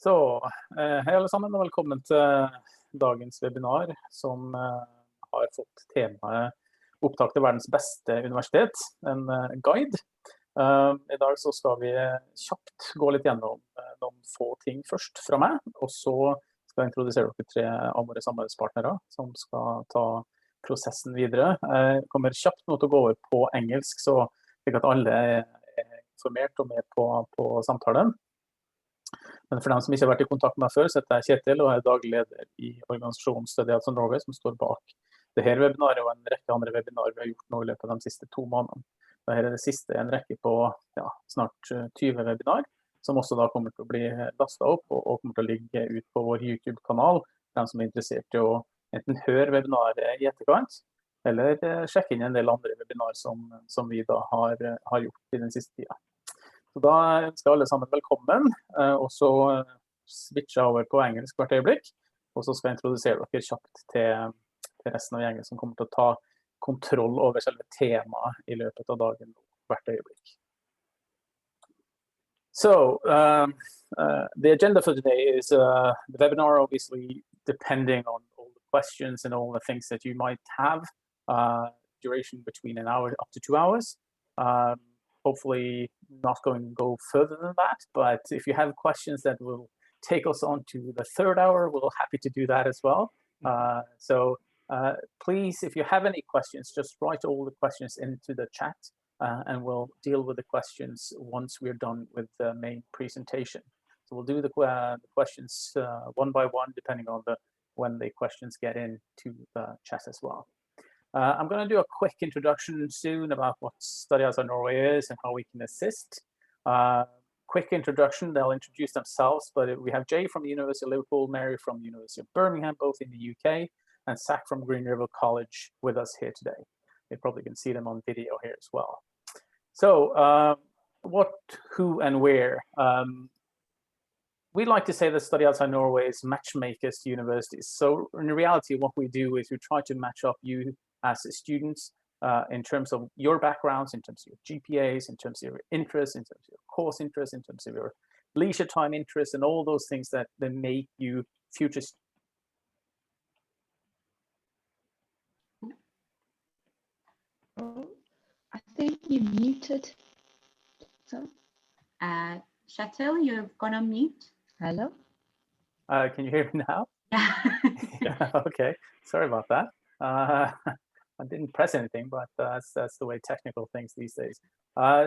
Hei alle sammen, og velkommen til dagens webinar, som har fått temaet opptak til verdens beste universitet, en guide. I dag så skal vi kjapt gå litt gjennom noen få ting først fra meg, og så skal jeg introdusere dere 3 av våre samarbeidspartnere som skal ta prosessen videre. Jeg kommer kjapt nå til å gå over på engelsk, så slik at alle er informert og med på samtalen. Men for dem som ikke har vært i kontakt med meg før, så heter jeg Kjetil og er daglig leder i organisasjonen Study Outside Norway, som står bak dette webinaret og en rekke andre webinarer vi har gjort nå i løpet av de siste 2 månedene. Dette er det siste en rekke på snart 20 webinar, som også da kommer til å bli lastet opp og kommer til å ligge ut på vår YouTube-kanal, for dem som er interessert i å enten høre webinaret i etterkant, eller sjekke inn en del andre webinar som vi da har gjort i den siste tiden. Så da skal alle sammen velkommen, og så switcher jeg over på engelsk hvert øyeblikk, og så skal jeg introdusere dere kjapt til resten av gjengen som kommer til å ta kontroll over selve temaet i løpet av dagen hvert øyeblikk. So, the agenda for today is the webinar, obviously, depending on all the questions and all the things that you might have, duration between an hour up to 2 hours. Hopefully not going to go further than that, but if you have questions that will take us on to the 3rd hour, we're happy to do that as well. So please, if you have any questions, just write all the questions into the chat and we'll deal with the questions once we're done with the main presentation. So we'll do the questions one by one, depending on when the questions get into the chat as well. I'm going to do a quick introduction soon about what Study Outside Norway is and how we can assist. Quick introduction, they'll introduce themselves, but we have Jay from the University of Liverpool, Mary from the University of Birmingham, both in the UK, and Zach from Green River College with us here today. You probably can see them on video here as well. So what, who, and where? We like to say that Study Outside Norway is matchmakers to universities. So in reality, what we do is we try to match up you as students in terms of your backgrounds, in terms of your GPAs, in terms of your interests, in terms of your course interests, in terms of your leisure time interests, and all those things that make you future. Oh, I think you muted. So, Kjetil, you're gonna mute. hello? Can you hear me now? Yeah. Yeah, okay. Sorry about that. I didn't press anything, but that's the way technical things these days.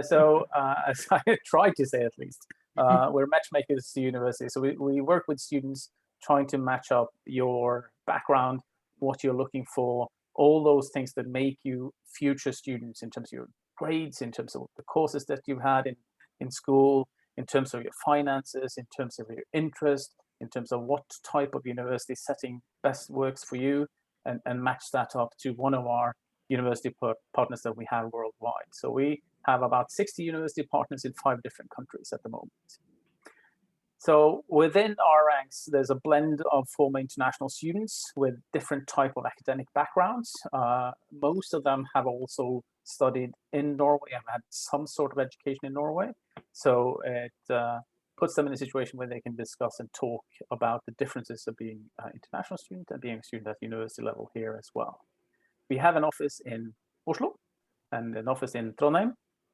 So as I tried to say at least, we're matchmakers to university. So we work with students trying to match up your background, what you're looking for, all those things that make you future students in terms of your grades, in terms of the courses that you've had in school, in terms of your finances, in terms of your interest, in terms of what type of university setting best works for you, and match that up to one of our university partners that we have worldwide. So we have about 60 university partners in 5 different countries at the moment. So within our ranks, there's a blend of former international students with different type of academic backgrounds. Most of them have also studied in Norway and had some sort of education in Norway. So it puts them in a situation where they can discuss and talk about the differences of being an international student and being a student at university level here as well. We have an office in Oslo and an office in Trondheim,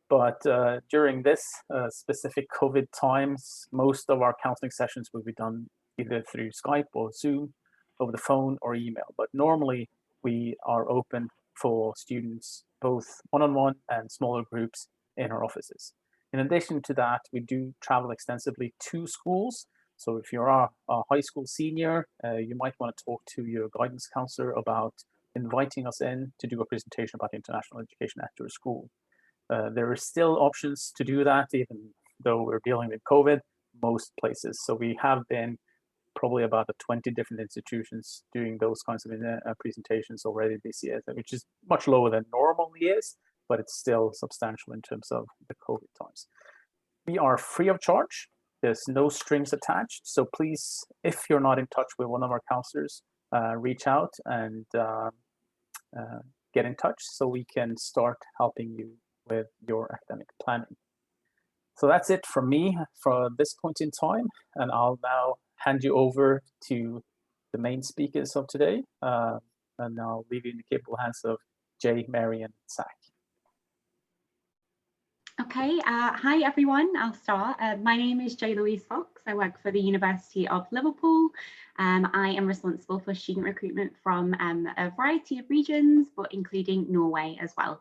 but during this specific COVID times, most of our counseling sessions will be done either through Skype or Zoom, over the phone or email. But normally we are open for students, both one-on-one and smaller groups in our offices. In addition to that, we do travel extensively to schools. So if you're a high school senior, you might want to talk to your guidance counselor about inviting us in to do a presentation about international education at your school. There are still options to do that, even though we're dealing with COVID most places. So we have been probably about 20 different institutions doing those kinds of presentations already this year, which is much lower than normally is, but it's still substantial in terms of the COVID times. We are free of charge. There's no strings attached. So please, if you're not in touch with one of our counselors, reach out and get in touch so we can start helping you with your academic planning. So that's it from me for this point in time, and I'll now hand you over to the main speakers of today, and I'll leave you in the capable hands of Jay, Mary, and Zach. Okay, hi everyone, I'll start. My name is Jay Louise Fox. I work for the University of Liverpool. I am responsible for student recruitment from a variety of regions, but including Norway as well.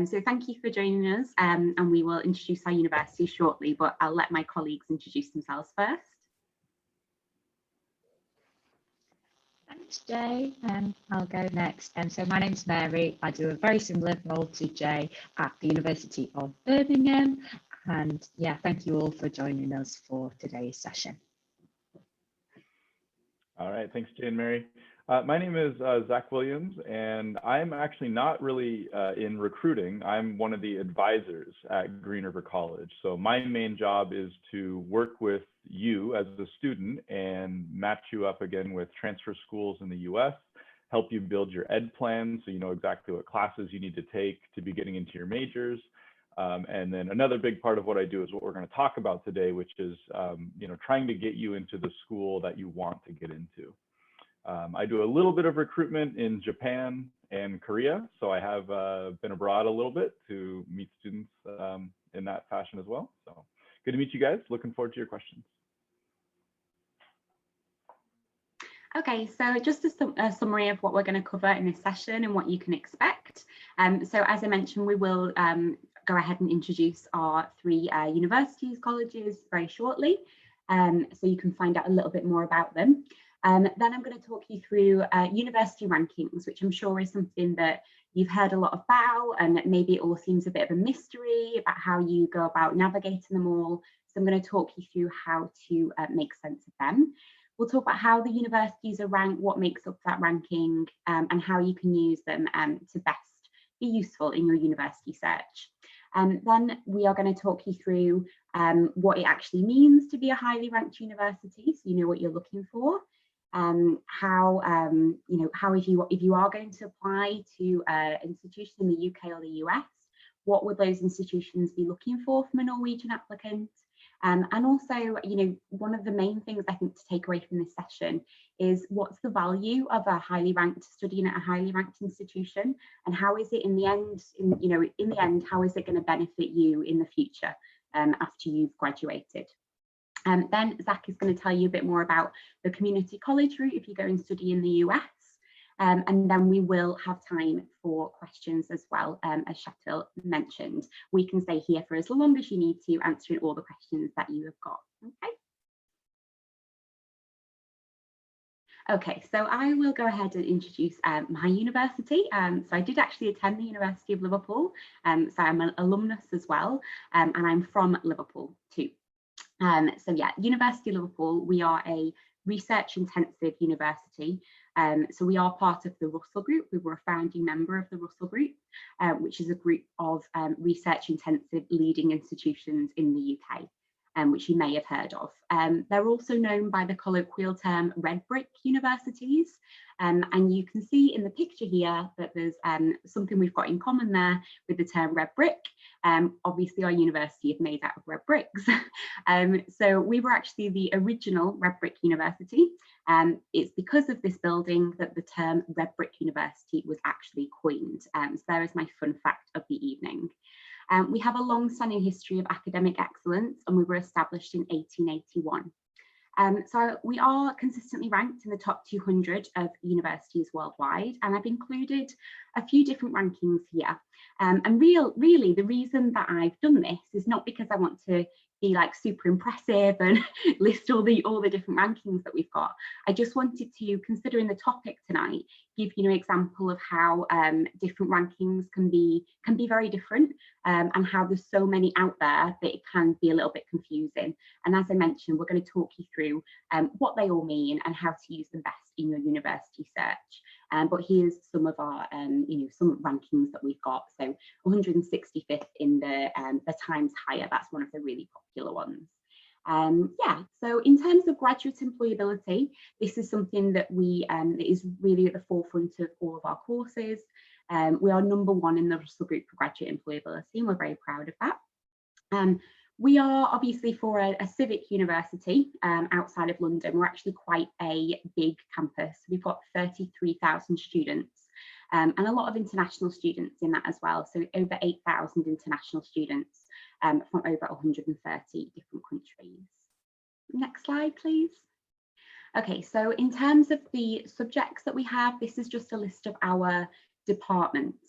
So thank you for joining us, and we will introduce our university shortly, but I'll let my colleagues introduce themselves first. Thanks, Jay. I'll go next. So my name's Mary. I do a very similar role to Jay at the University of Birmingham. And yeah, thank you all for joining us for today's session. All right, thanks, Jay and Mary. My name is Zach Williams, and I'm actually not really in recruiting. I'm one of the advisors at Green River College. So my main job is to work with you as a student and match you up again with transfer schools in the US, help you build your ed plan so you know exactly what classes you need to take to be getting into your majors. And then another big part of what I do is what we're going to talk about today, which is trying to get you into the school that you want to get into. I do a little bit of recruitment in Japan and Korea, so I have been abroad a little bit to meet students in that fashion as well. So good to meet you guys. Looking forward to your questions. Okay, so just a summary of what we're going to cover in this session and what you can expect. So as I mentioned, we will go ahead and introduce our three universities, colleges very shortly, so you can find out a little bit more about them. Then I'm going to talk you through university rankings, which I'm sure is something that you've heard a lot about, and maybe it all seems a bit of a mystery about how you go about navigating them all. So I'm going to talk you through how to make sense of them. We'll talk about how the universities are ranked, what makes up that ranking, and how you can use them to best be useful in your university search. Then we are going to talk you through what it actually means to be a highly ranked university, so you know what you're looking for. How if you are going to apply to an institution in the UK or the US, what would those institutions be looking for from a Norwegian applicant? And also, one of the main things I think to take away from this session is what's the value of a highly ranked studying at a highly ranked institution, and how is it in the end, how is it going to benefit you in the future after you've graduated? Then Zach is going to tell you a bit more about the community college route if you go and study in the US. And then we will have time for questions as well, as Chatel mentioned. We can stay here for as long as you need to, answering all the questions that you have got. Okay, so I will go ahead and introduce my university. So I did actually attend the University of Liverpool, so I'm an alumnus as well, and I'm from Liverpool too. So yeah, University of Liverpool, we are a research intensive university. So we are part of the Russell Group. We were a founding member of the Russell Group, which is a group of research intensive leading institutions in the UK, which you may have heard of. They're also known by the colloquial term red brick universities. And you can see in the picture here that there's something we've got in common there with the term red brick. Obviously our university is made out of red bricks. So we were actually the original red brick university. It's because of this building that the term red brick university was actually coined. So there is my fun fact of the evening. We have a long-standing history of academic excellence, and we were established in 1881. So we are consistently ranked in the top 200 of universities worldwide, and I've included a few different rankings here. And really, the reason that I've done this is not because I want to be like super impressive and list all the different rankings that we've got. I just wanted to, considering the topic tonight, give you an example of how different rankings can be very different, and how there's so many out there that it can be a little bit confusing. And as I mentioned, we're going to talk you through what they all mean and how to use them best in your university search. But here's some of our some rankings that we've got. So 165th in the Times Higher, that's one of the really popular ones. Yeah, so in terms of graduate employability, this is something that that is really at the forefront of all of our courses. We are #1 in the Russell Group for graduate employability, and we're very proud of that. We are obviously for a civic university outside of London. We're actually quite a big campus. We've got 33,000 students and a lot of international students in that as well. So over 8,000 international students from over 130 different countries. Next slide, please. Okay, so in terms of the subjects that we have, this is just a list of our departments.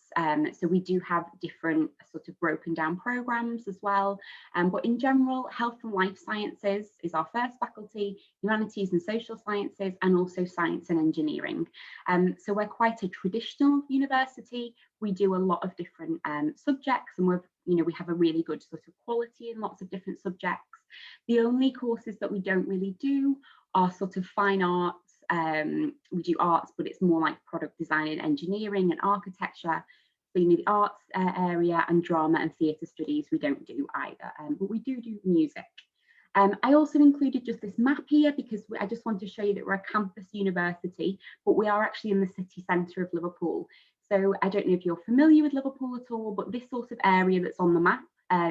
So we do have different sort of broken down programs as well. But in general, health and life sciences is our first faculty, humanities and social sciences, and also science and engineering. So we're quite a traditional university. We do a lot of different subjects, and we have a really good sort of quality in lots of different subjects. The only courses that we don't really do are sort of fine arts. We do arts, but it's more like product design and engineering and architecture. So the arts area and drama and theatre studies we don't do either, but we do music. I also included just this map here because I just want to show you that we're a campus university, but we are actually in the city centre of Liverpool. So I don't know if you're familiar with Liverpool at all, but this sort of area that's on the map,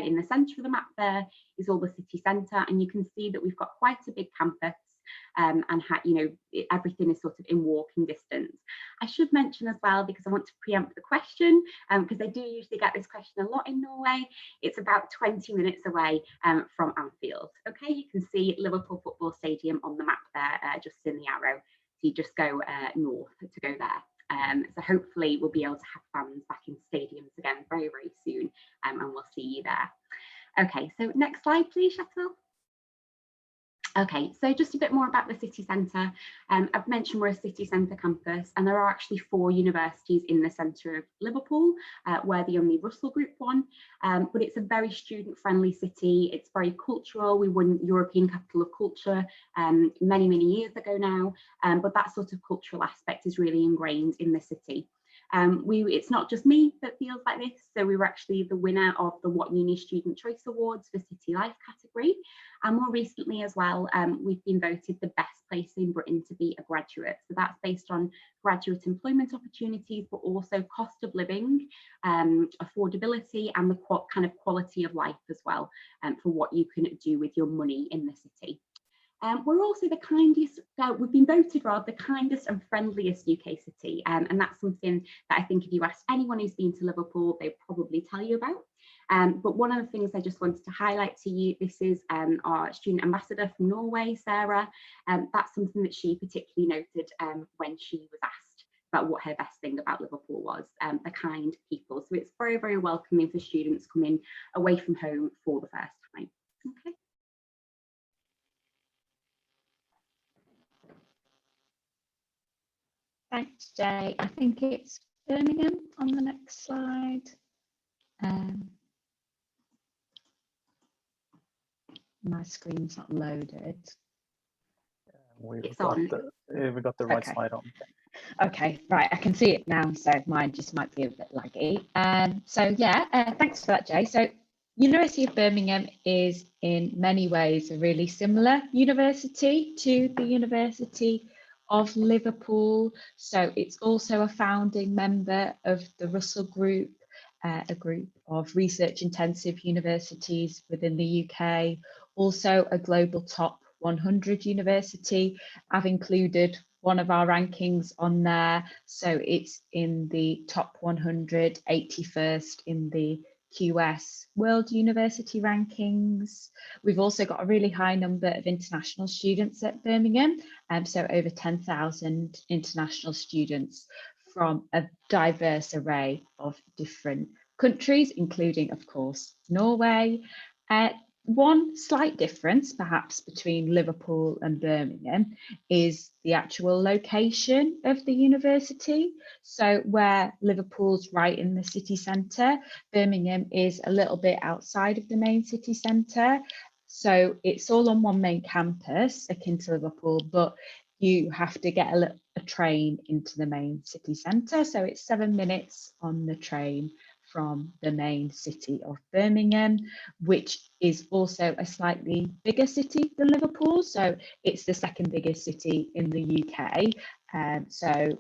in the centre of the map there, is all the city centre, and you can see that we've got quite a big campus. And everything is sort of in walking distance. I should mention as well, because I want to preempt the question, because I do usually get this question a lot in Norway, it's about 20 minutes away from Anfield. Okay, you can see Liverpool Football Stadium on the map there, just in the arrow. So you just go north to go there. So hopefully we'll be able to have fans back in stadiums again very, very soon, and we'll see you there. Okay, so next slide, please, Shuttle. Okay, so just a bit more about the city centre. I've mentioned we're a city centre campus, and there are actually 4 universities in the centre of Liverpool. We're the only Russell Group one, but it's a very student-friendly city. It's very cultural. We won European Capital of Culture many, many years ago now, but that sort of cultural aspect is really ingrained in the city. It's not just me that feels like this. So we were actually the winner of the What Uni Student Choice Awards for City Life category. And more recently as well, we've been voted the best place in Britain to be a graduate. So that's based on graduate employment opportunities, but also cost of living, affordability, and the kind of quality of life as well, for what you can do with your money in the city. We're also the kindest, we've been voted rather the kindest and friendliest UK city, and that's something that I think if you ask anyone who's been to Liverpool, they'll probably tell you about. But one of the things I just wanted to highlight to you, this is our student ambassador from Norway, Sarah. That's something that she particularly noted when she was asked about what her best thing about Liverpool was, the kind people. So it's very, very welcoming for students coming away from home for the first time. Okay. Thanks, Jay. I think it's Birmingham on the next slide. My screen's not loaded. We've got the right slide on. Okay, right, I can see it now, so mine just might be a bit laggy. So yeah, thanks for that, Jay. So University of Birmingham is in many ways a really similar university to the University of Liverpool. So it's also a founding member of the Russell Group, a group of research intensive universities within the UK, also a global top 100 university. I've included one of our rankings on there. So it's in the top 100, 81st in the QS World University Rankings. We've also got a really high number of international students at Birmingham, so over 10,000 international students from a diverse array of different countries, including, of course, Norway. One slight difference, perhaps, between Liverpool and Birmingham is the actual location of the university. So where Liverpool's right in the city centre, Birmingham is a little bit outside of the main city centre. So it's all on one main campus, akin to Liverpool, but you have to get a train into the main city centre. So it's 7 minutes on the train from the main city of Birmingham, which is also a slightly bigger city than Liverpool. So it's the second biggest city in the UK. So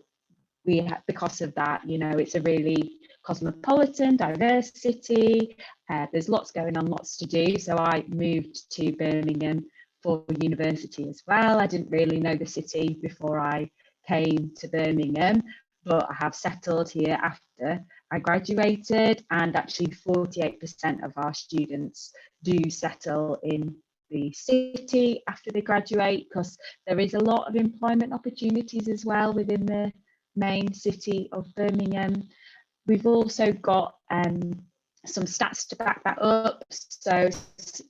because of that, you know, it's a really cosmopolitan, diverse city. There's lots going on, lots to do. So I moved to Birmingham for university as well. I didn't really know the city before I came to Birmingham, but I have settled here after I graduated, and actually 48% of our students do settle in the city after they graduate, because there is a lot of employment opportunities as well within the main city of Birmingham. We've also got some stats to back that up. So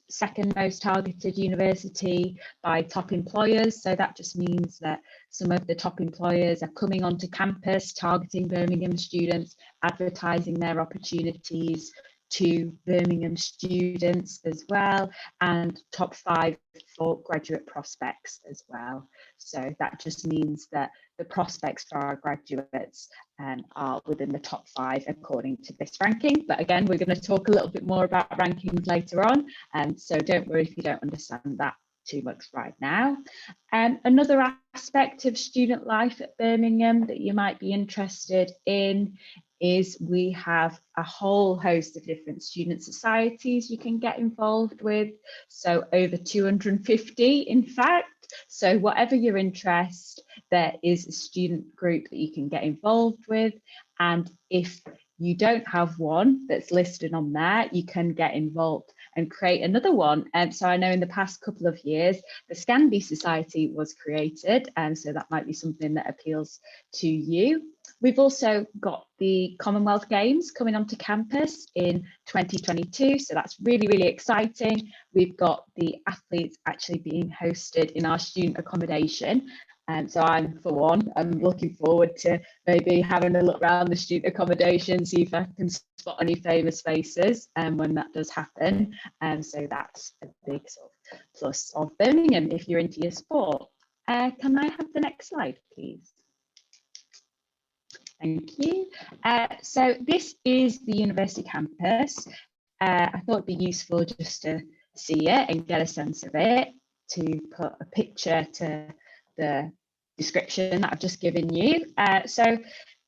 second most targeted university by top employers. So that just means that some of the top employers are coming onto campus, targeting Birmingham students, advertising their opportunities to Birmingham students as well, and top 5 for graduate prospects as well. So that just means that the prospects for our graduates are within the top 5 according to this ranking. But again, we're going to talk a little bit more about rankings later on, so don't worry if you don't understand that too much right now. Another aspect of student life at Birmingham that you might be interested in is we have a whole host of different student societies you can get involved with. So over 250, in fact. So whatever your interest, there is a student group that you can get involved with. And if you don't have one that's listed on there, you can get involved and create another one. And so I know in the past couple of years, the Scanby Society was created, and so that might be something that appeals to you. We've also got the Commonwealth Games coming onto campus in 2022, so that's really, really exciting. We've got the athletes actually being hosted in our student accommodation. So I'm, for one, I'm looking forward to maybe having a look around the student accommodation, see if I can spot any famous faces when that does happen. So that's a big sort of plus of Birmingham if you're into your sport. Can I have the next slide, please? Thank you. So this is the university campus. I thought it'd be useful just to see it and get a sense of it, to put a picture to the description that I've just given you. So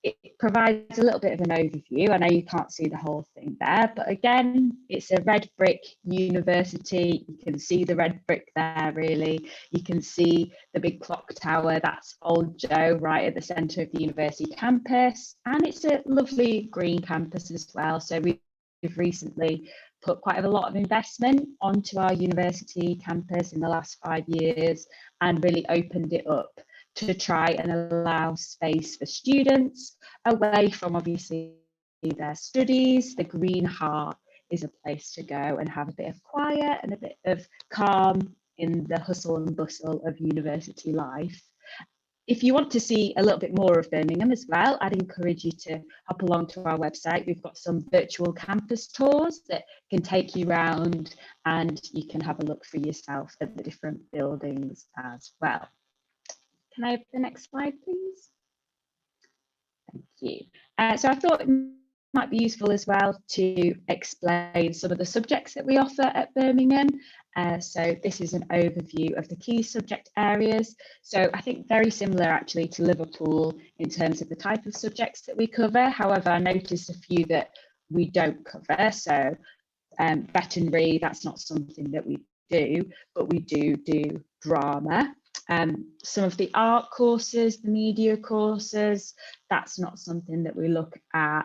it provides a little bit of an overview. I know you can't see the whole thing there, but again, it's a red brick university. You can see the red brick there, really. You can see the big clock tower. That's Old Joe right at the centre of the university campus. And it's a lovely green campus as well. So we've recently put quite a lot of investment onto our university campus in the last 5 years and really opened it up to try and allow space for students away from obviously their studies. The Green Heart is a place to go and have a bit of quiet and a bit of calm in the hustle and bustle of university life. If you want to see a little bit more of Birmingham as well, I'd encourage you to hop along to our website. We've got some virtual campus tours that can take you around, and you can have a look for yourself at the different buildings as well. Can I have the next slide, please? Thank you. So I thought it might be useful as well to explain some of the subjects that we offer at Birmingham. So this is an overview of the key subject areas. So I think very similar actually to Liverpool in terms of the type of subjects that we cover. However, I noticed a few that we don't cover. So veterinary, that's not something that we do, but we do drama. Some of the art courses, the media courses, that's not something that we look at,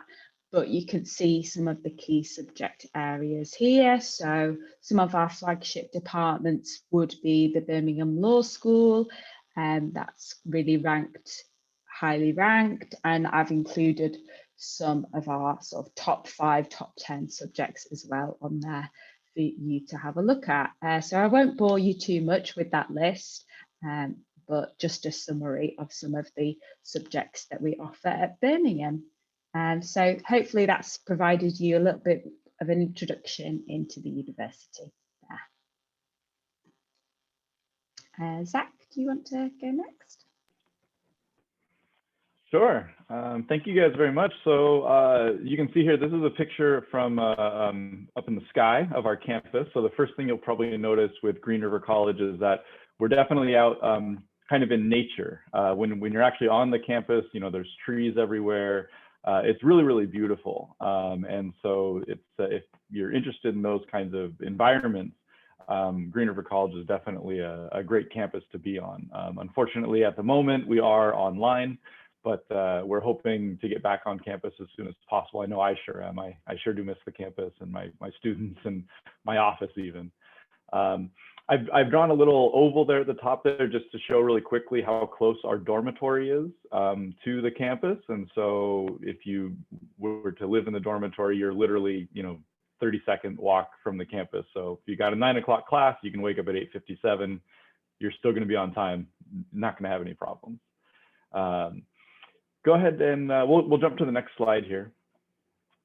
but you can see some of the key subject areas here. So some of our flagship departments would be the Birmingham Law School, and that's really ranked, highly ranked, and I've included some of our sort of top 5, top 10 subjects as well on there for you to have a look at. So I won't bore you too much with that list. But just a summary of some of the subjects that we offer at Birmingham. And so hopefully that's provided you a little bit of an introduction into the university there. Zach, do you want to go next? Sure. Thank you guys very much. So you can see here, this is a picture from up in the sky of our campus. So the first thing you'll probably notice with Green River College is that we're definitely out kind of in nature. When you're actually on the campus, you know, there's trees everywhere. It's really, really beautiful. And so it's you're interested in those kinds of environments, Green River College is definitely a great campus to be on. Unfortunately, at the moment, we are online, but we're hoping to get back on campus as soon as possible. I know I sure am. I sure do miss the campus and my students and my office even. I've drawn a little oval there at the top there just to show really quickly how close our dormitory is to the campus. And so if you were to live in the dormitory, you're literally, 30-second walk from the campus. So if you got a 9 o'clock class, you can wake up at 8:57. You're still going to be on time. Not going to have any problems. Go ahead and we'll jump to the next slide here.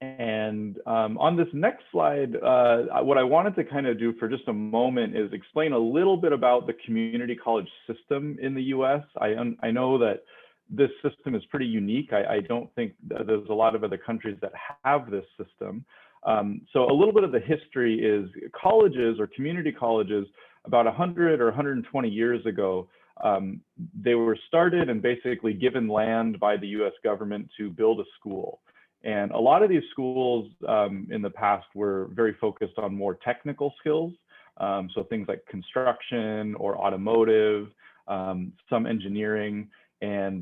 And on this next slide, what I wanted to kind of do for just a moment is explain a little bit about the community college system in the US. I know that this system is pretty unique. I don't think there's a lot of other countries that have this system. So a little bit of the history is colleges or community colleges about 100 or 120 years ago, they were started and basically given land by the US government to build a school. And a lot of these schools in the past were very focused on more technical skills. So things like construction or automotive, some engineering, and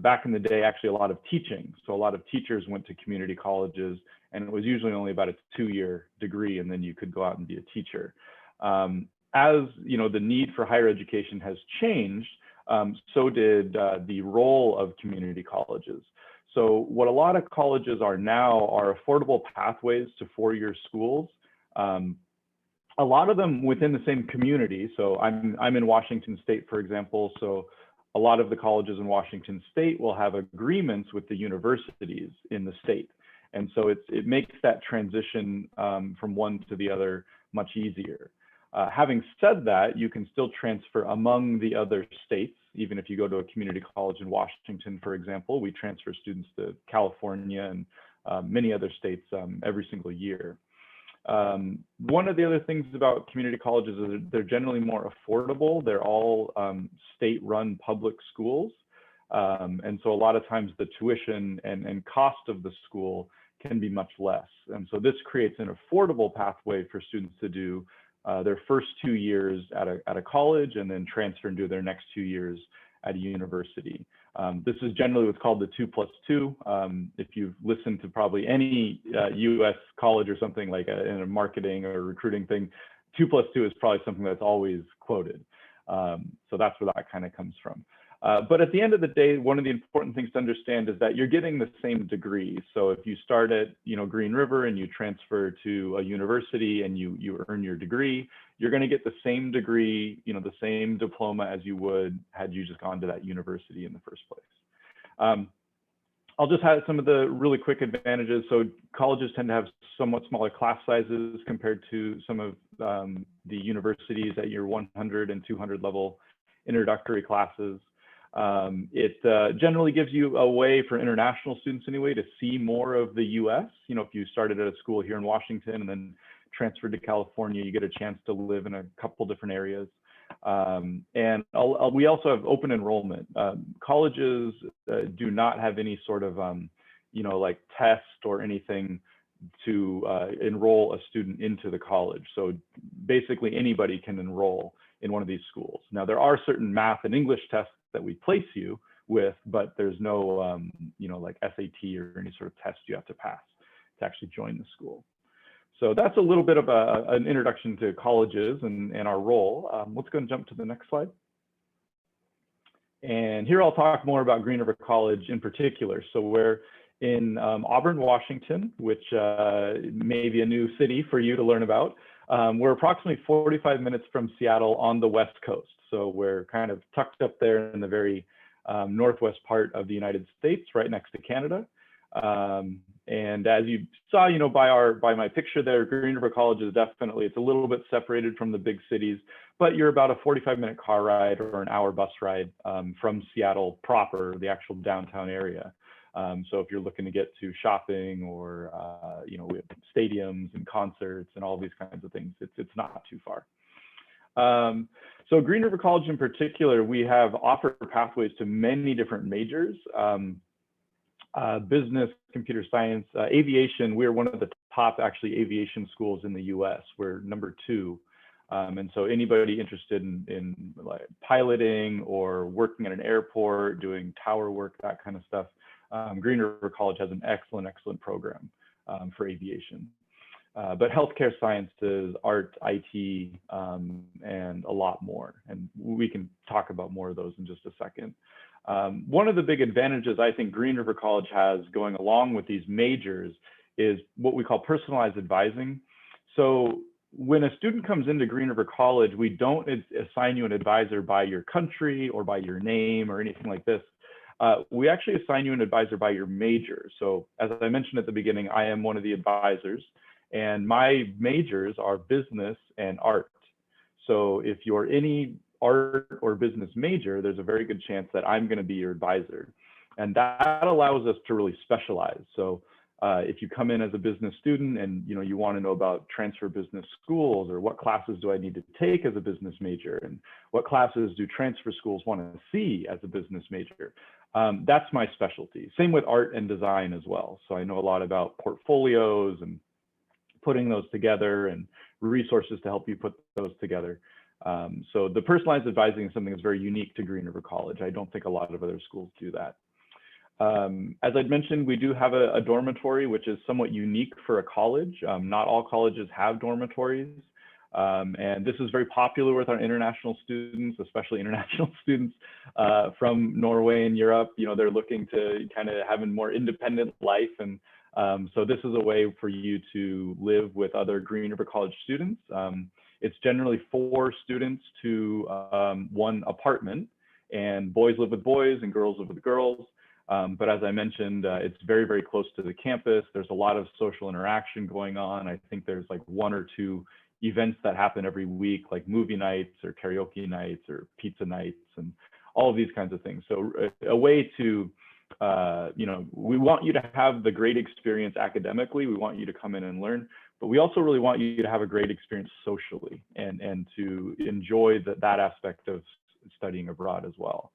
back in the day, actually a lot of teaching. So a lot of teachers went to community colleges, and it was usually only about a 2-year degree, and then you could go out and be a teacher. As the need for higher education has changed, so did the role of community colleges. So what a lot of colleges are now are affordable pathways to 4-year schools. A lot of them within the same community. So I'm in Washington State, for example. So a lot of the colleges in Washington State will have agreements with the universities in the state. And so it makes that transition from one to the other much easier. Having said that, you can still transfer among the other states. Even if you go to a community college in Washington, for example, we transfer students to California and many other states every single year. One of the other things about community colleges is they're generally more affordable. They're all state-run public schools. And so a lot of times the tuition and cost of the school can be much less. And so this creates an affordable pathway for students to do their first 2 years at a college and then transfer and do their next 2 years at a university. This is generally what's called the 2+2. If you've listened to probably any US college or something like in a marketing or recruiting thing, 2+2 is probably something that's always quoted. So that's where that kind of comes from. But at the end of the day, one of the important things to understand is that you're getting the same degree. So if you start at Green River and you transfer to a university and you earn your degree, you're going to get the same degree, the same diploma as you would had you just gone to that university in the first place. I'll just highlight some of the really quick advantages. So colleges tend to have somewhat smaller class sizes compared to some of the universities at your 100 and 200 level introductory classes. It generally gives you a way for international students anyway to see more of the US. If you started at a school here in Washington and then transferred to California, you get a chance to live in a couple different areas. And we also have open enrollment. Colleges do not have any sort of, like test or anything to enroll a student into the college. So basically anybody can enroll in one of these schools. Now there are certain math and English tests that we place you with, but there's no, like SAT or any sort of test you have to pass to actually join the school. So that's a little bit of an introduction to colleges and our role. Let's go and jump to the next slide. And here I'll talk more about Green River College in particular. So we're in Auburn, Washington, which may be a new city for you to learn about. We're approximately 45 minutes from Seattle on the West Coast. So we're kind of tucked up there in the very northwest part of the United States, right next to Canada. And as you saw, by my picture there, Green River College is definitely, it's a little bit separated from the big cities, but you're about a 45-minute car ride or an hour bus ride from Seattle proper, the actual downtown area. So if you're looking to get to shopping or, we have stadiums and concerts and all these kinds of things, it's not too far. So Green River College in particular, we have offered pathways to many different majors. Business, computer science, aviation, we're one of the top actually aviation schools in the US. We're number 2. And so anybody interested in like piloting or working at an airport, doing tower work, that kind of stuff, Green River College has an excellent program for aviation. But healthcare sciences, art, IT, and a lot more. And we can talk about more of those in just a second. One of the big advantages I think Green River College has going along with these majors is what we call personalized advising. So when a student comes into Green River College, we don't assign you an advisor by your country or by your name or anything like this. We actually assign you an advisor by your major. So as I mentioned at the beginning, I am one of the advisors, and my majors are business and art. So if you're any art or business major, there's a very good chance that I'm going to be your advisor. And that allows us to really specialize. So if you come in as a business student and you want to know about transfer business schools, or what classes do I need to take as a business major, and what classes do transfer schools want to see as a business major, that's my specialty. Same with art and design as well. So I know a lot about portfolios and putting those together and resources to help you put those together. So the personalized advising is something that's very unique to Green River College. I don't think a lot of other schools do that. As I'd mentioned, we do have a dormitory, which is somewhat unique for a college. Not all colleges have dormitories. And this is very popular with our international students, especially international students from Norway and Europe. They're looking to kind of have a more independent life. And so this is a way for you to live with other Green River College students. It's generally 4 students to 1 apartment, and boys live with boys and girls live with girls. But as I mentioned, it's very close to the campus. There's a lot of social interaction going on. I think there's like 1 or 2 events that happen every week, like movie nights or karaoke nights or pizza nights and all of these kinds of things. So a way to, we want you to have the great experience academically. We want you to come in and learn, but we also really want you to have a great experience socially and to enjoy that aspect of studying abroad as well.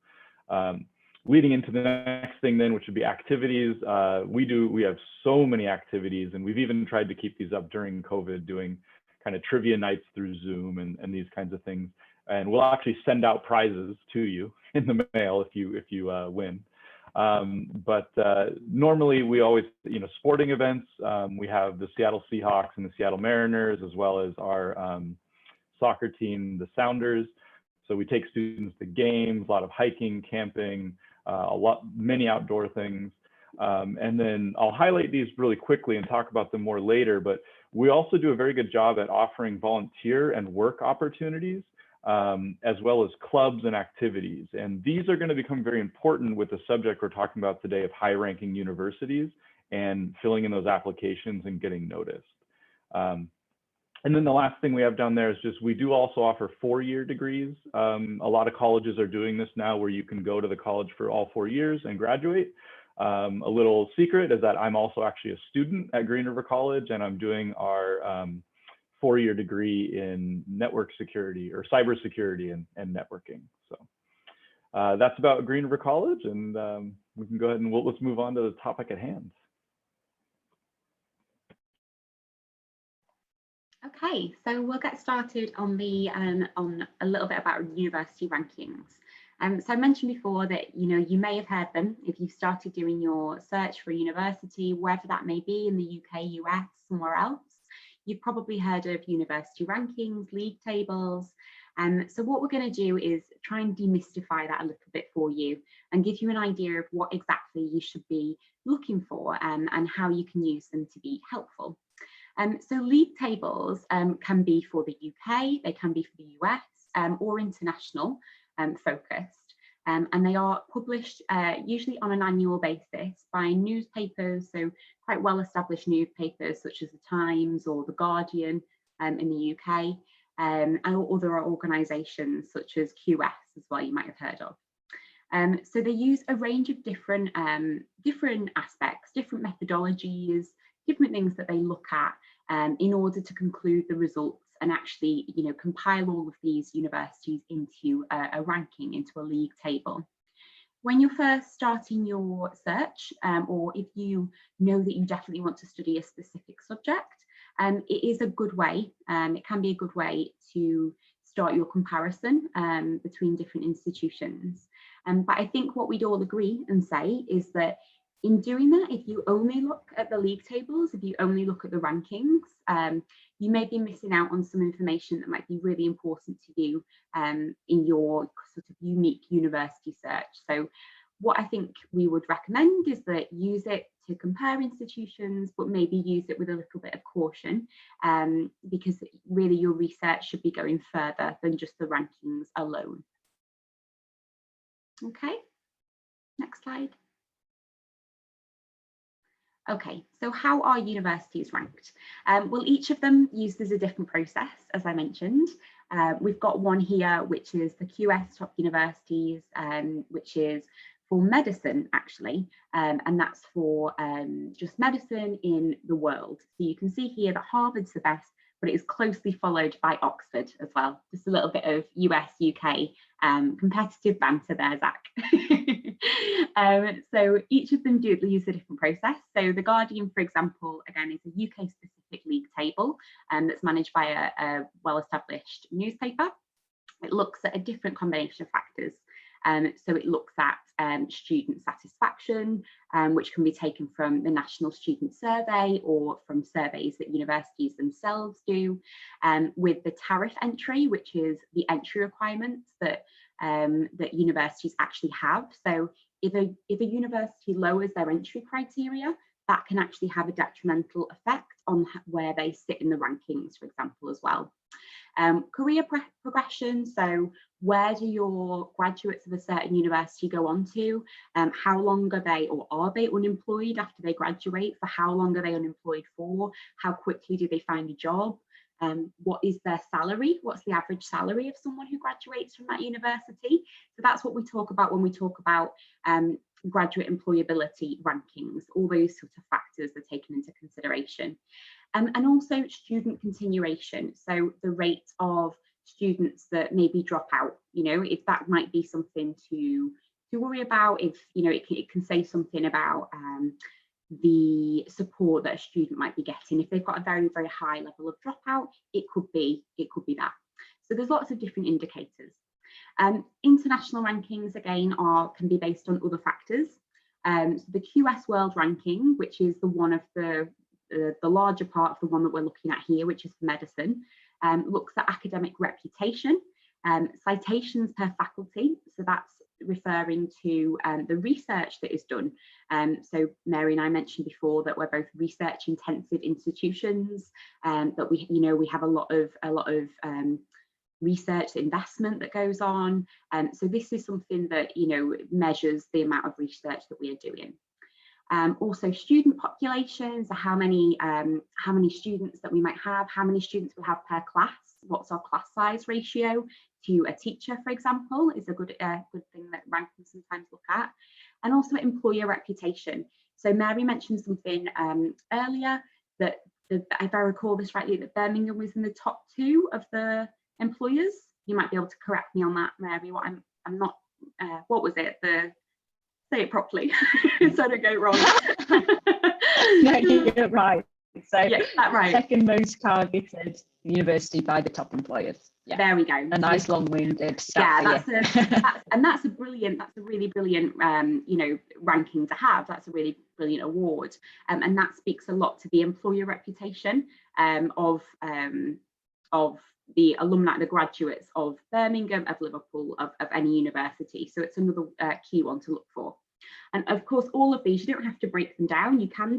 Leading into the next thing then, which would be activities. We have so many activities, and we've even tried to keep these up during COVID, doing kind of trivia nights through Zoom and these kinds of things. And we'll actually send out prizes to you in the mail if you win. But normally we always, sporting events, we have the Seattle Seahawks and the Seattle Mariners, as well as our soccer team, the Sounders. So we take students to games, a lot of hiking, camping, many outdoor things. And then I'll highlight these really quickly and talk about them more later, but we also do a very good job at offering volunteer and work opportunities, as well as clubs and activities. And these are going to become very important with the subject we're talking about today of high-ranking universities and filling in those applications and getting noticed. And then the last thing we have down there is just, we do also offer 4-year degrees. A lot of colleges are doing this now, where you can go to the college for all 4 years and graduate. A little secret is that I'm also actually a student at Green River College, and I'm doing our 4-year degree in network security or cybersecurity and networking. So that's about Green River College, and we can go ahead and let's move on to the topic at hand. Okay, so we'll get started on on a little bit about university rankings. So I mentioned before that you may have heard them if you've started doing your search for a university, wherever that may be in the UK, US, somewhere else. You've probably heard of university rankings, league tables. So what we're going to do is try and demystify that a little bit for you and give you an idea of what exactly you should be looking for and how you can use them to be helpful. So league tables can be for the UK, they can be for the US or international focused. And they are published usually on an annual basis by newspapers, so quite well-established newspapers such as the Times or the Guardian in the UK, and other organisations such as QS as well, you might have heard of. So they use a range of different aspects, different methodologies, different things that they look at in order to conclude the results and actually, compile all of these universities into a ranking, into a league table. When you're first starting your search, or if you know that you definitely want to study a specific subject, it is a good way, it can be a good way to start your comparison between different institutions. But I think what we'd all agree and say is that in doing that, if you only look at the league tables, if you only look at the rankings, you may be missing out on some information that might be really important to you in your sort of unique university search. So what I think we would recommend is that use it to compare institutions, but maybe use it with a little bit of caution, because really your research should be going further than just the rankings alone. Okay, next slide. Okay, so how are universities ranked? Well, each of them uses a different process, as I mentioned. We've got one here, which is the QS top universities, which is for medicine, actually, and that's for just medicine in the world. So you can see here that Harvard's the best, but it is closely followed by Oxford as well. Just a little bit of US, UK competitive banter there, Zach. So each of them do use a different process. So the Guardian, for example, again, is a UK specific league table that's managed by a well-established newspaper. It looks at a different combination of factors. So it looks at student satisfaction, which can be taken from the National Student Survey or from surveys that universities themselves do, with the tariff entry, which is the entry requirements that that universities actually have. So if a university lowers their entry criteria, that can actually have a detrimental effect on where they sit in the rankings, for example, as well. Career progression, so where do your graduates of a certain university go on to? How long are they unemployed after they graduate? For how long are they unemployed for? How quickly do they find a job? What is their salary? What's the average salary of someone who graduates from that university? So that's what we talk about when we talk about graduate employability rankings. All those sorts of factors are taken into consideration. And also student continuation, so the rate of students that maybe drop out, you know, if that might be something to worry about, if, you know, it can say something about the support that a student might be getting. If they've got a very, very high level of dropout, it could be that. So there's lots of different indicators. International rankings, again, can be based on other factors. So the QS World Ranking, which is the one of the larger part of the one that we're looking at here, which is for medicine, looks at academic reputation, citations per faculty. So that's referring to the research that is done. So Mary and I mentioned before that we're both research intensive institutions, that we have a lot of research investment that goes on. So this is something that, you know, measures the amount of research that we are doing. Also student populations, so how many students that we might have, how many students we have per class, what's our class size ratio to a teacher, for example, is a good thing that rankings sometimes look at. And also employer reputation. So Mary mentioned something earlier that, if I recall this rightly, that Birmingham was in the top 2 of the employers. You might be able to correct me on that, Mary. I'm not, what was it? Say it properly so I don't get it wrong. No, you're right. So yeah, that's right. Second most targeted university by the top employers. Yeah. There we go. A nice long-winded yeah, that's a really brilliant you know, ranking to have. That's a really brilliant award, and that speaks a lot to the employer reputation of the alumni, the graduates of Birmingham, of Liverpool, of any university. So it's another key one to look for. And of course, all of these, you don't have to break them down. You can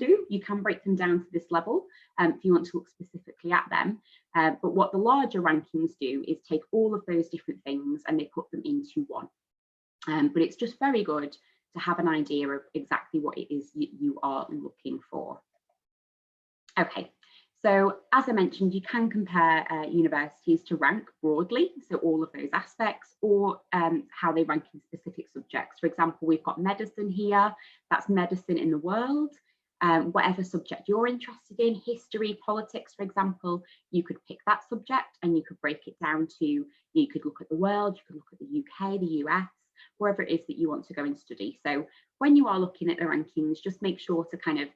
break them down to this level if you want to look specifically at them. But what the larger rankings do is take all of those different things and they put them into one. But it's just very good to have an idea of exactly what it is you are looking for. Okay. So as I mentioned, you can compare universities to rank broadly, so all of those aspects, or how they rank in specific subjects. For example, we've got medicine here, that's medicine in the world. Whatever subject you're interested in, history, politics, for example, you could pick that subject and you could break it down to, you could look at the world, you could look at the UK, the US, wherever it is that you want to go and study. So when you are looking at the rankings, just make sure to kind of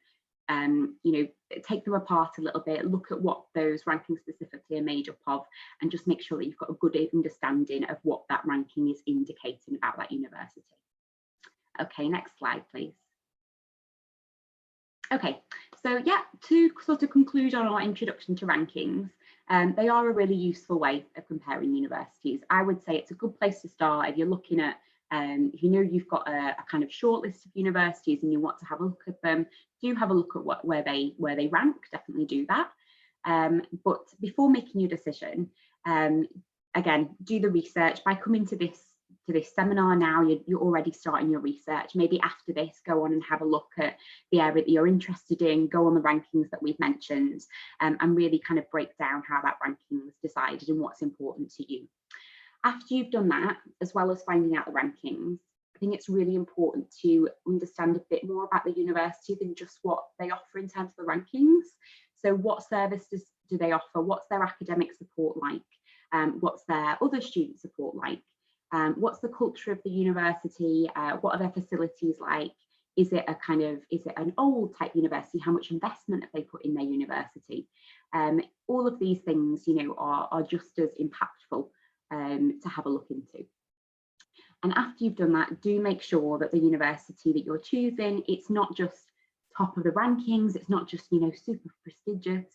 take them apart a little bit, look at what those rankings specifically are made up of, and just make sure that you've got a good understanding of what that ranking is indicating about that university. Okay, next slide, please. Okay, so yeah, to sort of conclude on our introduction to rankings, they are a really useful way of comparing universities. I would say it's a good place to start if you're looking at, if you know you've got a kind of short list of universities and you want to have a look at them, do have a look at where they rank, definitely do that. But before making your decision, again, do the research. By coming to this seminar now, you're already starting your research. Maybe after this, go on and have a look at the area that you're interested in, go on the rankings that we've mentioned, and really kind of break down how that ranking was decided and what's important to you. After you've done that, as well as finding out the rankings, I think it's really important to understand a bit more about the university than just what they offer in terms of the rankings. So what services do they offer? What's their academic support like? What's their other student support like? What's the culture of the university? What are their facilities like? Is it an old type university? How much investment have they put in their university? All of these things, are just as impactful to have a look into. And after you've done that, do make sure that the university that you're choosing, it's not just top of the rankings, it's not just, super prestigious,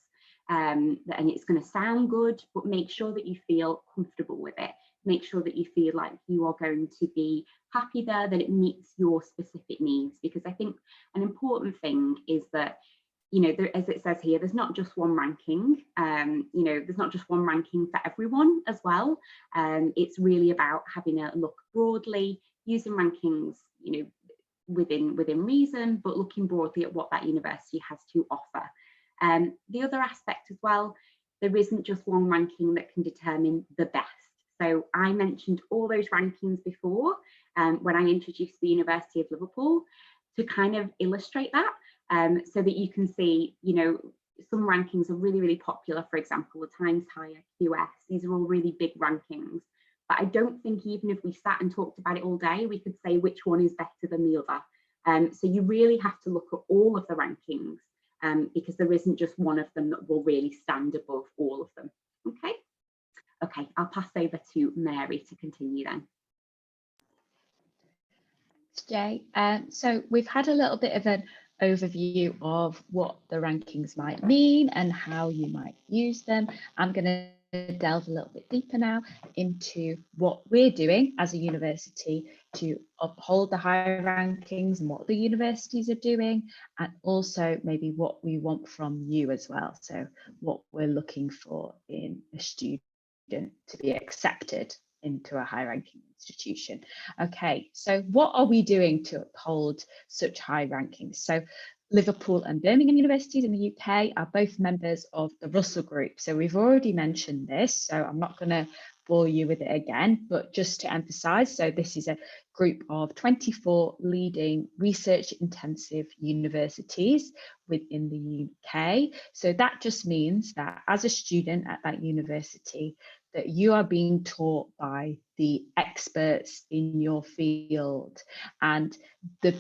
and it's going to sound good, but make sure that you feel comfortable with it. Make sure that you feel like you are going to be happy there, that it meets your specific needs. Because I think an important thing is that, as it says here, there's not just one ranking, there's not just one ranking for everyone as well. It's really about having a look broadly, using rankings, within reason, but looking broadly at what that university has to offer. The other aspect as well, there isn't just one ranking that can determine the best. So I mentioned all those rankings before when I introduced the University of Liverpool to kind of illustrate that. So that you can see, some rankings are really, really popular. For example, the Times Higher, QS, these are all really big rankings. But I don't think even if we sat and talked about it all day, we could say which one is better than the other. So you really have to look at all of the rankings because there isn't just one of them that will really stand above all of them. Okay, I'll pass over to Mary to continue then. Thanks, Jay. So we've had a little bit of an overview of what the rankings might mean and how you might use them. I'm going to delve a little bit deeper now into what we're doing as a university to uphold the high rankings and what the universities are doing, and also maybe what we want from you as well. So what we're looking for in a student to be accepted into a high ranking institution. Okay, so what are we doing to uphold such high rankings? So Liverpool and Birmingham universities in the UK are both members of the Russell Group. So we've already mentioned this, so I'm not going to bore you with it again, but just to emphasize, so this is a group of 24 leading research intensive universities within the UK. So that just means that as a student at that university, that you are being taught by the experts in your field, and the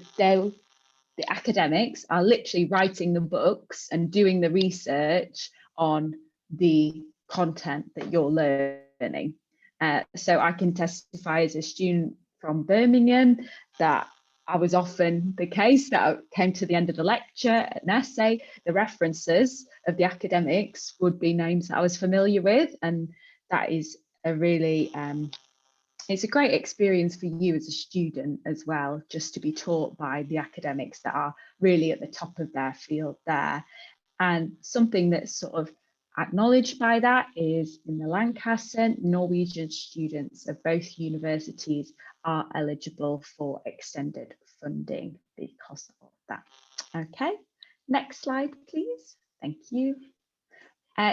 academics are literally writing the books and doing the research on the content that you're learning. So I can testify as a student from Birmingham that I was often the case that I came to the end of the lecture, an essay, the references of the academics would be names that I was familiar with, and that is a really it's a great experience for you as a student as well, just to be taught by the academics that are really at the top of their field there. And something that's sort of acknowledged by that is in the Lancaster, Norwegian students of both universities are eligible for extended funding because of that. Okay, next slide, please. Thank you.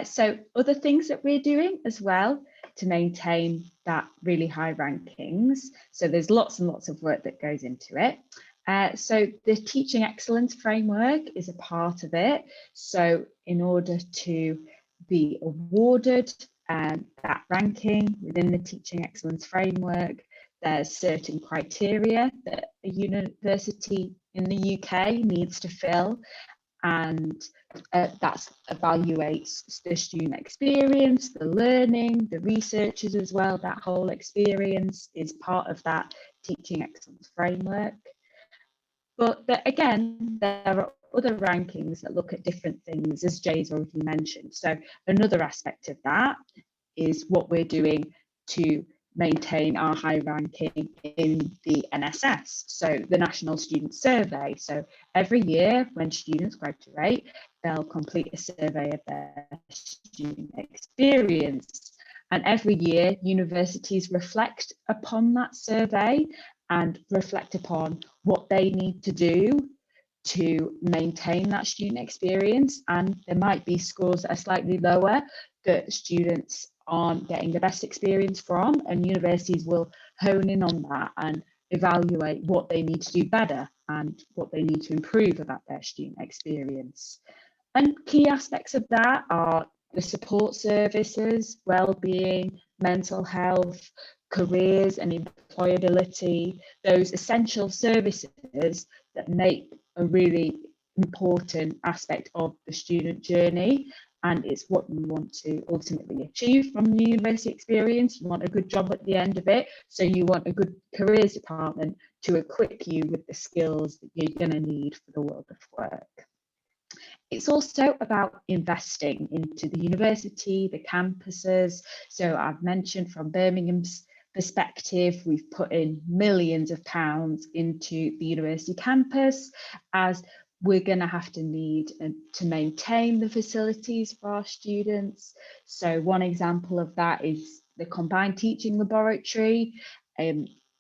So other things that we're doing as well to maintain that really high rankings. So there's lots and lots of work that goes into it. So the teaching excellence framework is a part of it. So in order to be awarded that ranking within the teaching excellence framework, there's certain criteria that a university in the UK needs to fill, and that evaluates the student experience, the learning, the researchers as well. That whole experience is part of that teaching excellence framework. But again, there are other rankings that look at different things, as Jay's already mentioned. So another aspect of that is what we're doing to maintain our high ranking in the NSS, so the National Student Survey. So every year when students graduate, they'll complete a survey of their student experience. And every year, universities reflect upon that survey and reflect upon what they need to do to maintain that student experience. And there might be scores that are slightly lower that students aren't getting the best experience from, and universities will hone in on that and evaluate what they need to do better and what they need to improve about their student experience. And key aspects of that are the support services, well-being, mental health, careers and employability, those essential services that make a really important aspect of the student journey. And it's what you want to ultimately achieve from the university experience. You want a good job at the end of it. So you want a good careers department to equip you with the skills that you're going to need for the world of work. It's also about investing into the university, the campuses. So I've mentioned from Birmingham's perspective, we've put in millions of pounds into the university campus, as we're going to have to need to maintain the facilities for our students. So one example of that is the combined teaching laboratory,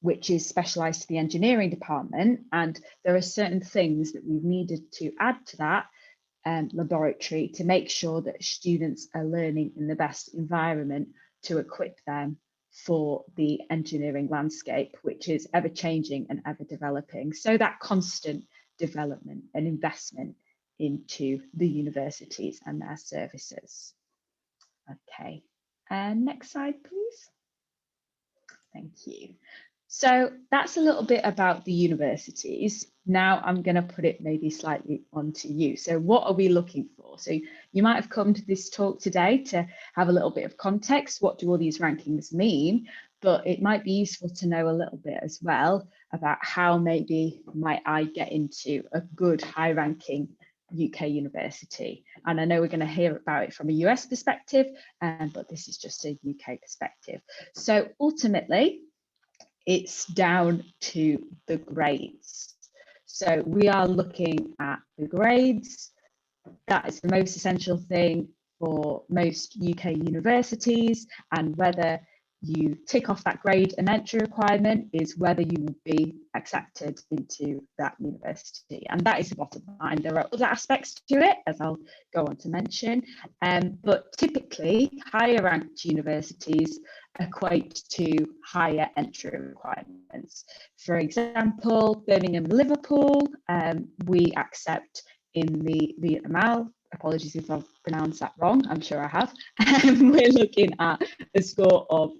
which is specialised to the engineering department. And there are certain things that we've needed to add to that laboratory to make sure that students are learning in the best environment to equip them for the engineering landscape, which is ever changing and ever developing. So that constant development and investment into the universities and their services. Okay, and next slide, please. Thank you. So that's a little bit about the universities. Now I'm going to put it maybe slightly onto you. So what are we looking for? So you might have come to this talk today to have a little bit of context. What do all these rankings mean? But it might be useful to know a little bit as well about how maybe might I get into a good high ranking UK university. And I know we're going to hear about it from a US perspective, but this is just a UK perspective. So ultimately, it's down to the grades. So we are looking at the grades. That is the most essential thing for most UK universities, and whether you tick off that grade and entry requirement is whether you will be accepted into that university. And that is the bottom line. There are other aspects to it, as I'll go on to mention, but typically higher ranked universities equate to higher entry requirements. For example, Birmingham, Liverpool, we accept in the Vietnam. Apologies if I've pronounced that wrong, I'm sure I have. We're looking at a score of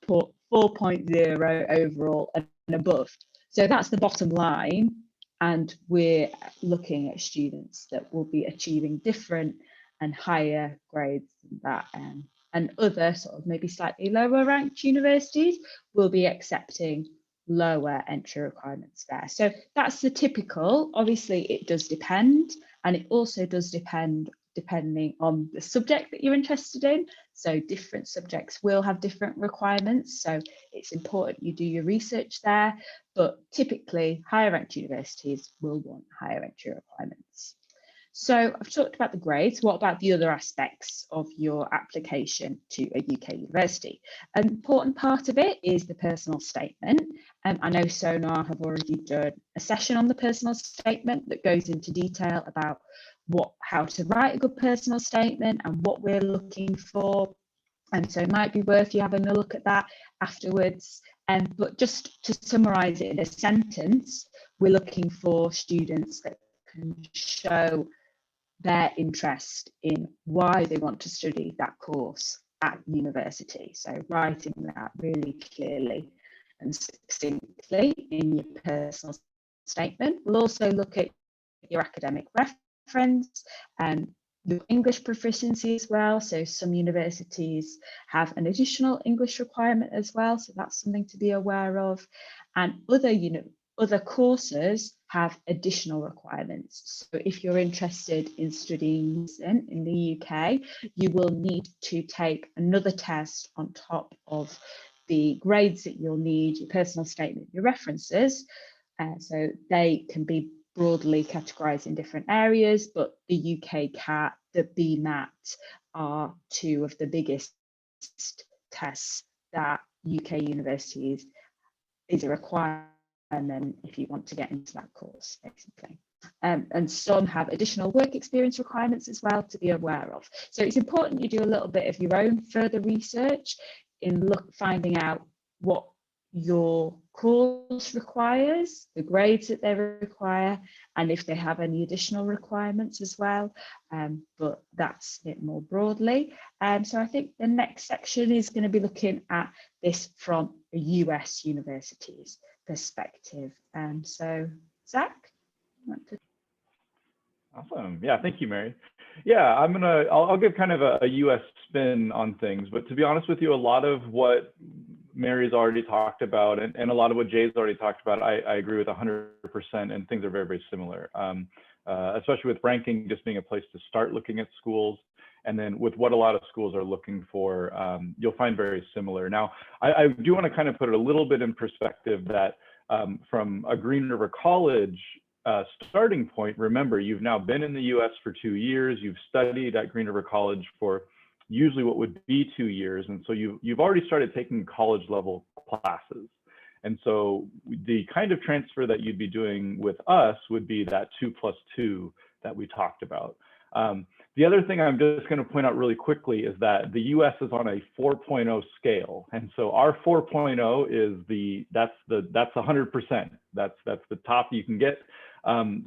4.0 overall and above. So that's the bottom line. And we're looking at students that will be achieving different and higher grades than that. And other sort of maybe slightly lower ranked universities will be accepting lower entry requirements there. So that's the typical. Obviously, it does depend. And it also does depend depending on the subject that you're interested in. So different subjects will have different requirements. So it's important you do your research there, but typically higher ranked universities will want higher entry requirements. So I've talked about the grades. What about the other aspects of your application to a UK university? An important part of it is the personal statement. I know Sonar have already done a session on the personal statement that goes into detail about how to write a good personal statement and what we're looking for. And so it might be worth you having a look at that afterwards. But just to summarise it in a sentence, we're looking for students that can show their interest in why they want to study that course at university. So writing that really clearly. and succinctly in your personal statement. We'll also look at your academic reference and your English proficiency as well. So some universities have an additional English requirement as well. So that's something to be aware of. And other courses have additional requirements. So if you're interested in studying medicine in the UK, you will need to take another test on top of the grades that you'll need, your personal statement, your references. So they can be broadly categorized in different areas, but the UK CAT, the BMAT are two of the biggest tests that UK universities is a requirement if you want to get into that course, basically. And some have additional work experience requirements as well to be aware of. So it's important you do a little bit of your own further research in finding out what your course requires, the grades that they require, and if they have any additional requirements as well. But that's it more broadly. So I think the next section is going to be looking at this from a US university's perspective. So Zach? Awesome. Yeah, thank you, Mary. Yeah, I'll give kind of a US spin on things, but to be honest with you, a lot of what Mary's already talked about and a lot of what Jay's already talked about, I agree with 100%, and things are very, very similar, especially with ranking just being a place to start looking at schools. And then with what a lot of schools are looking for, you'll find very similar. Now, I do want to kind of put it a little bit in perspective that from a Green River College starting point, remember, you've now been in the US for 2 years, you've studied at Green River College for usually what would be 2 years. And so you've already started taking college level classes. And so the kind of transfer that you'd be doing with us would be that 2+2 that we talked about. The other thing I'm just going to point out really quickly is that the US is on a 4.0 scale. And so our 4.0 is that's 100%. That's the top you can get.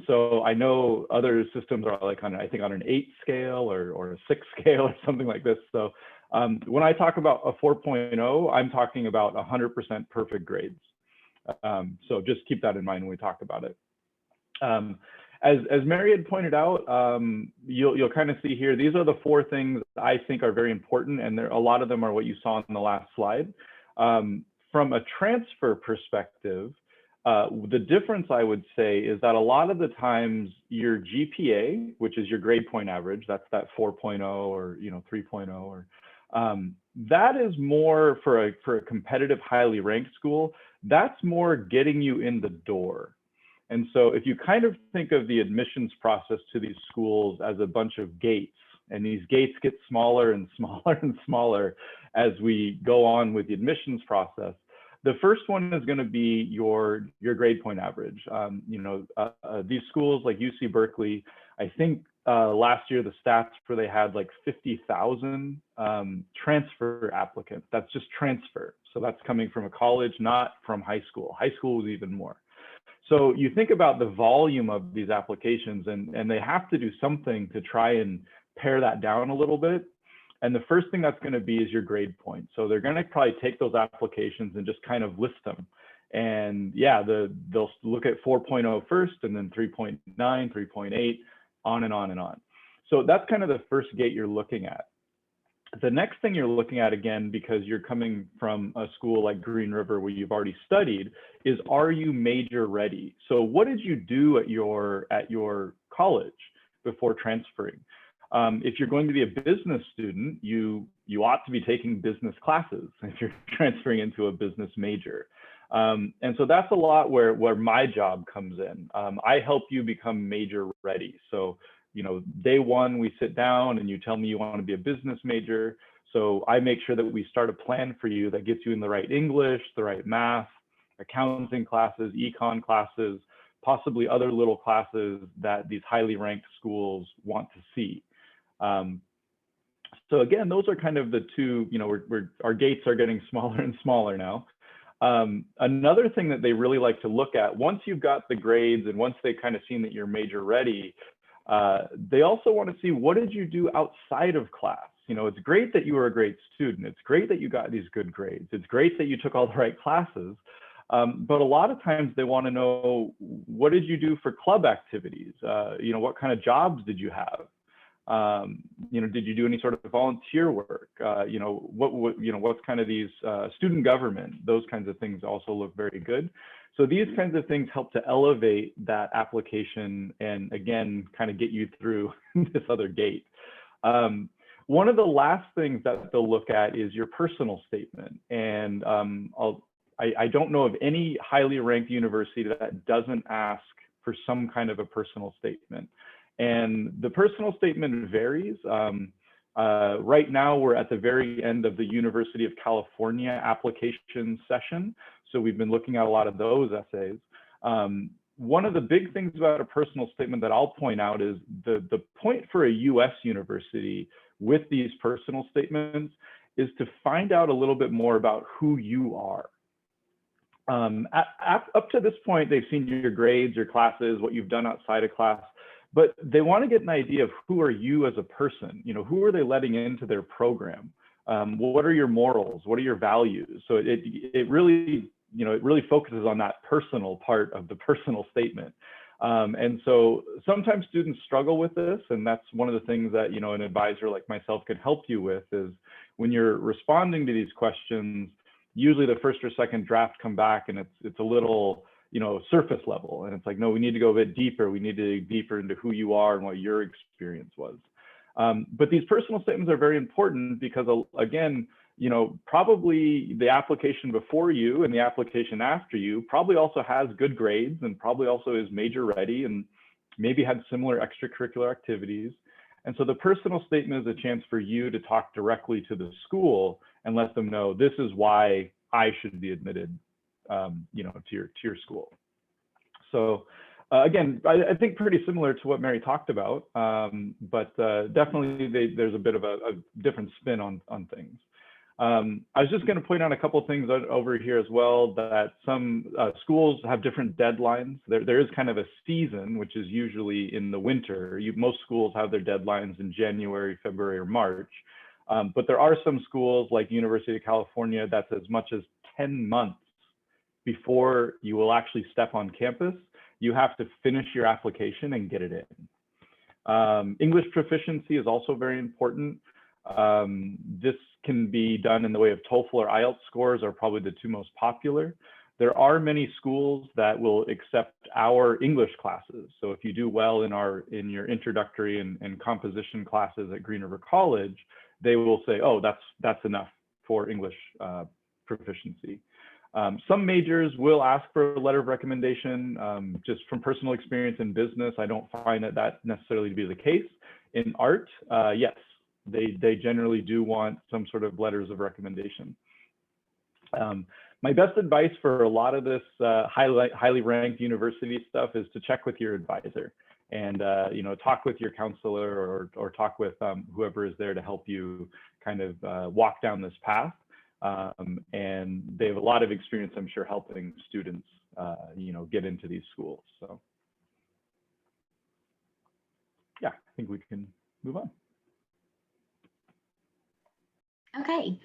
So I know other systems are like I think on an 8 scale or a 6 scale or something like this. So when I talk about a 4.0, I'm talking about 100% perfect grades. So just keep that in mind when we talk about it. As Mary had pointed out, you'll kind of see here, these are the 4 things I think are very important, and a lot of them are what you saw in the last slide. From a transfer perspective, the difference I would say is that a lot of the times your GPA, which is your grade point average, that's that 4.0 or 3.0, or that is more for a competitive, highly ranked school. That's more getting you in the door. And so if you kind of think of the admissions process to these schools as a bunch of gates, and these gates get smaller and smaller and smaller as we go on with the admissions process, the first one is going to be your grade point average. These schools like UC Berkeley, I think last year the stats where they had like 50,000 transfer applicants. That's just transfer. So that's coming from a college, not from high school. High school was even more. So you think about the volume of these applications, and they have to do something to try and pare that down a little bit. And the first thing that's going to be is your grade point. So they're going to probably take those applications and just kind of list them. And yeah, they'll look at 4.0 first, and then 3.9, 3.8, on and on and on. So that's kind of the first gate you're looking at. The next thing you're looking at, again, because you're coming from a school like Green River where you've already studied, is are you major ready? So what did you do at your college before transferring? If you're going to be a business student, you ought to be taking business classes if you're transferring into a business major. And so that's a lot where my job comes in. I help you become major ready. So day one, we sit down and you tell me you want to be a business major. So I make sure that we start a plan for you that gets you in the right English, the right math, accounting classes, econ classes, possibly other little classes that these highly ranked schools want to see. So again, those are kind of the two, our gates are getting smaller and smaller now. Another thing that they really like to look at, once you've got the grades and once they've kind of seen that you're major ready, they also want to see, what did you do outside of class? It's great that you were a great student. It's great that you got these good grades. It's great that you took all the right classes. But a lot of times they want to know, what did you do for club activities? What kind of jobs did you have? Did you do any sort of volunteer work? What's kind of these student government? Those kinds of things also look very good. So these kinds of things help to elevate that application and, again, kind of get you through this other gate. One of the last things that they'll look at is your personal statement. And I don't know of any highly ranked university that doesn't ask for some kind of a personal statement. And the personal statement varies. Right now, we're at the very end of the University of California application session. So we've been looking at a lot of those essays. One of the big things about a personal statement that I'll point out is the point for a US university with these personal statements is to find out a little bit more about who you are. Up to this point, they've seen your grades, your classes, what you've done outside of class, but they want to get an idea of who are you as a person. Who are they letting into their program? What are your morals? What are your values? So it really focuses on that personal part of the personal statement. And so sometimes students struggle with this, and that's one of the things that an advisor like myself can help you with, is when you're responding to these questions, usually the first or second draft come back and it's a little surface level, and it's like, no, we need to go a bit deeper. We need to dig deeper into who you are and what your experience was. But these personal statements are very important because, again, probably the application before you and the application after you probably also has good grades and probably also is major ready and maybe had similar extracurricular activities. And so the personal statement is a chance for you to talk directly to the school and let them know, this is why I should be admitted, to your school. So again, I think pretty similar to what Mary talked about, but definitely there's a bit of a different spin on things. I was just going to point out a couple of things over here as well, that some schools have different deadlines. There is kind of a season, which is usually in the winter. Most schools have their deadlines in January, February, or March. But there are some schools like University of California that's as much as 10 months before you will actually step on campus. You have to finish your application and get it in. English proficiency is also very important. This can be done in the way of TOEFL or IELTS scores are probably the two most popular. There are many schools that will accept our English classes. So if you do well in your introductory and composition classes at Green River College, they will say, oh, that's enough for English proficiency. Some majors will ask for a letter of recommendation. Just from personal experience in business, I don't find that necessarily to be the case. In art, yes, they generally do want some sort of letters of recommendation. My best advice for a lot of this highly ranked university stuff is to check with your advisor and talk with your counselor or talk with whoever is there to help you kind of walk down this path. And they have a lot of experience, I'm sure, helping students get into these schools. So yeah, I think we can move on. Okay,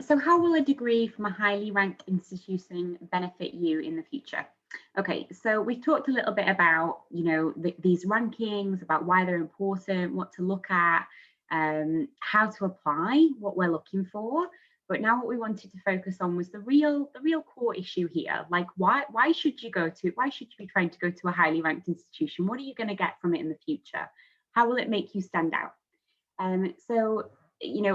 so how will a degree from a highly ranked institution benefit you in the future? Okay, so we've talked a little bit about, these rankings, about why they're important, what to look at, how to apply, what we're looking for. But now what we wanted to focus on was the real core issue here. Like, why should you be trying to go to a highly ranked institution? What are you going to get from it in the future? How will it make you stand out? So,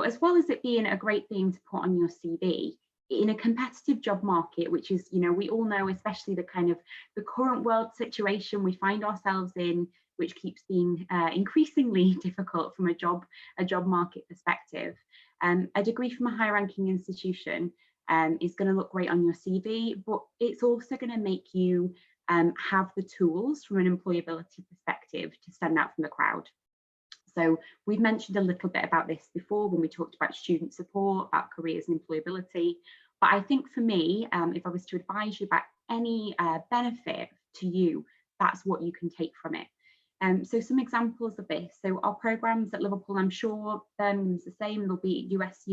as well as it being a great thing to put on your CV, in a competitive job market, which is, we all know, especially the current world situation we find ourselves in, which keeps being increasingly difficult from a job market perspective. A degree from a high-ranking institution is going to look great on your CV, but it's also going to make you have the tools from an employability perspective to stand out from the crowd. So we've mentioned a little bit about this before when we talked about student support, about careers and employability. But I think for me, if I was to advise you about any benefit to you, that's what you can take from it. So some examples of this. So our programs at Liverpool, I'm sure Birmingham's the same. There'll be US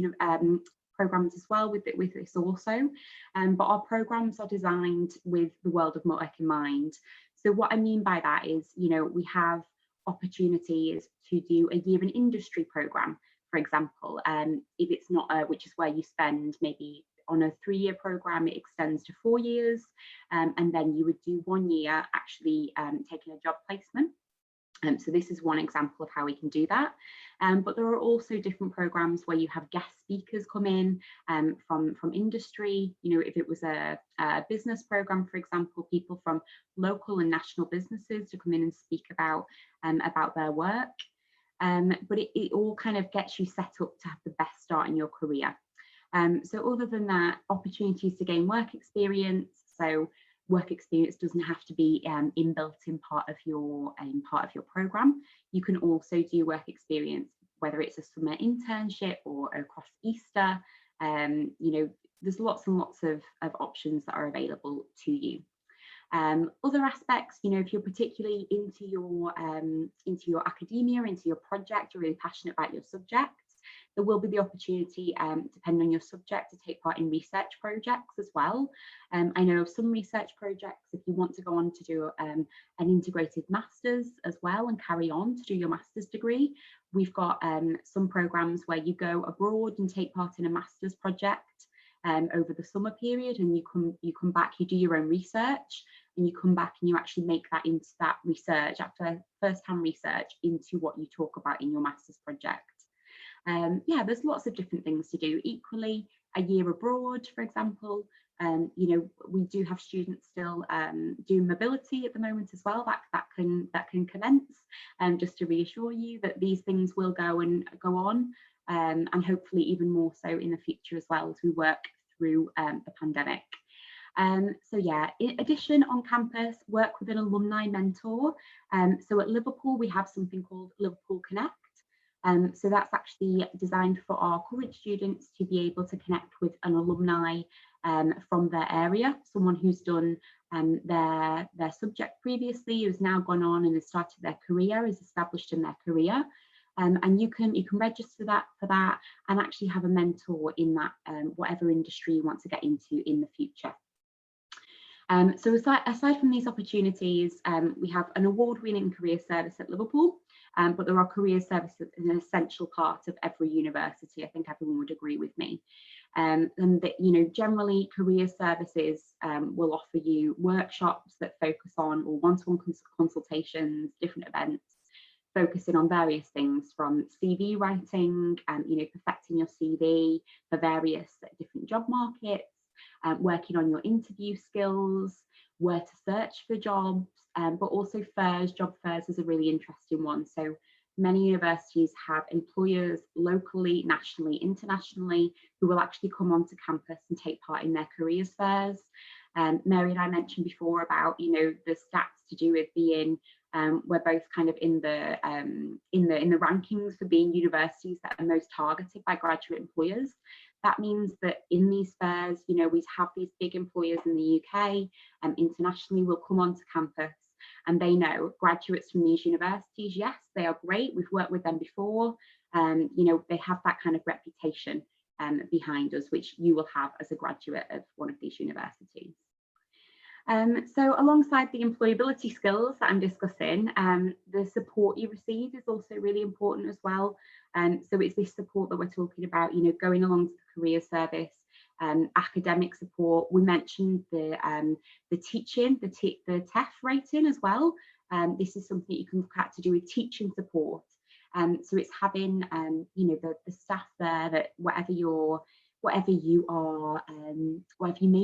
programs as well with this also, but our programs are designed with the world of work in mind. So what I mean by that is, you know, we have opportunities to do a year in industry program, for example, if it's not which is where you spend maybe on a 3-year program, it extends to 4 years, and then you would do 1 year actually taking a job placement. So this is one example of how we can do that. But there are also different programs where you have guest speakers come in from industry. You know, if it was a business program, for example, people from local and national businesses to come in and speak about their work. But it all kind of gets you set up to have the best start in your career. So other than that, opportunities to gain work experience. So work experience doesn't have to be inbuilt in part of your program. You can also do work experience, whether it's a summer internship or across Easter. You know, there's lots and lots of options that are available to you. Other aspects, you know, if you're particularly into your academia, into your project, you're really passionate about your subject, there will be the opportunity, depending on your subject, to take part in research projects as well. I know of some research projects, if you want to go on to do an integrated master's as well and carry on to do your master's degree, we've got some programs where you go abroad and take part in a master's project over the summer period, and you come back, you do your own research, and you come back and you actually make that into that research, after first-hand research, into what you talk about in your master's project. Yeah, there's lots of different things to do. Equally, a year abroad, for example, you know, we do have students still doing mobility at the moment as well. That can commence, just to reassure you that these things will go on, and hopefully even more so in the future as well as we work through the pandemic. So yeah, in addition, on campus, work with an alumni mentor. So at Liverpool, we have something called Liverpool Connect. So that's actually designed for our current students to be able to connect with an alumni from their area, someone who's done their subject previously, who's now gone on and has started their career, is established in their career. And you can register for that and actually have a mentor in that whatever industry you want to get into in the future. So aside from these opportunities, we have an award-winning career service at Liverpool, but there are career services an essential part of every university. I think everyone would agree with me. And that, you know, generally career services will offer you workshops that focus on, or one-to-one consultations, different events, focusing on various things from CV writing, you know, perfecting your CV for various different job markets, working on your interview skills, where to search for jobs, but also fairs. Job fairs is a really interesting one. So many universities have employers locally, nationally, internationally, who will actually come onto campus and take part in their careers fairs. Mary and I mentioned before about, you know, the stats to do with being, we're both kind of in the rankings for being universities that are most targeted by graduate employers. That means that in these fairs, you know, we have these big employers in the UK and internationally will come onto campus, and they know graduates from these universities, yes, they are great, we've worked with them before, you know, they have that kind of reputation behind us, which you will have as a graduate of one of these universities. So alongside the employability skills that I'm discussing, the support you receive is also really important as well. So it's this support that we're talking about, you know, going along to the career service, academic support. We mentioned the teaching, the TEF rating as well. This is something you can look at to do with teaching support. So it's having, you know, the staff there that whatever you may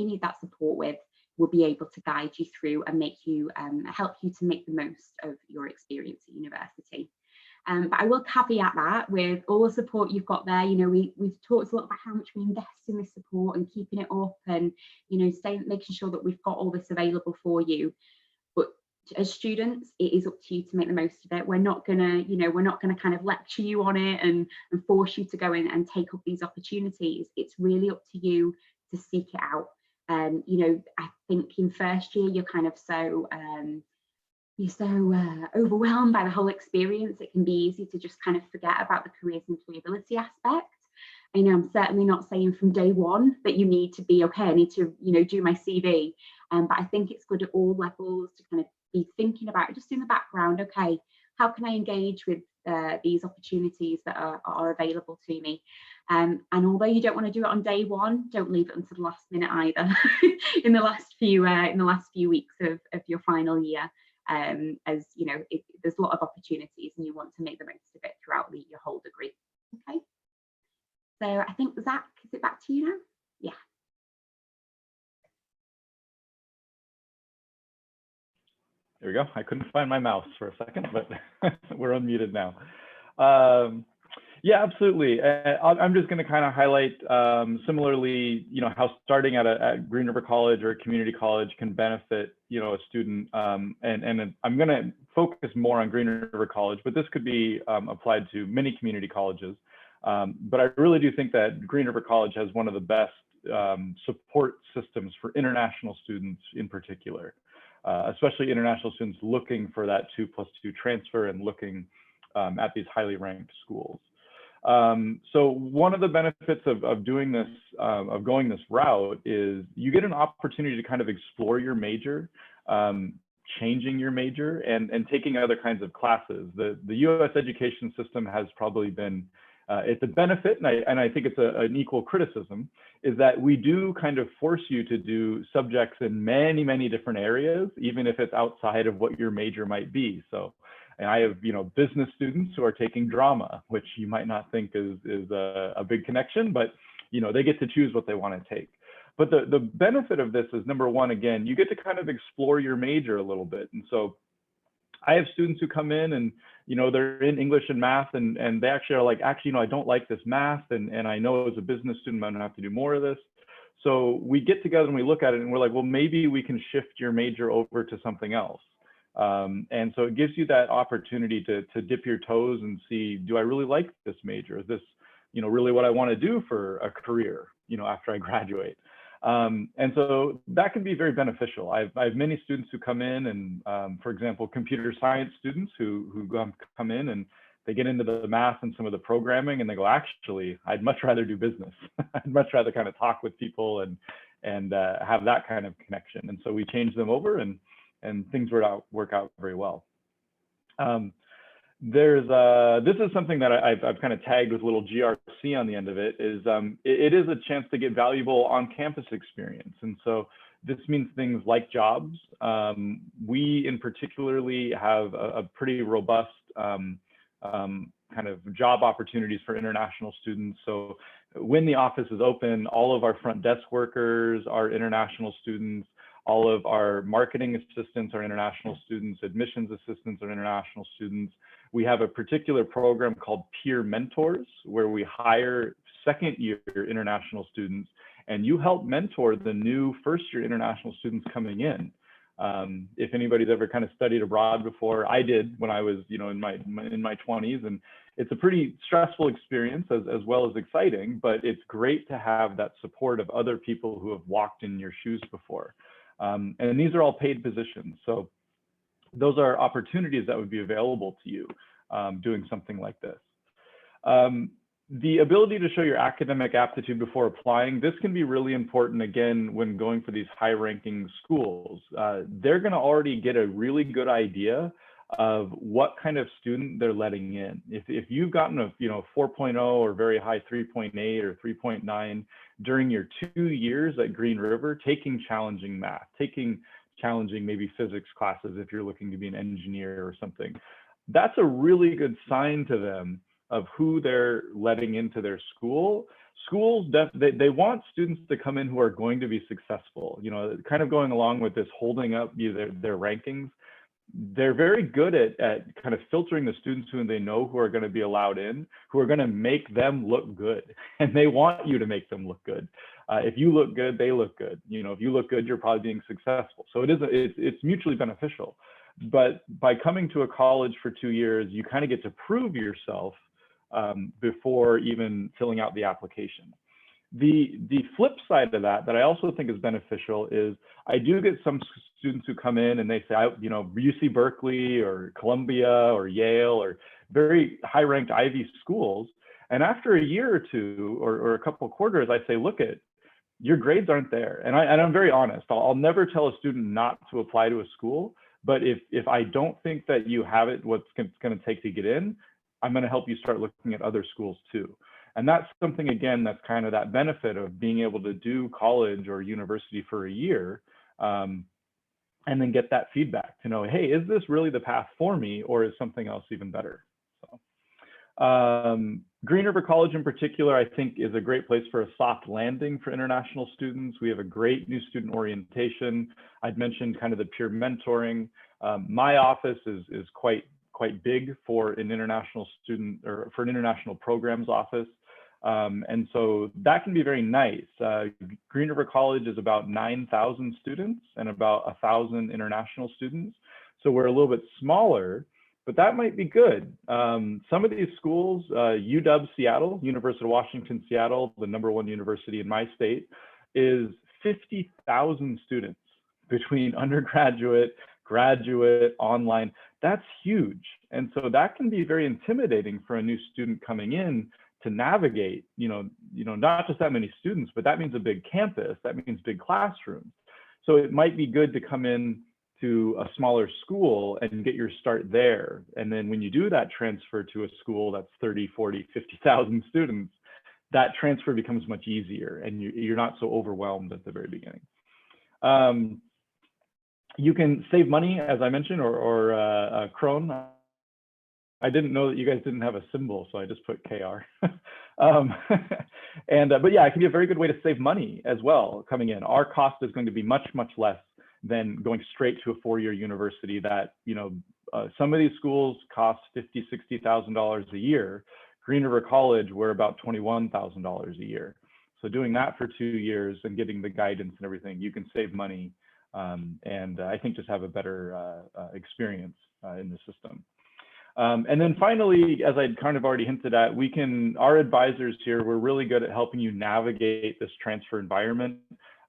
need that support with, will be able to guide you through and make you help you to make the most of your experience at university. But I will caveat that with all the support you've got there. You know, we've talked a lot about how much we invest in this support and keeping it up, and, you know, making sure that we've got all this available for you. But as students, it is up to you to make the most of it. We're not gonna, you know, we're not gonna kind of lecture you on it and force you to go in and take up these opportunities. It's really up to you to seek it out. You know, I think in first year you're kind of so overwhelmed by the whole experience. It can be easy to just kind of forget about the careers employability aspect. I know I'm certainly not saying from day one that you need to be, okay, I need to, do my CV. But I think it's good at all levels to kind of be thinking about, just in the background, okay, how can I engage with these opportunities that are available to me? And although you don't want to do it on day one, don't leave it until the last minute either. in the last few weeks of your final year, as there's a lot of opportunities and you want to make the most of it throughout your whole degree. Okay. So I think, Zach, is it back to you now? Yeah. There we go. I couldn't find my mouse for a second, but we're unmuted now. Yeah, absolutely. I'm just going to kind of highlight similarly, how starting at Green River College or a community college can benefit, a student. And I'm going to focus more on Green River College, but this could be applied to many community colleges. But I really do think that Green River College has one of the best support systems for international students in particular, especially international students looking for that 2+2 transfer and looking at these highly ranked schools. So one of the benefits of doing this, of going this route, is you get an opportunity to kind of explore your major, changing your major, and taking other kinds of classes. The U.S. education system has probably been, it's a benefit, and I think it's an equal criticism, is that we do kind of force you to do subjects in many, many different areas, even if it's outside of what your major might be. So, and I have, business students who are taking drama, which you might not think is a big connection, but, they get to choose what they want to take. But the benefit of this is, number one, again, you get to kind of explore your major a little bit. And so I have students who come in and, they're in English and math, and they actually are like, I don't like this math. And I know as a business student, I'm gonna have to do more of this. So we get together and we look at it and we're like, well, maybe we can shift your major over to something else. And so it gives you that opportunity to dip your toes and see, do I really like this major? Is this, really what I want to do for a career, after I graduate? And so that can be very beneficial. I have many students who come in and, for example, computer science students who come in and they get into the math and some of the programming and they go, actually, I'd much rather do business. I'd much rather kind of talk with people and have that kind of connection. And so we change them over and things work out very well. This is something that I've kind of tagged with a little GRC on the end of it, is it is a chance to get valuable on-campus experience. And so this means things like jobs. We in particularly have a pretty robust kind of job opportunities for international students. So when the office is open, all of our front desk workers are international students. All of our marketing assistants are international students. Admissions assistants are international students. We have a particular program called Peer Mentors, where we hire second-year international students, and you help mentor the new first-year international students coming in. If anybody's ever kind of studied abroad before, I did when I was, in my 20s, and it's a pretty stressful experience as well as exciting, but it's great to have that support of other people who have walked in your shoes before. And these are all paid positions. So those are opportunities that would be available to you doing something like this. The ability to show your academic aptitude before applying, this can be really important, again, when going for these high-ranking schools. They're going to already get a really good idea of what kind of student they're letting in. If you've gotten a 4.0 or very high 3.8 or 3.9 during your 2 years at Green River, taking challenging math, taking challenging maybe physics classes if you're looking to be an engineer or something, that's a really good sign to them of who they're letting into their school. Schools, they want students to come in who are going to be successful, kind of going along with this holding up their rankings. They're very good at kind of filtering the students who they know who are going to be allowed in, who are going to make them look good. And they want you to make them look good. If you look good, they look good. If you look good, you're probably being successful. So it's mutually beneficial. But by coming to a college for 2 years, you kind of get to prove yourself before even filling out the application. The flip side of that I also think is beneficial is I do get some students who come in and they say, UC Berkeley or Columbia or Yale or very high-ranked Ivy schools, And after a year or two or a couple of quarters, I say, look at your grades aren't there. And I'm very honest. I'll never tell a student not to apply to a school. But if I don't think that you have it, what's going to take to get in, I'm going to help you start looking at other schools too. And that's something, again, that's kind of that benefit of being able to do college or university for a year, and then get that feedback to know, hey, is this really the path for me, or is something else even better? So, Green River College in particular, I think, is a great place for a soft landing for international students. We have a great new student orientation. I'd mentioned kind of the peer mentoring. My office is quite big for an international student, or for an international programs office. And so that can be very nice. Green River College is about 9,000 students and about 1,000 international students. So we're a little bit smaller, but that might be good. Some of these schools, UW Seattle, University of Washington, Seattle, the #1 university in my state, is 50,000 students between undergraduate, graduate, online. That's huge. And so that can be very intimidating for a new student coming in to navigate, not just that many students, but that means a big campus, that means big classrooms. So it might be good to come in to a smaller school and get your start there. And then when you do that transfer to a school that's 30, 40, 50,000 students, that transfer becomes much easier and you're not so overwhelmed at the very beginning. You can save money, as I mentioned, or Krone. I didn't know that you guys didn't have a symbol, so I just put KR. But yeah, it can be a very good way to save money as well coming in. Our cost is going to be much, much less than going straight to a 4-year university that, some of these schools cost $50,000, $60,000 a year. Green River College, we're about $21,000 a year. So doing that for 2 years and getting the guidance and everything, you can save money and I think just have a better experience in the system. And then finally, as I'd kind of already hinted at, our advisors here, we're really good at helping you navigate this transfer environment.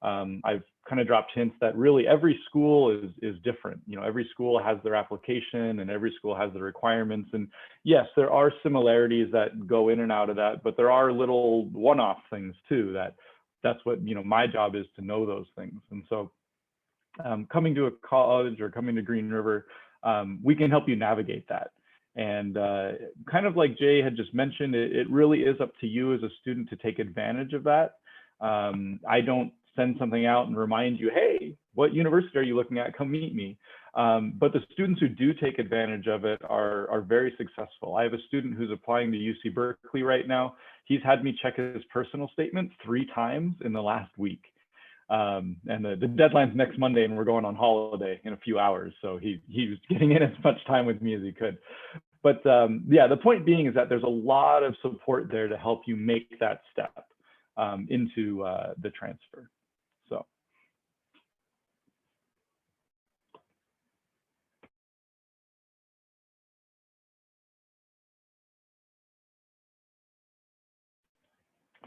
I've kind of dropped hints that really every school is different. Every school has their application and every school has their requirements. And yes, there are similarities that go in and out of that, but there are little one-off things too, that's what, my job is to know those things. And so coming to a college or coming to Green River, we can help you navigate that. And kind of like Jay had just mentioned, it really is up to you as a student to take advantage of that. I don't send something out and remind you, hey, what university are you looking at? Come meet me. But the students who do take advantage of it are very successful. I have a student who's applying to UC Berkeley right now. He's had me check his personal statement 3 times in the last week. And the deadline's next Monday and we're going on holiday in a few hours. So he was getting in as much time with me as he could. But yeah, the point being is that there's a lot of support there to help you make that step into the transfer. So.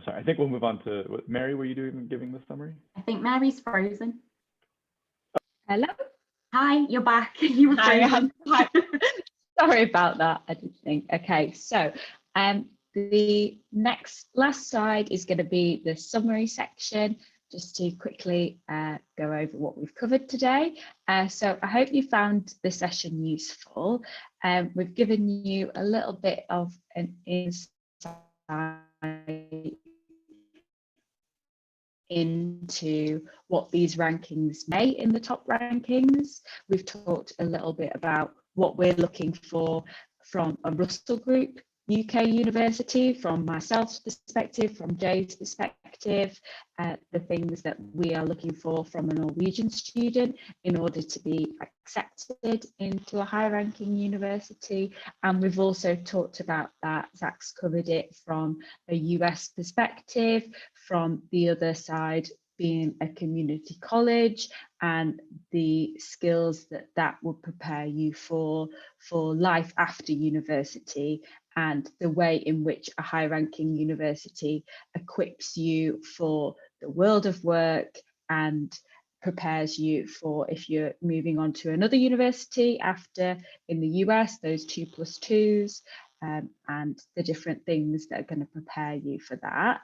Sorry, I think we'll move on to Mary. Were you giving the summary? I think Mary's frozen. Hello. Hi, you're back. You were frozen. Hi. Sorry about that. I didn't think. Okay, so the last slide is going to be the summary section, just to quickly go over what we've covered today. So I hope you found the session useful. We've given you a little bit of an insight into what these rankings may in the top rankings. We've talked a little bit about what we're looking for from a Russell Group UK university, from myself's perspective, from Jay's perspective, the things that we are looking for from a Norwegian student in order to be accepted into a high ranking university. And we've also talked about that, Zach's covered it from a US perspective, from the other side being a community college and the skills that would prepare you for life after university, and the way in which a high-ranking university equips you for the world of work and prepares you for if you're moving on to another university after in the US, those 2+2s, and the different things that are going to prepare you for that.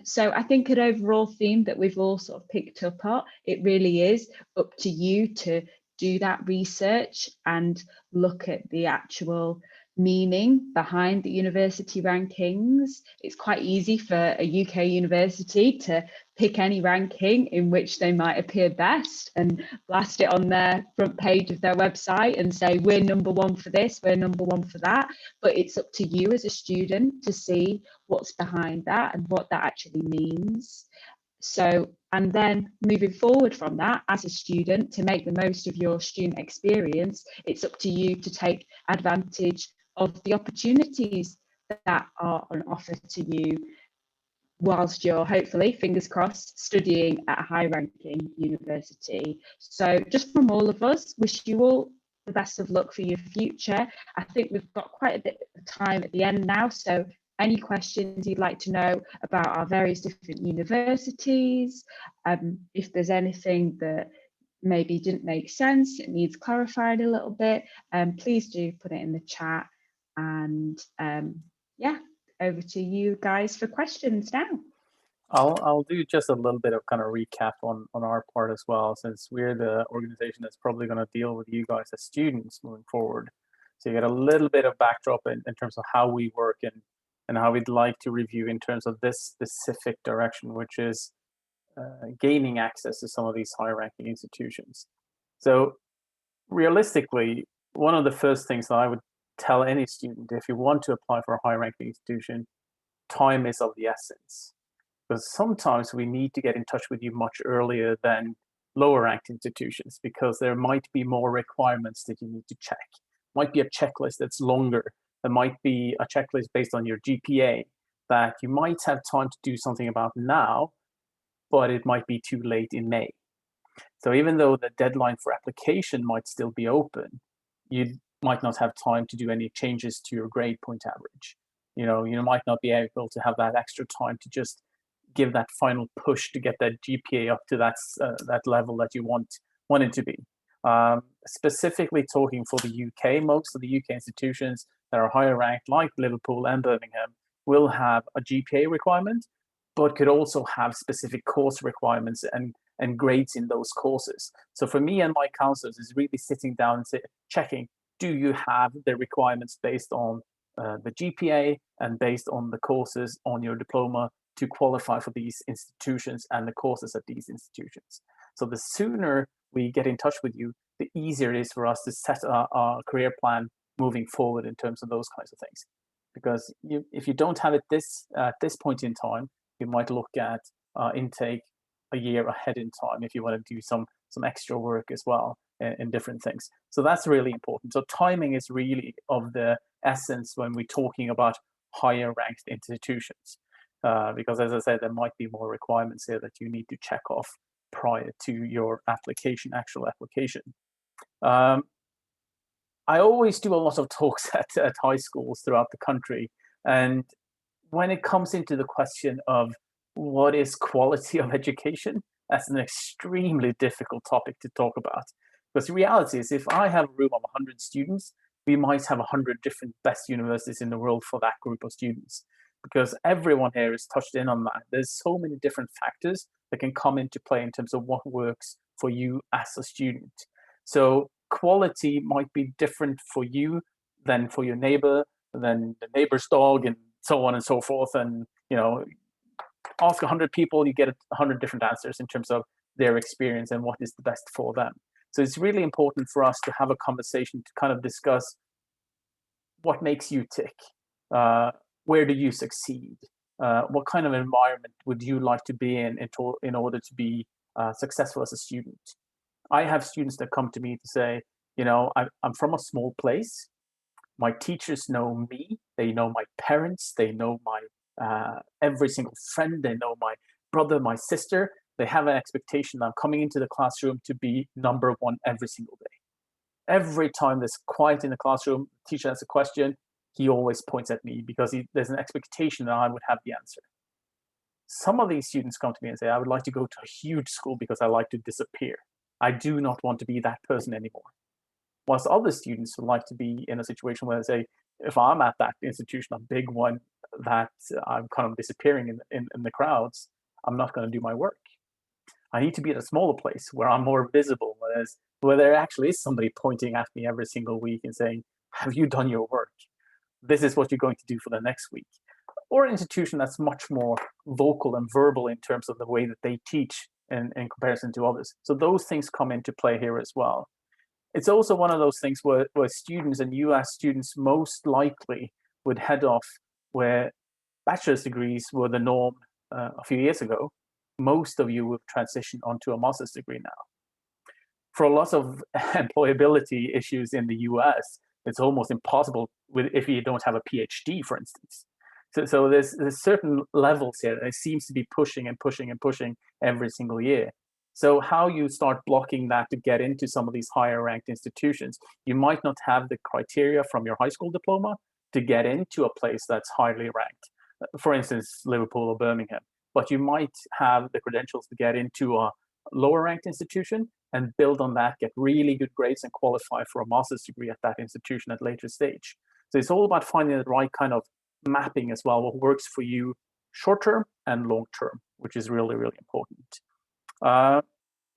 So I think an overall theme that we've all sort of picked up on, it really is up to you to do that research and look at the actual meaning behind the university rankings. It's quite easy for a UK university to pick any ranking in which they might appear best and blast it on their front page of their website and say, we're number one for this, we're number one for that. But it's up to you as a student to see what's behind that and what that actually means. So, and then moving forward from that as a student, to make the most of your student experience, it's up to you to take advantage of the opportunities that are on offer to you whilst you're, hopefully, fingers crossed, studying at a high ranking university. So just from all of us, wish you all the best of luck for your future. I think we've got quite a bit of time at the end now, so any questions you'd like to know about our various different universities, if there's anything that maybe didn't make sense, it needs clarified a little bit, please do put it in the chat. And yeah, over to you guys for questions now. I'll do just a little bit of kind of recap on our part as well, since we're the organization that's probably going to deal with you guys as students moving forward. So you get a little bit of backdrop in terms of how we work and how we'd like to review in terms of this specific direction, which is gaining access to some of these high-ranking institutions. So realistically, one of the first things that I would tell any student, if you want to apply for a high-ranking institution, time is of the essence. Because sometimes we need to get in touch with you much earlier than lower-ranked institutions, because there might be more requirements that you need to check. Might be a checklist that's longer. There might be a checklist based on your GPA that you might have time to do something about now, but it might be too late in May. So even though the deadline for application might still be open, you might not have time to do any changes to your grade point average. You might not be able to have that extra time to just give that final push to get that GPA up to that level that you want it to be. Specifically talking for the UK, most of the UK institutions that are higher ranked, like Liverpool and Birmingham, will have a GPA requirement, but could also have specific course requirements and grades in those courses. So for me and my counselors is really sitting down and checking, do you have the requirements based on the GPA and based on the courses on your diploma to qualify for these institutions and the courses at these institutions. So the sooner we get in touch with you, the easier it is for us to set our career plan moving forward in terms of those kinds of things. Because if you don't have it at this point in time, you might look at intake a year ahead in time if you want to do some extra work as well in different things. So that's really important. So timing is really of the essence when we're talking about higher ranked institutions. Because as I said, there might be more requirements here that you need to check off prior to your actual application. I always do a lot of talks at high schools throughout the country. And when it comes into the question of what is quality of education, that's an extremely difficult topic to talk about. Because the reality is, if I have a room of 100 students, we might have 100 different best universities in the world for that group of students. Because everyone here is touched in on that. There's so many different factors that can come into play in terms of what works for you as a student. So quality might be different for you than for your neighbor, than the neighbor's dog, and so on and so forth. And ask 100 people, you get 100 different answers in terms of their experience and what is the best for them. So it's really important for us to have a conversation to kind of discuss what makes you tick. Where do you succeed? What kind of environment would you like to be in order to be successful as a student? I have students that come to me to say, I'm from a small place. My teachers know me. They know my parents. They know my every single friend. They know my brother, my sister. They have an expectation that I'm coming into the classroom to be number one every single day. Every time there's quiet in the classroom, the teacher has a question, he always points at me because there's an expectation that I would have the answer. Some of these students come to me and say, I would like to go to a huge school because I like to disappear. I do not want to be that person anymore. Whilst other students would like to be in a situation where they say, if I'm at that institution, a big one that I'm kind of disappearing in the crowds, I'm not going to do my work. I need to be at a smaller place where I'm more visible, where there actually is somebody pointing at me every single week and saying, have you done your work? This is what you're going to do for the next week. Or an institution that's much more vocal and verbal in terms of the way that they teach in comparison to others. So those things come into play here as well. It's also one of those things where students and US students most likely would head off where bachelor's degrees were the norm a few years ago. Most of you will transition onto a master's degree now. For a lot of employability issues in the US, it's almost impossible if you don't have a PhD, for instance. So there's certain levels here that it seems to be pushing and pushing and pushing every single year. So how you start blocking that to get into some of these higher ranked institutions, you might not have the criteria from your high school diploma to get into a place that's highly ranked. For instance, Liverpool or Birmingham, but you might have the credentials to get into a lower ranked institution and build on that, get really good grades and qualify for a master's degree at that institution at a later stage. So it's all about finding the right kind of mapping as well, what works for you short term and long term, which is really, really important.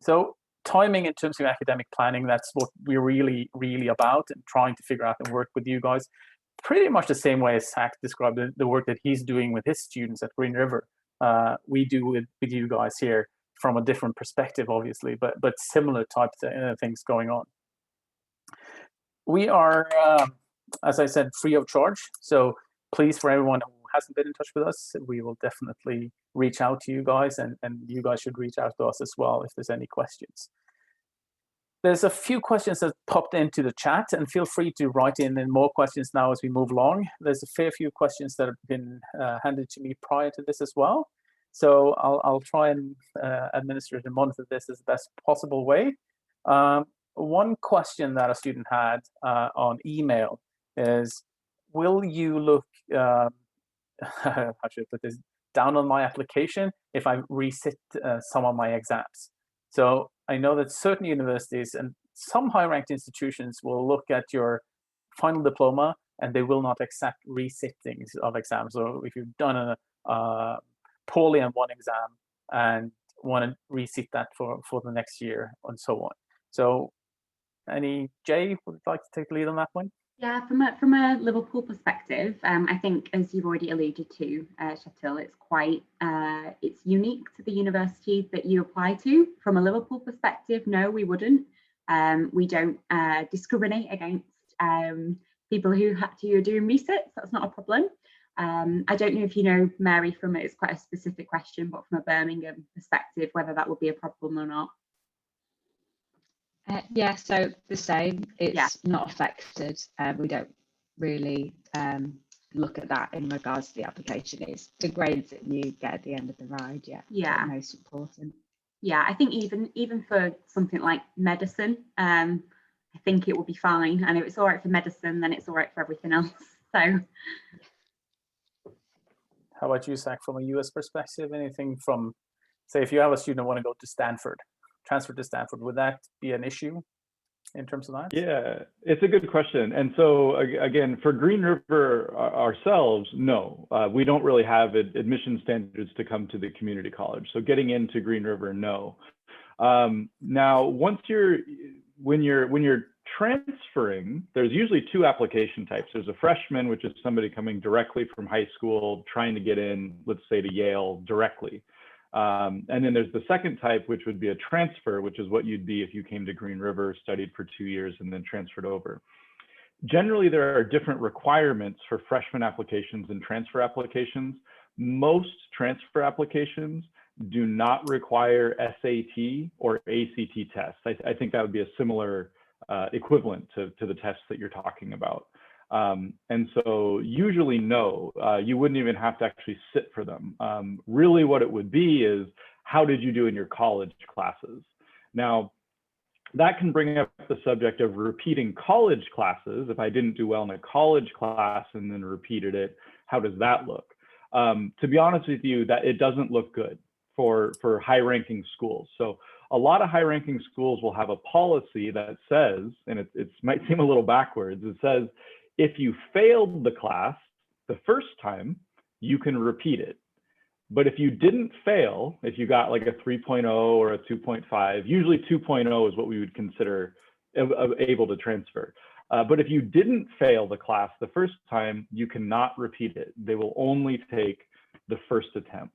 So timing in terms of academic planning, that's what we're really, really about, and trying to figure out and work with you guys. Pretty much the same way as Zach described the work that he's doing with his students at Green River. We do with you guys here from a different perspective, obviously, but similar types of things going on. We are, as I said, free of charge. So please, for everyone who hasn't been in touch with us, we will definitely reach out to you guys, and you guys should reach out to us as well if there's any questions. There's a few questions that popped into the chat, and feel free to write in more questions now as we move along. There's a fair few questions that have been handed to me prior to this as well. So I'll try and administer and monitor this as the best possible way. One question that a student had on email is, will you look, how should I put this, down on my application if I resit some of my exams? So I know that certain universities and some high-ranked institutions will look at your final diploma and they will not accept resittings of exams. So if you've done a poorly on one exam and want to resit that for the next year and so on. So Jay, would you like to take the lead on that one? Yeah, from a Liverpool perspective, I think, as you've already alluded to, Shatil, it's quite it's unique to the university that you apply to. From a Liverpool perspective, no, we wouldn't. We don't discriminate against people who are doing resits. That's not a problem. I don't know if you know, Mary, from it's quite a specific question, but from a Birmingham perspective, whether that would be a problem or not. Yeah, so the same, it's not affected. We don't really look at that in regards to the application. It's the grades that you get at the end of the ride, yeah, most important. Yeah, I think even for something like medicine, I think it will be fine. And if it's all right for medicine, then it's all right for everything else. So. How about you, Zach, from a US perspective? Anything from, say, if you have a student who want to go to Stanford, transfer to Stanford, would that be an issue in terms of that? Yeah, it's a good question. And so again, for Green River ourselves, no, we don't really have admission standards to come to the community college. So getting into Green River, no. Now, when you're transferring, there's usually two application types. There's a freshman, which is somebody coming directly from high school, trying to get in, let's say, to Yale directly. And then there's the second type, which would be a transfer, which is what you'd be if you came to Green River, studied for 2 years, and then transferred over. Generally, there are different requirements for freshman applications and transfer applications. Most transfer applications do not require SAT or ACT tests. I think that would be a similar equivalent to the tests that you're talking about. And so usually, no, you wouldn't even have to actually sit for them. Really what it would be is, how did you do in your college classes? Now, that can bring up the subject of repeating college classes. If I didn't do well in a college class and then repeated it, how does that look? To be honest with you, that it doesn't look good for high-ranking schools. So a lot of high-ranking schools will have a policy that says, and it might seem a little backwards, it says, if you failed the class the first time, you can repeat it. But if you didn't fail, if you got like a 3.0 or a 2.5, usually 2.0 is what we would consider able to transfer. But if you didn't fail the class the first time, you cannot repeat it. They will only take the first attempt.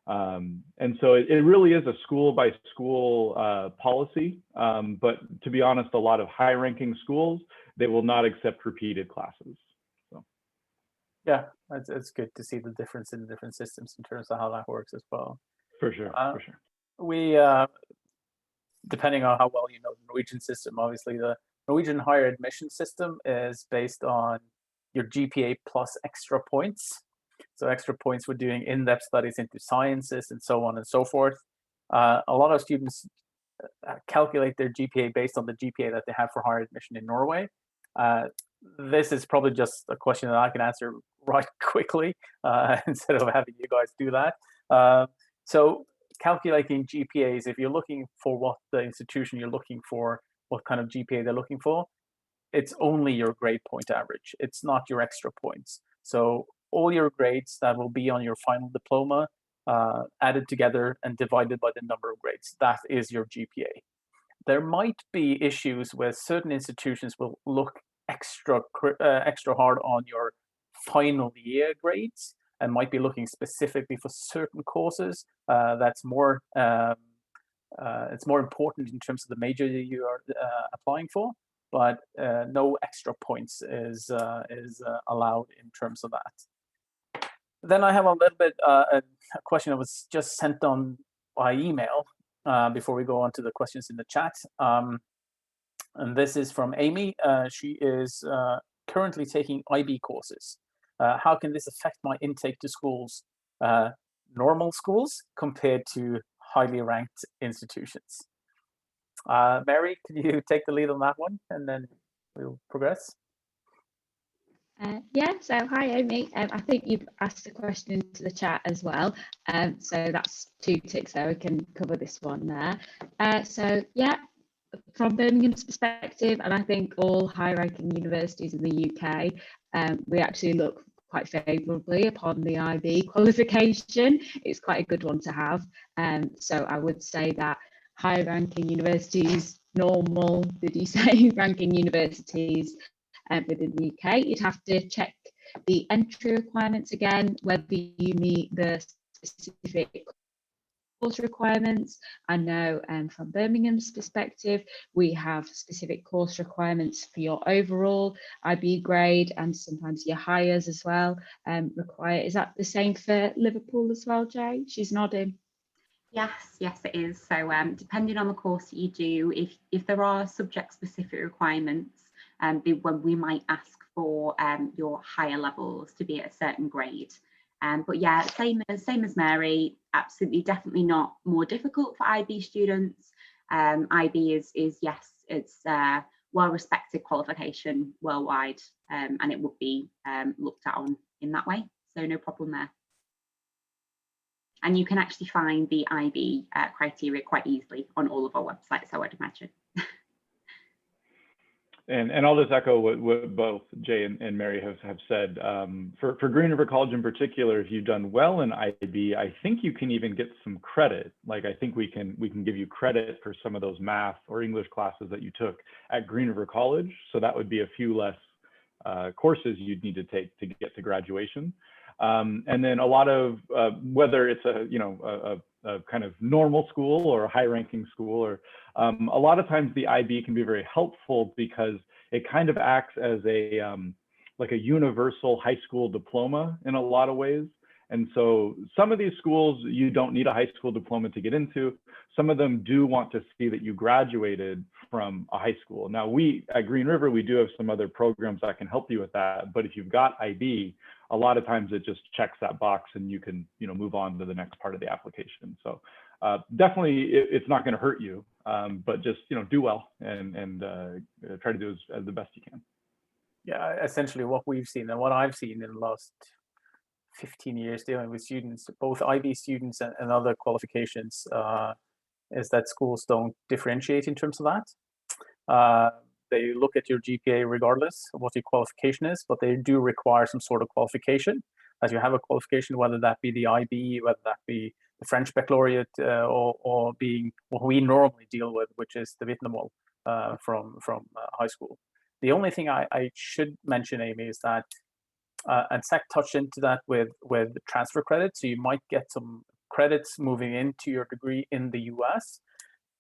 And so it really is a school by school policy. But to be honest, a lot of high ranking schools, they will not accept repeated classes. So. Yeah, it's good to see the difference in the different systems in terms of how that works as well. For sure, for sure. We, depending on how well you know the Norwegian system, obviously the Norwegian higher admission system is based on your GPA plus extra points. So extra points for doing in-depth studies into sciences and so on and so forth. A lot of students calculate their GPA based on the GPA that they have for higher admission in Norway. This is probably just a question that I can answer right quickly instead of having you guys do that. So calculating GPAs, if you're looking for what the institution you're looking for, what kind of GPA they're looking for, it's only your grade point average. It's not your extra points. So all your grades that will be on your final diploma added together and divided by the number of grades, that is your GPA. There might be issues where certain institutions will look extra hard on your final year grades and might be looking specifically for certain courses. That's more it's more important in terms of the major you are applying for, but no extra points is allowed in terms of that. Then I have a little bit a question that was just sent on by email before we go on to the questions in the chat. And this is from Amy. She is currently taking IB courses. How can this affect my intake to schools, normal schools compared to highly ranked institutions? Mary, can you take the lead on that one and then we'll progress? Yeah, so hi Amy. I think you've asked a question into the chat as well. So that's 2 ticks there, we can cover this one there. So yeah, from Birmingham's perspective, and I think all high-ranking universities in the UK, we actually look quite favourably upon the IB qualification. It's quite a good one to have. So I would say that high-ranking universities, normal, did you say, ranking universities within the UK, you'd have to check the entry requirements again, whether you meet the specific course requirements. I know from Birmingham's perspective, we have specific course requirements for your overall IB grade and sometimes your hires as well require. Is that the same for Liverpool as well, Jay? She's nodding. Yes, it is. So depending on the course that you do, if there are subject specific requirements, when we might ask for your higher levels to be at a certain grade. But yeah, same as Mary, absolutely, definitely not more difficult for IB students. IB is yes, it's well-respected qualification worldwide, and it would be looked at on in that way. So no problem there. And you can actually find the IB criteria quite easily on all of our websites, I would imagine. And I'll just echo what both Jay and Mary have said. For Green River College in particular, if you've done well in IB, I think you can even get some credit. Like I think we can give you credit for some of those math or English classes that you took at Green River College. So that would be a few less courses you'd need to take to get to graduation. And then a lot of whether it's a kind of normal school or a high-ranking school, or a lot of times the IB can be very helpful because it kind of acts as a like a universal high school diploma in a lot of ways. And so some of these schools you don't need a high school diploma to get into. Some of them do want to see that you graduated from a high school. Now we at Green River, we do have some other programs that can help you with that. But if you've got IB, a lot of times it just checks that box and you can move on to the next part of the application. So definitely it's not going to hurt you, but just do well and try to do as the best you can. Yeah, essentially what we've seen and what I've seen in the last 15 years dealing with students, both IB students and other qualifications, is that schools don't differentiate in terms of that. they look at your GPA regardless of what your qualification is, but they do require some sort of qualification. As you have a qualification, whether that be the IB, whether that be the French baccalaureate, or being what we normally deal with, which is the vitnemål from high school. The only thing I should mention, Amy, is that, and Zach touched into that with transfer credits, so you might get some credits moving into your degree in the US.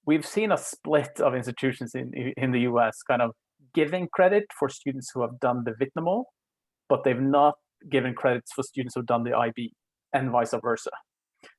We've seen a split of institutions in the US kind of giving credit for students who have done the vitnemål, but they've not given credits for students who've done the IB, and vice versa.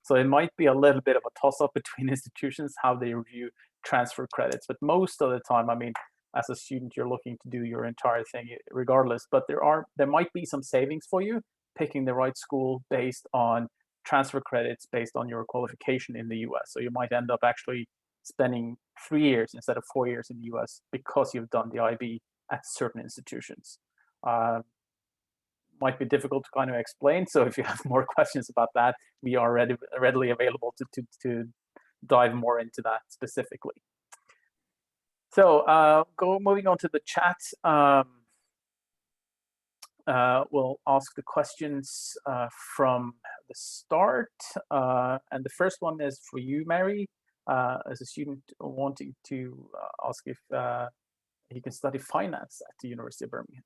So it might be a little bit of a toss-up between institutions how they review transfer credits, but most of the time, I mean, as a student, you're looking to do your entire thing regardless, but there might be some savings for you picking the right school based on transfer credits based on your qualification in the US. So you might end up actually spending 3 years instead of 4 years in the US because you've done the IB at certain institutions. Might be difficult to kind of explain. So if you have more questions about that, we are readily available to dive more into that specifically. So moving on to the chat, we'll ask the questions from the start. And the first one is for you, Mary, as a student wanting to ask if you can study finance at the University of Birmingham.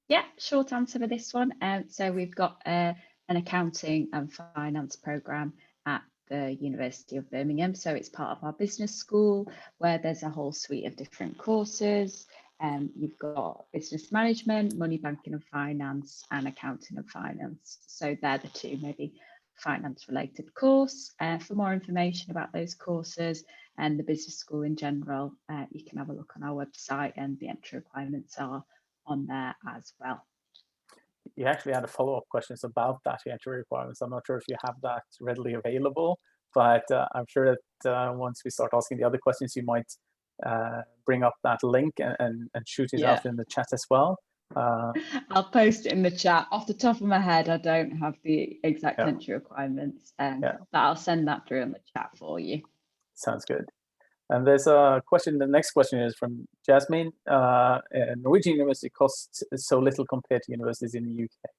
Yeah, short answer for this one. So we've got an accounting and finance program at the University of Birmingham. So it's part of our business school where there's a whole suite of different courses. You've got business management, money banking and finance, and accounting and finance. So they're the two maybe finance related course. For more information about those courses and the business school in general, you can have a look on our website, and the entry requirements are on there as well. You actually had a follow-up questions about that entry requirements. I'm not sure if you have that readily available, but I'm sure that once we start asking the other questions, you might bring up that link and shoot it out in the chat as well. I'll post it in the chat. Off the top of my head, I don't have the exact entry requirements, but I'll send that through in the chat for you. Sounds good. And there's a question, the next question is from Jasmine. Norwegian university costs so little compared to universities in the UK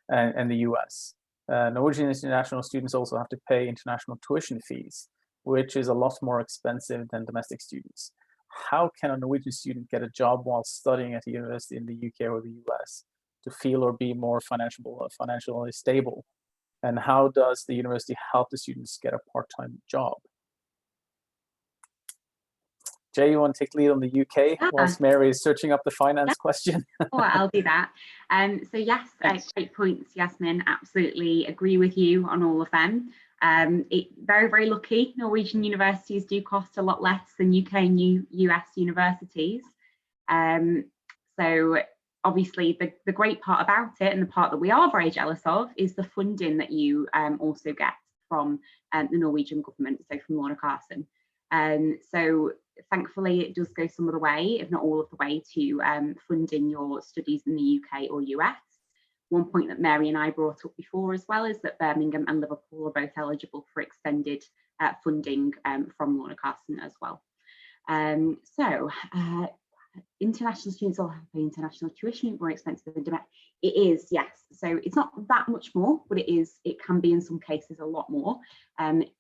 and the US. Norwegian international students also have to pay international tuition fees, which is a lot more expensive than domestic students. How can a Norwegian student get a job while studying at a university in the UK or the US to feel or be more financially stable? And how does the university help the students get a part-time job? Jay, you want to take the lead on the UK whilst Mary is searching up the finance question? Oh, I'll do that. So yes, great points, Yasmin. Absolutely agree with you on all of them. Very, very lucky. Norwegian universities do cost a lot less than UK and US universities. So obviously the great part about it, and the part that we are very jealous of, is the funding that you also get from the Norwegian government, so from Lånekassen. So thankfully it does go some of the way, if not all of the way, to funding your studies in the UK or US. One point that Mary and I brought up before as well is that Birmingham and Liverpool are both eligible for extended funding from Lånekassen as well. International students all have to pay international tuition, more expensive than domestic. It is, yes. So it's not that much more, but it can be in some cases a lot more.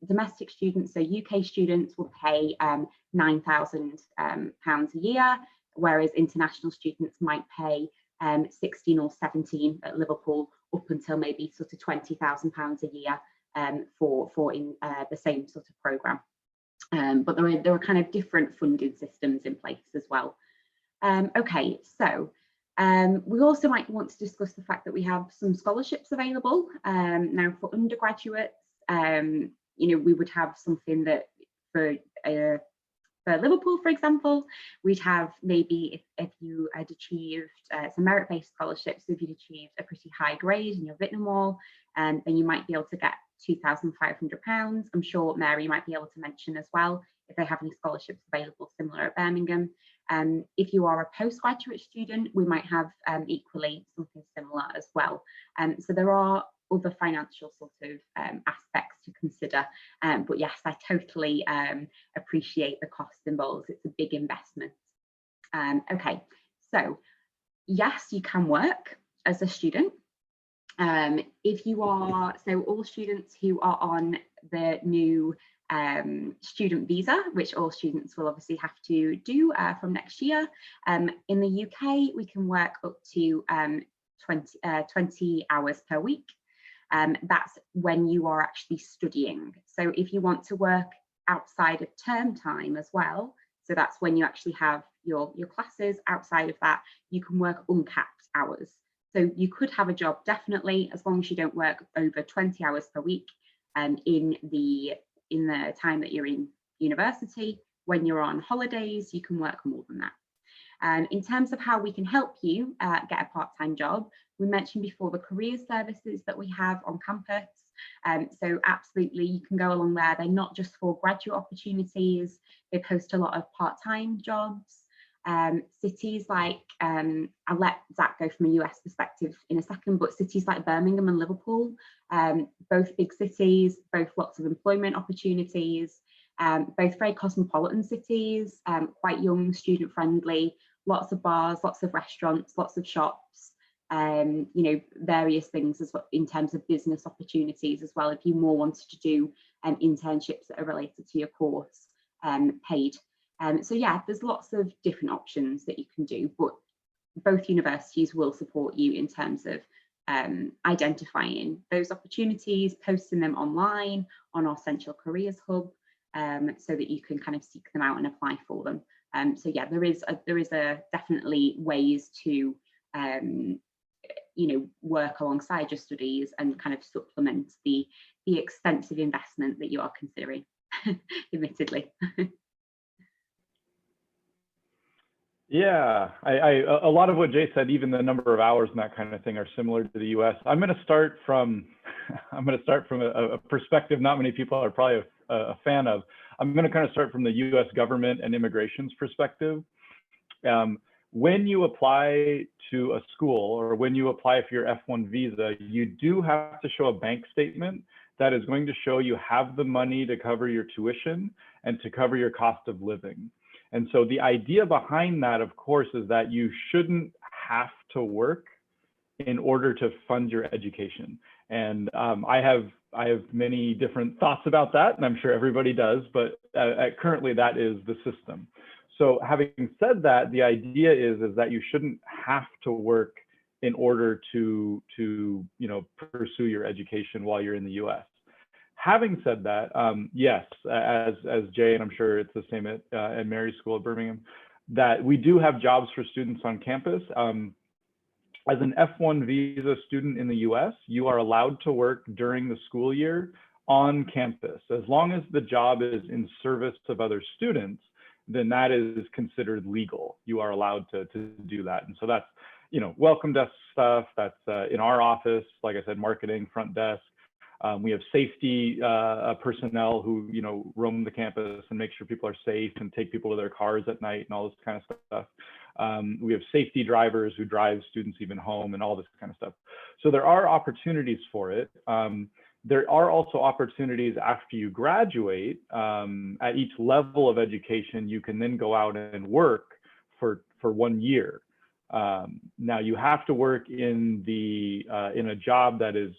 Domestic students, so UK students, will pay £9,000 a year, whereas international students might pay 16 or 17 at Liverpool, up until maybe sort of £20,000 a year for the same sort of programme. But there are kind of different funding systems in place as well. Okay, so we also might want to discuss the fact that we have some scholarships available. Now for undergraduates, we would have something that for Liverpool, for example, we'd have maybe if you had achieved some merit-based scholarships, if you'd achieved a pretty high grade in your vitnemål, then you might be able to get £2,500. I'm sure Mary might be able to mention as well if they have any scholarships available similar at Birmingham. If you are a postgraduate student, we might have equally something similar as well. So there are other financial sort of aspects to consider. But yes, I totally appreciate the cost involved. It's a big investment. Okay, so yes, you can work as a student. If you are, so all students who are on the new student visa, which all students will obviously have to do from next year, in the UK, we can work up to 20 hours per week. That's when you are actually studying. So if you want to work outside of term time as well, so that's when you actually have your classes, outside of that, you can work uncapped hours. So you could have a job, definitely, as long as you don't work over 20 hours per week in the time that you're in university. When you're on holidays, you can work more than that. In terms of how we can help you get a part-time job, we mentioned before the career services that we have on campus. So absolutely, you can go along there. They're not just for graduate opportunities. They post a lot of part-time jobs. Cities like, I'll let Zach go from a US perspective in a second, but cities like Birmingham and Liverpool, both big cities, both lots of employment opportunities, both very cosmopolitan cities, quite young, student friendly, lots of bars, lots of restaurants, lots of shops, you know, various things as well in terms of business opportunities as well, if you more wanted to do internships that are related to your course, paid. So yeah, there's lots of different options that you can do, but both universities will support you in terms of identifying those opportunities, posting them online on our Central Careers Hub, so that you can kind of seek them out and apply for them. So yeah, there is definitely ways to you know, work alongside your studies and kind of supplement the extensive investment that you are considering, admittedly. Yeah, a lot of what Jay said, even the number of hours and that kind of thing, are similar to the US. I'm going to start from a perspective not many people are probably a fan of. I'm going to kind of start from the US government and immigration's perspective. When you apply to a school, or when you apply for your F1 visa, you do have to show a bank statement that is going to show you have the money to cover your tuition and to cover your cost of living. And so the idea behind that, of course, is that you shouldn't have to work in order to fund your education. And I have many different thoughts about that, and I'm sure everybody does, but currently that is the system. So having said that, the idea is that you shouldn't have to work in order to you know, pursue your education while you're in the US. Having said that, yes, as Jay, and I'm sure it's the same at Mary's School at Birmingham, that we do have jobs for students on campus. As an F1 visa student in the US, you are allowed to work during the school year on campus. As long as the job is in service of other students, then that is considered legal. You are allowed to do that. And so that's, you know, welcome desk stuff. That's in our office, like I said, marketing, front desk. We have safety personnel who, you know, roam the campus and make sure people are safe and take people to their cars at night and all this kind of stuff. We have safety drivers who drive students even home and all this kind of stuff. So there are opportunities for it. There are also opportunities after you graduate. At each level of education, you can then go out and work for 1 year. Now you have to work in a job that is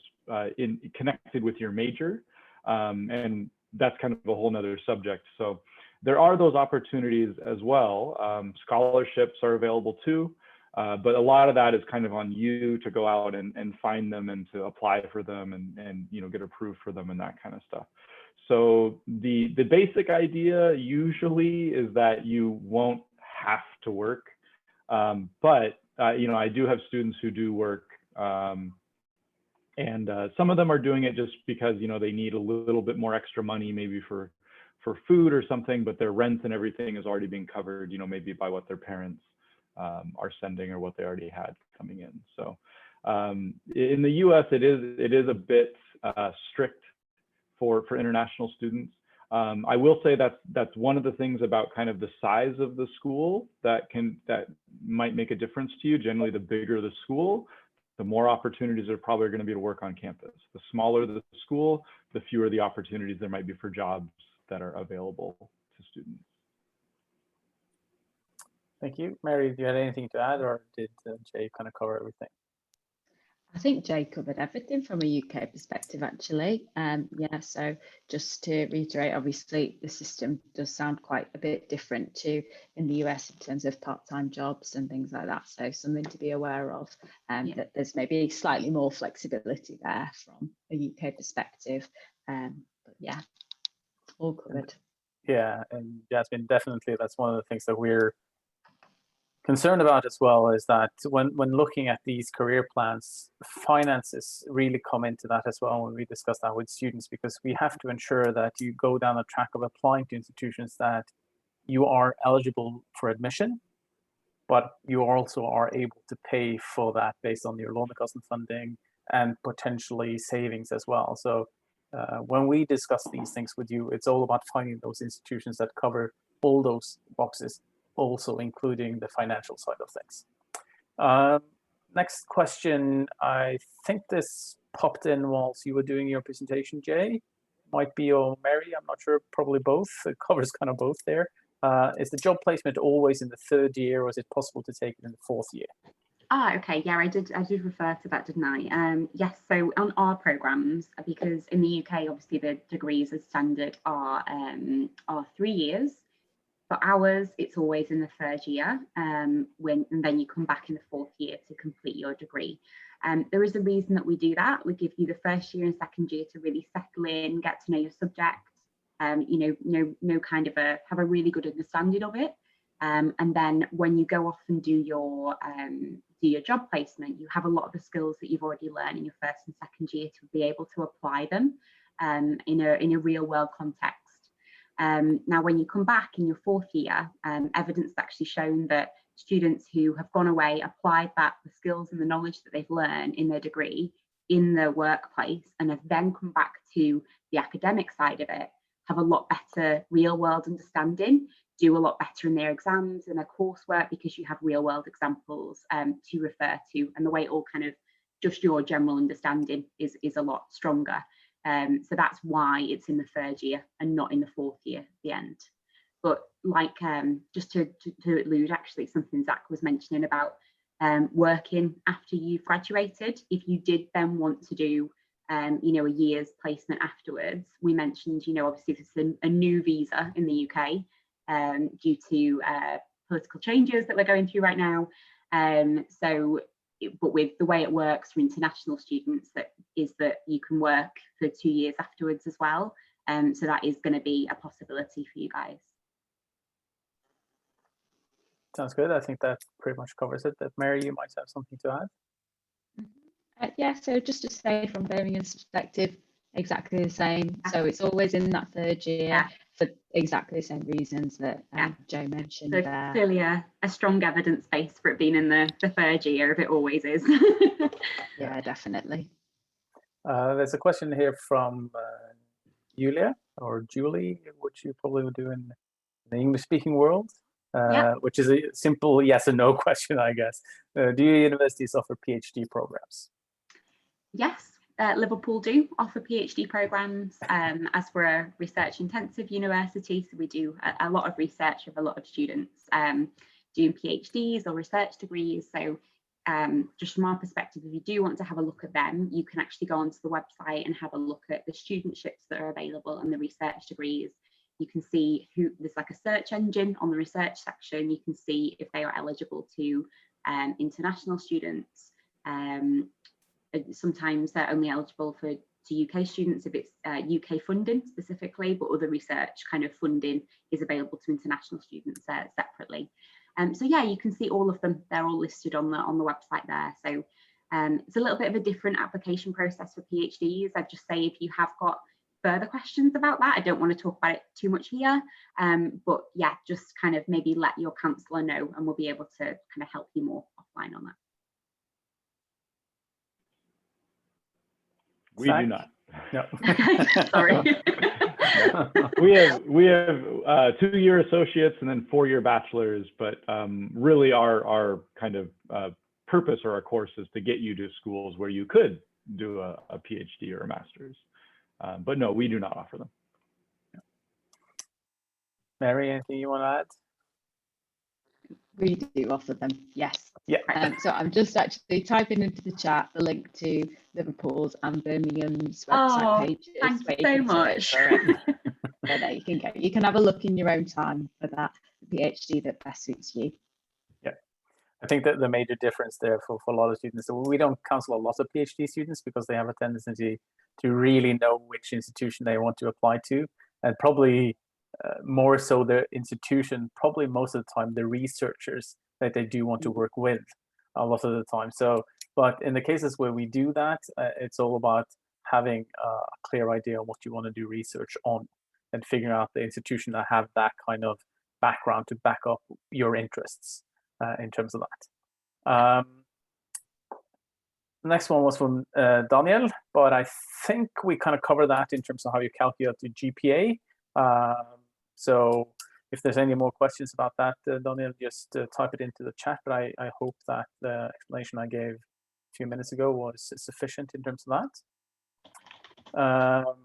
connected with your major, and that's kind of a whole nother subject. So there are those opportunities as well. Scholarships are available too, but a lot of that is kind of on you to go out and find them and to apply for them and you know, get approved for them and that kind of stuff. So the basic idea usually is that you won't have to work, but you know, I do have students who do work. And some of them are doing it just because, you know, they need a little bit more extra money, maybe for food or something, but their rent and everything is already being covered, you know, maybe by what their parents are sending or what they already had coming in. So in the US, it is a bit strict for international students. I will say that's one of the things about kind of the size of the school that might make a difference to you. Generally, the bigger the school, the more opportunities there probably are going to be to work on campus. The smaller the school, the fewer the opportunities there might be for jobs that are available to students. Thank you. Mary, do you have anything to add, or did Jay kind of cover everything? I think Jay covered everything from a UK perspective, actually. Yeah, so just to reiterate, obviously the system does sound quite a bit different to in the US in terms of part-time jobs and things like that. So something to be aware of, that there's maybe slightly more flexibility there from a UK perspective. But yeah, all covered. Yeah, and Jasmine, definitely that's one of the things that we're concerned about as well, is that when looking at these career plans, finances really come into that as well when we discuss that with students, because we have to ensure that you go down the track of applying to institutions that you are eligible for admission, but you also are able to pay for that based on your loan cost and funding and potentially savings as well. So when we discuss these things with you, it's all about finding those institutions that cover all those boxes, also including the financial side of things. Next question, I think this popped in whilst you were doing your presentation, Jay. Might be, or Mary, I'm not sure, probably both. It covers kind of both there. Is the job placement always in the 3rd year, or is it possible to take it in the 4th year? Okay, yeah, I did refer to that, didn't I? Yes, so on our programs, because in the UK, obviously the degrees as standard are 3 years. For ours, it's always in the 3rd year, and then you come back in the 4th year to complete your degree. There is a reason that we do that. We give you the 1st year and 2nd year to really settle in, get to know your subject, know kind of have a really good understanding of it. And then when you go off and do your job placement, you have a lot of the skills that you've already learned in your 1st and 2nd year to be able to apply them in a real world context. Now, when you come back in your 4th year, evidence has actually shown that students who have gone away, applied the skills and the knowledge that they've learned in their degree in the workplace, and have then come back to the academic side of it, have a lot better real world understanding, do a lot better in their exams and their coursework, because you have real world examples to refer to, and the way it all kind of just your general understanding is a lot stronger. So that's why it's in the 3rd year and not in the 4th year at the end. But like, just to allude actually something Zach was mentioning about working after you've graduated, if you did then want to do a year's placement afterwards, we mentioned, obviously this is a new visa in the UK due to political changes that we're going through right now. But with the way it works for international students, that you can work for 2 years afterwards as well. So that is going to be a possibility for you guys. Sounds good. I think that pretty much covers it. That Mary, you might have something to add. Yeah, so just to say from Birmingham's perspective, exactly the same. So it's always in that 3rd year for exactly the same reasons that Joe mentioned. So there. Clearly a strong evidence base for it being in the 3rd year, if it always is. Yeah, definitely. There's a question here from Julia, or Julie, which you probably would do in the English-speaking world, which is a simple yes or no question, I guess. Do your universities offer PhD programs? Yes. Liverpool do offer PhD programs, as we're a research-intensive university, so we do a lot of research with a lot of students doing PhDs or research degrees. So just from our perspective, if you do want to have a look at them, you can actually go onto the website and have a look at the studentships that are available and the research degrees. You can see there's like a search engine on the research section. You can see if they are eligible to international students. Sometimes they're only eligible to UK students if it's UK funding specifically, but other research kind of funding is available to international students separately. So yeah, you can see all of them. They're all listed on the website there. So it's a little bit of a different application process for PhDs. I'd just say if you have got further questions about that, I don't want to talk about it too much here, but yeah, just kind of maybe let your counsellor know, and we'll be able to kind of help you more offline on that. We do not. No. Sorry. we have 2-year associates and then 4-year bachelors, but really our kind of purpose or our course is to get you to schools where you could do a PhD or a master's. But no, we do not offer them. Mary, anything you want to add? We do offer them, yes. Yeah. So I'm just actually typing into the chat the link to Liverpool's and Birmingham's website pages. Thanks where you so can much. search for it. So there you can go. You can have a look in your own time for that PhD that best suits you. Yeah, I think that the major difference there for a lot of students, so we don't counsel a lot of PhD students because they have a tendency to really know which institution they want to apply to, and probably more so the institution, probably most of the time the researchers that they do want to work with a lot of the time. So, but in the cases where we do that, it's all about having a clear idea of what you want to do research on and figuring out the institution that have that kind of background to back up your interests in terms of that. The next one was from Daniel, but I think we kind of covered that in terms of how you calculate the GPA. So if there's any more questions about that, Daniel, just type it into the chat, but I hope that the explanation I gave a few minutes ago was sufficient in terms of that.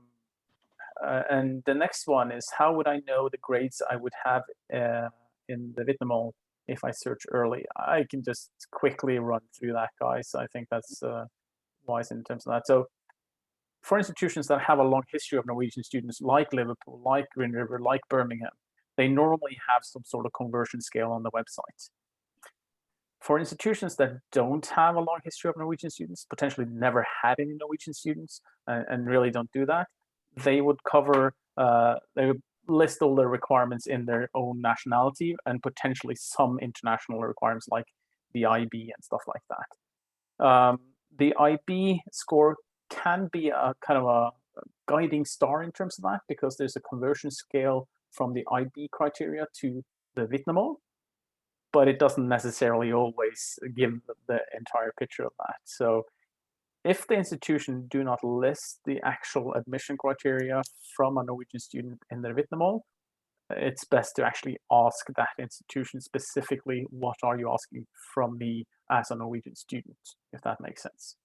And the next one is, how would I know the grades I would have in the Vitnemål if I search early? I can just quickly run through that, guys. I think that's wise in terms of that. So for institutions that have a long history of Norwegian students, like Liverpool, like Green River, like Birmingham, they normally have some sort of conversion scale on the website. For institutions that don't have a long history of Norwegian students, potentially never had any Norwegian students, and really don't do that, they would cover, they would list all the requirements in their own nationality and potentially some international requirements like the IB and stuff like that. The IB score can be a kind of a guiding star in terms of that, because there's a conversion scale from the IB criteria to the Vitnemål, but it doesn't necessarily always give the entire picture of that. So if the institution do not list the actual admission criteria from a Norwegian student in their Vitnemål, it's best to actually ask that institution specifically, what are you asking from me as a Norwegian student, if that makes sense.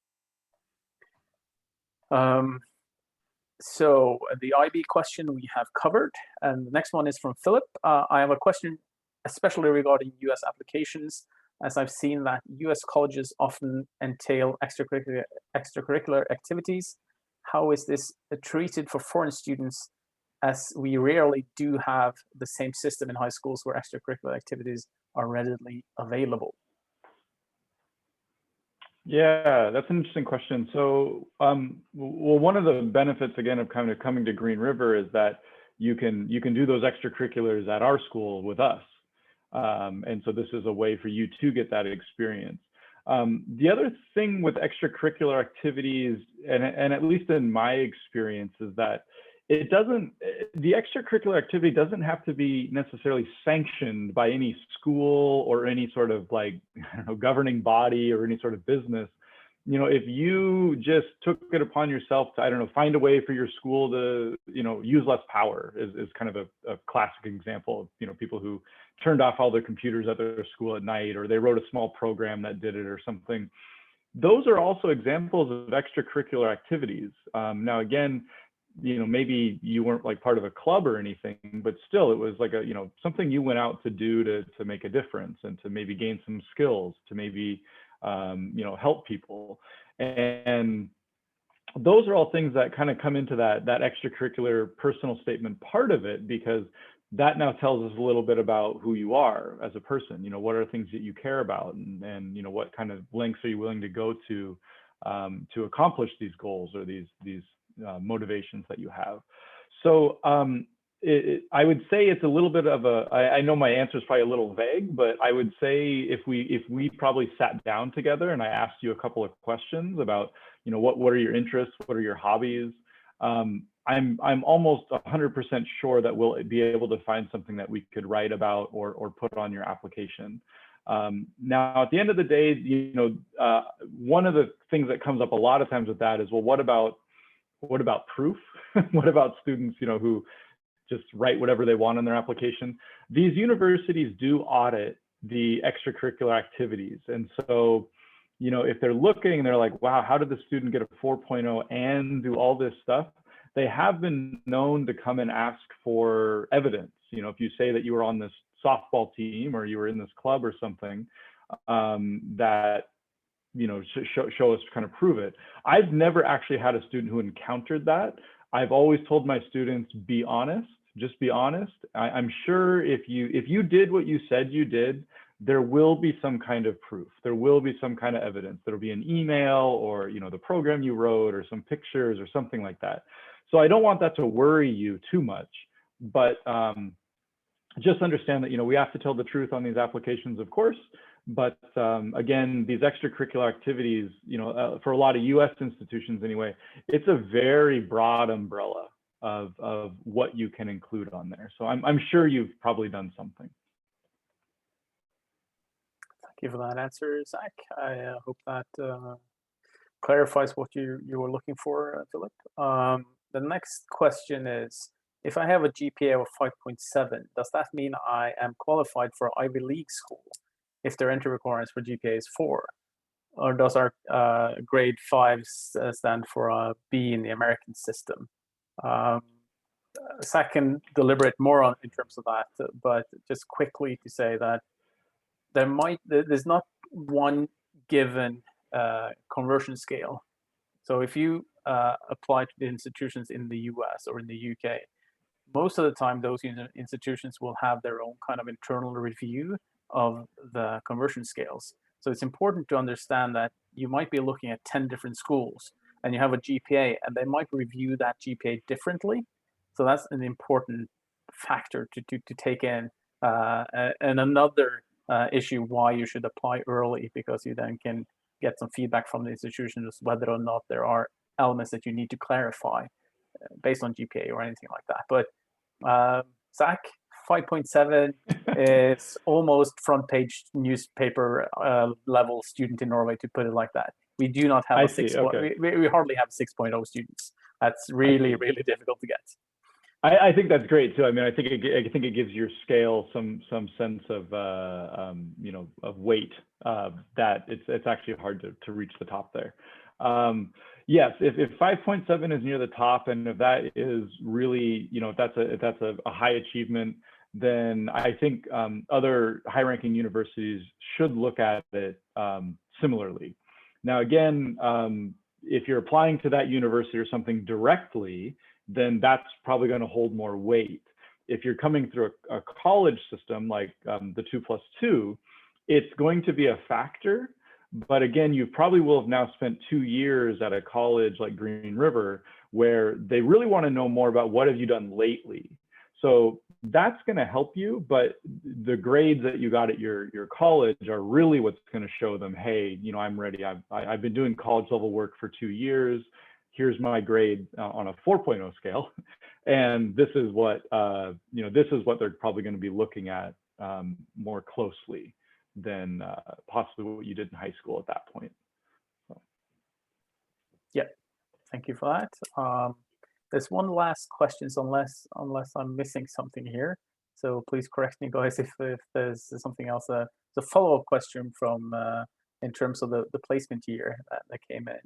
So the IB question we have covered, and the next one is from Philip. I have a question especially regarding US applications, as I've seen that US colleges often entail extracurricular activities. How is this treated for foreign students, as we rarely do have the same system in high schools where extracurricular activities are readily available? Yeah, that's an interesting question. So, well, one of the benefits, again, of kind of coming to Green River is that you can do those extracurriculars at our school with us. And so this is a way for you to get that experience. The other thing with extracurricular activities, and at least in my experience, is that the extracurricular activity doesn't have to be necessarily sanctioned by any school or any sort of, like, I don't know, governing body or any sort of business. You know, if you just took it upon yourself to, I don't know, find a way for your school to, you know, use less power is kind of a classic example of, you know, people who turned off all their computers at their school at night, or they wrote a small program that did it or something. Those are also examples of extracurricular activities. Now, again, you know, maybe you weren't like part of a club or anything, but still it was like a, you know, something you went out to do to make a difference and to maybe gain some skills, to maybe, you know, help people. And those are all things that kind of come into that extracurricular personal statement part of it, because that now tells us a little bit about who you are as a person. You know, what are things that you care about, and you know, what kind of lengths are you willing to go to accomplish these goals or these motivations that you have. So I would say it's a little bit of I know my answer is probably a little vague, but I would say if we probably sat down together and I asked you a couple of questions about, you know, what are your interests, what are your hobbies, I'm almost 100% sure that we'll be able to find something that we could write about or put on your application. Now, at the end of the day, you know, one of the things that comes up a lot of times with that is, well, what about proof? What about students, you know, who just write whatever they want on their application? These universities do audit the extracurricular activities. And so you know, if they're looking and they're like, wow, how did the student get a 4.0 and do all this stuff? They have been known to come and ask for evidence. You know, if you say that you were on this softball team or you were in this club or something, that, you know, show us, kind of prove it. I've never actually had a student who encountered that. I've always told my students, be honest, just be honest. I'm sure if you did what you said you did, there will be some kind of proof. There will be some kind of evidence. There'll be an email or, you know, the program you wrote or some pictures or something like that. So I don't want that to worry you too much, but just understand that, you know, we have to tell the truth on these applications, of course. But again, these extracurricular activities, you know, for a lot of US institutions anyway, it's a very broad umbrella of what you can include on there. So I'm sure you've probably done something. Thank you for that answer, Zach. I hope that clarifies what you were looking for, Philip. The next question is, if I have a GPA of 5.7, does that mean I am qualified for Ivy League school if their entry requirements for GPA is 4? Or does our grade 5 stand for a B in the American system? Zach can deliberate more on in terms of that, but just quickly to say that there's not one given conversion scale. So if you apply to the institutions in the US or in the UK, most of the time those institutions will have their own kind of internal review of the conversion scales. So it's important to understand that you might be looking at 10 different schools and you have a GPA and they might review that GPA differently. So that's an important factor to take in. And another issue why you should apply early, because you then can get some feedback from the institutions whether or not there are elements that you need to clarify based on GPA or anything like that. But Zach, 5.7 is almost front page newspaper level student in Norway, to put it like that. We do not have we hardly have 6.0 students. That's really, really difficult to get. I think that's great too. I mean, I think it gives your scale some sense of you know, of weight, that it's actually hard to reach the top there. Yes, if 5.7 is near the top, and if that is really, you know, if that's a high achievement, then I think other high-ranking universities should look at it similarly. Now, again, if you're applying to that university or something directly, then that's probably going to hold more weight. If you're coming through a college system like the 2+2, it's going to be a factor. But again, you probably will have now spent 2 years at a college like Green River, where they really want to know more about what have you done lately. So that's going to help you, but the grades that you got at your college are really what's going to show them, hey, you know, I'm ready. I've been doing college level work for 2 years. Here's my grade on a 4.0 scale, and this is what you know, this is what they're probably going to be looking at more closely than possibly what you did in high school at that point. So. Yeah, thank you for that. There's one last question, unless I'm missing something here. So please correct me, guys, if there's something else. The follow-up question from in terms of the placement year that came in.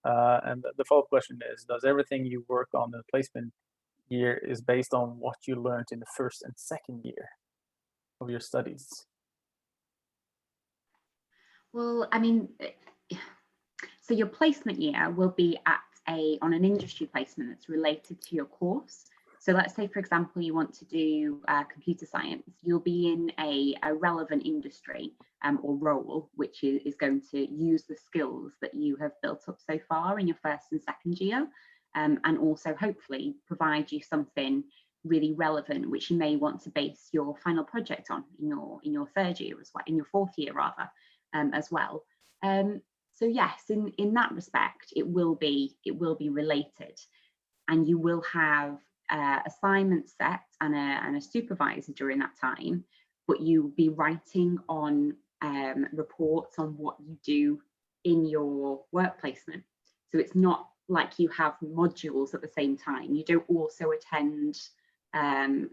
And the follow-up question is, does everything you work on in the placement year is based on what you learned in the first and second year of your studies? Well, I mean, so your placement year will be on an industry placement that's related to your course. So let's say, for example, you want to do computer science. You'll be in a relevant industry or role, which is going to use the skills that you have built up so far in your first and second year, and also hopefully provide you something really relevant, which you may want to base your final project on in your third year as well, in your fourth year rather, as well. So yes, in that respect, it will be related, and you will have assignments set and a supervisor during that time, but you'll be writing on reports on what you do in your work placement. So it's not like you have modules at the same time. You don't also attend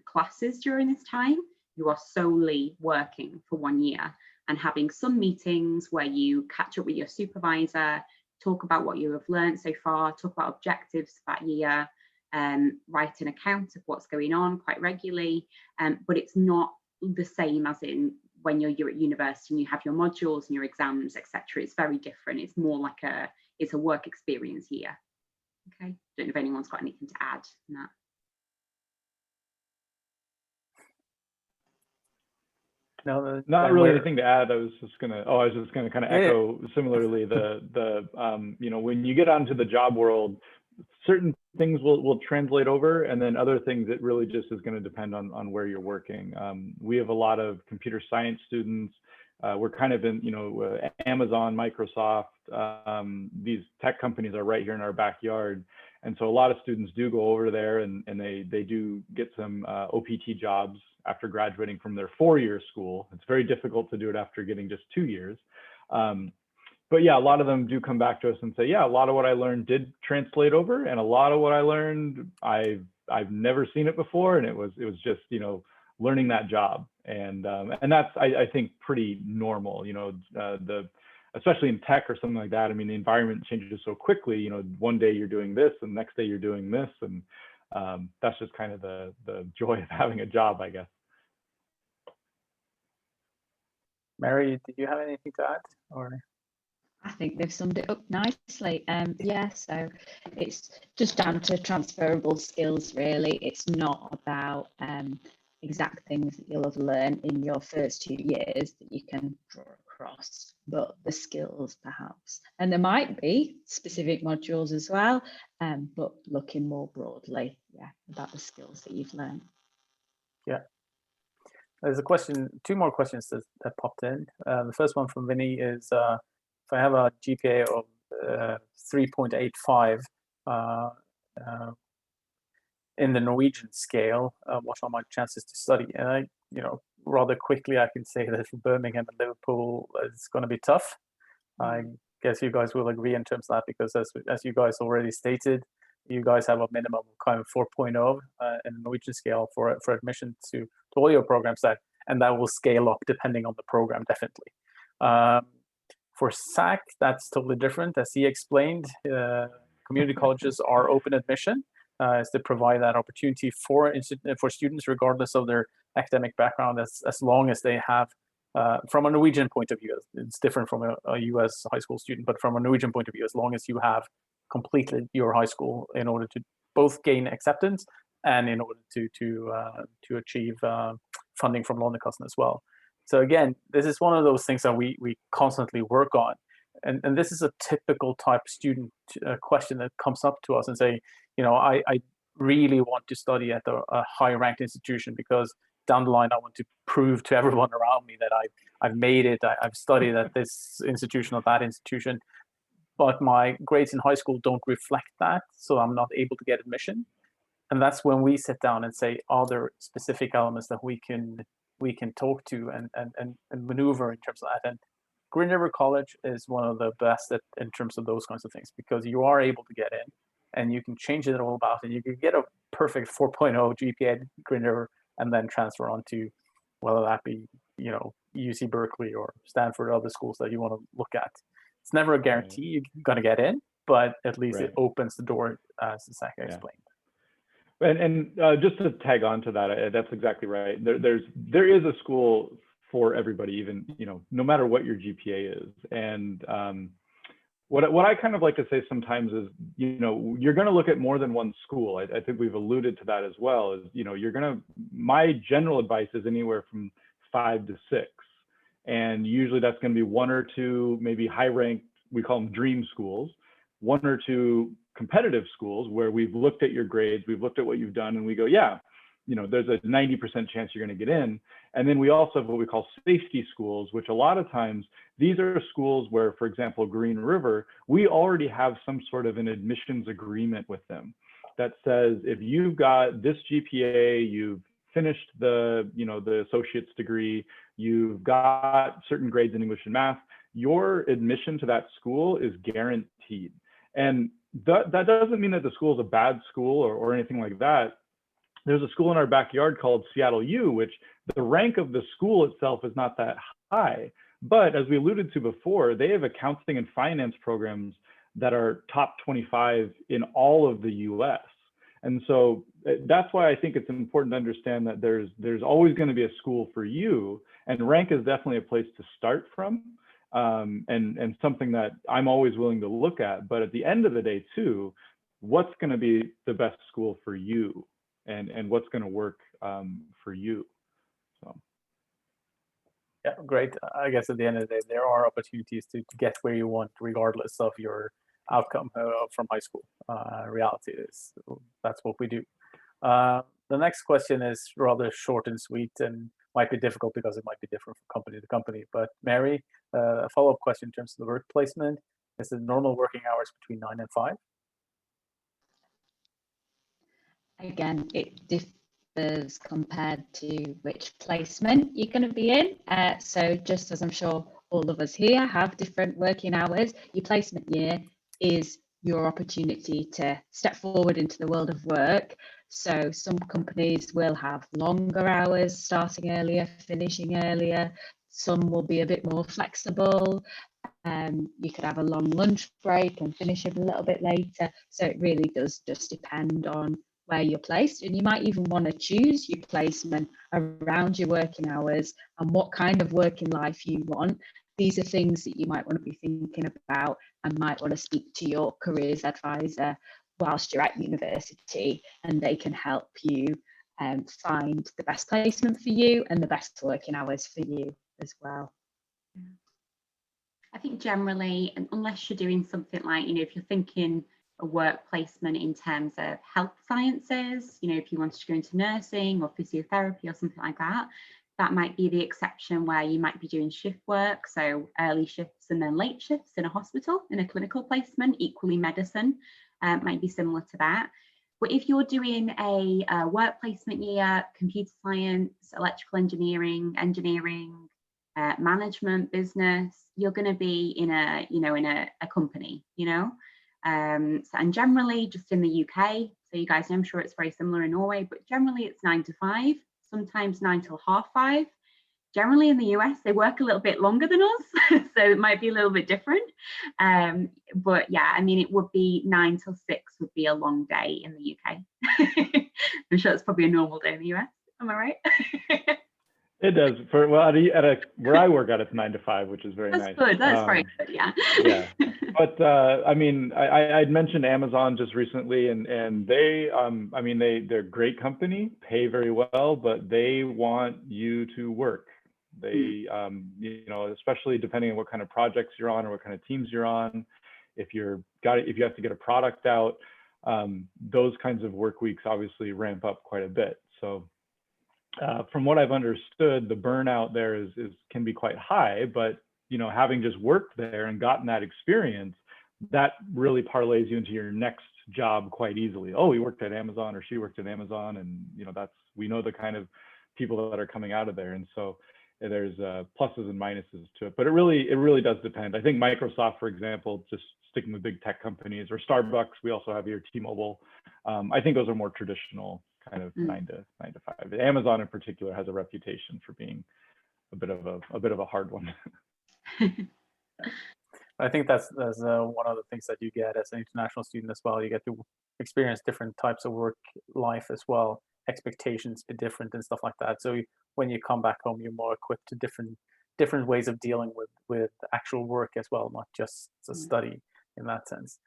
classes during this time. You are solely working for 1 year. and having some meetings where you catch up with your supervisor, talk about what you have learned so far, talk about objectives for that year, write an account of what's going on quite regularly. But it's not the same as in when you're at university and you have your modules and your exams, etc. It's very different. It's more like it's a work experience here. Okay, don't know if anyone's got anything to add on that. No, not really anything to add. I was just gonna kind of echo similarly you know, when you get onto the job world, certain things will translate over, and then other things it really just is going to depend on where you're working. We have a lot of computer science students. We're kind of in, you know, Amazon, Microsoft, these tech companies are right here in our backyard. And so a lot of students do go over there and they do get some OPT jobs after graduating from their 4-year school. It's very difficult to do it after getting just 2 years. But yeah, a lot of them do come back to us and say, yeah, a lot of what I learned did translate over, and a lot of what I learned, I've never seen it before, and it was just, you know, learning that job. And that's, I think, pretty normal, you know, especially in tech or something like that. I mean, the environment changes so quickly, you know, one day you're doing this and the next day you're doing this. And that's just kind of the joy of having a job, I guess. Mary, did you have anything to add? Or I think they've summed it up nicely. Yeah, so it's just down to transferable skills, really. It's not about exact things that you'll have learned in your first 2 years that you can draw across, but the skills perhaps. And there might be specific modules as well, but looking more broadly, yeah, about the skills that you've learned. Yeah. There's a question, 2 more questions that popped in. The first one from Vinny is, if I have a GPA of 3.85 in the Norwegian scale, what are my chances to study? And I, you know, rather quickly, I can say that for Birmingham and Liverpool, it's going to be tough. I guess you guys will agree in terms of that, because as you guys already stated, you guys have a minimum of kind of 4.0 in the Norwegian scale for admission to all your programs, and that will scale up depending on the program, definitely. For SAC, that's totally different. As he explained, community colleges are open admission, is to provide that opportunity for students, regardless of their academic background, as long as they have, from a Norwegian point of view, it's different from a US high school student, but from a Norwegian point of view, as long as you have completed your high school in order to both gain acceptance and in order to achieve funding from Lånekassen as well. So again, this is one of those things that we constantly work on. And this is a typical type student question that comes up to us and say, you know, I really want to study at a high-ranked institution because down the line I want to prove to everyone around me that I've made it, I've studied at this institution or that institution, but my grades in high school don't reflect that, so I'm not able to get admission. And that's when we sit down and say, are there specific elements that we can talk to and maneuver in terms of that? And Green River College is one of the best in terms of those kinds of things, because you are able to get in and you can change it all about, and you can get a perfect 4.0 GPA at Green River and then transfer on to, whether that be, you know, UC Berkeley or Stanford or other schools that you want to look at. It's never a guarantee you're going to get in, but at least it opens the door, as Zach explained. And just to tag on to that, that's exactly right. There is a school for everybody, even, you know, no matter what your GPA is. And what I kind of like to say sometimes is, you know, you're going to look at more than one school. I think we've alluded to that as well. Is, you know, my general advice is anywhere from 5 to 6, and usually that's going to be 1 or 2, maybe high-ranked, we call them dream schools, 1 or 2 competitive schools where we've looked at your grades, we've looked at what you've done, and we go, yeah, you know, there's a 90% chance you're going to get in. And then we also have what we call safety schools, which a lot of times, these are schools where, for example, Green River, we already have some sort of an admissions agreement with them that says, if you've got this GPA, you've finished the, you know, the associate's degree, you've got certain grades in English and math, your admission to that school is guaranteed. And that doesn't mean that the school is a bad school or anything like that. There's a school in our backyard called Seattle U, which the rank of the school itself is not that high, But as we alluded to before, they have accounting and finance programs that are top 25 in all of the US. And so that's why I think it's important to understand that there's always going to be a school for you, and rank is definitely a place to start from, and something that I'm always willing to look at. But at the end of the day too, what's going to be the best school for you, and what's going to work for you. So. Yeah, great. I guess at the end of the day, there are opportunities to get where you want, regardless of your outcome from high school. Reality is that's what we do. The next question is rather short and sweet, and might be difficult because it might be different from company to company. But Mary, a follow-up question in terms of the work placement: is the normal working hours between 9 and 5? Again, it differs compared to which placement you're going to be in. So just as I'm sure all of us here have different working hours, your placement year is your opportunity to step forward into the world of work. So some companies will have longer hours, starting earlier, finishing earlier. Some will be a bit more flexible. You could have a long lunch break and finish it a little bit later. So it really does just depend on where you're placed, and you might even want to choose your placement around your working hours and what kind of working life you want. These are things that you might want to be thinking about and might want to speak to your careers advisor whilst you're at university, and they can help you find the best placement for you and the best working hours for you as well. I think generally, unless you're doing something like, if you're thinking a work placement in terms of health sciences, if you wanted to go into nursing or physiotherapy or something like that, that might be the exception where you might be doing shift work, so early shifts and then late shifts in a hospital, in a clinical placement. Equally, medicine might be similar to that. But if you're doing a work placement year, computer science, electrical engineering, management, business, you're going to be in a company, and generally just in the UK, so you guys know, I'm sure it's very similar in Norway, but generally it's 9 to 5, sometimes 9 till 5:30. Generally in the US, they work a little bit longer than us, so it might be a little bit different. But yeah, it would be 9 till 6 would be a long day in the UK. I'm sure it's probably a normal day in the US. Am I right? It does. Where I work at, it's 9 to 5, which is very That's nice. good. That's very good. Yeah. Yeah. But I'd mentioned Amazon just recently, and they're a great company, pay very well, but they want you to work. They, especially depending on what kind of projects you're on or what kind of teams you're on, if you have to get a product out, those kinds of work weeks obviously ramp up quite a bit. So. From what I've understood, the burnout there can be quite high, but having just worked there and gotten that experience, that really parlays you into your next job quite easily. Oh, he worked at Amazon, or she worked at Amazon, and we know the kind of people that are coming out of there, and so there's pluses and minuses to it. But it really does depend. I think Microsoft, for example, just sticking with big tech companies, or Starbucks, we also have here T-Mobile. I think those are more traditional. Kind of 9 to 5. Amazon in particular has a reputation for being a bit of a hard one. I think that's one of the things that you get as an international student as well. You get to experience different types of work life as well. Expectations be different and stuff like that. So when you come back home, you're more equipped to different ways of dealing with actual work as well, not just a study in that sense.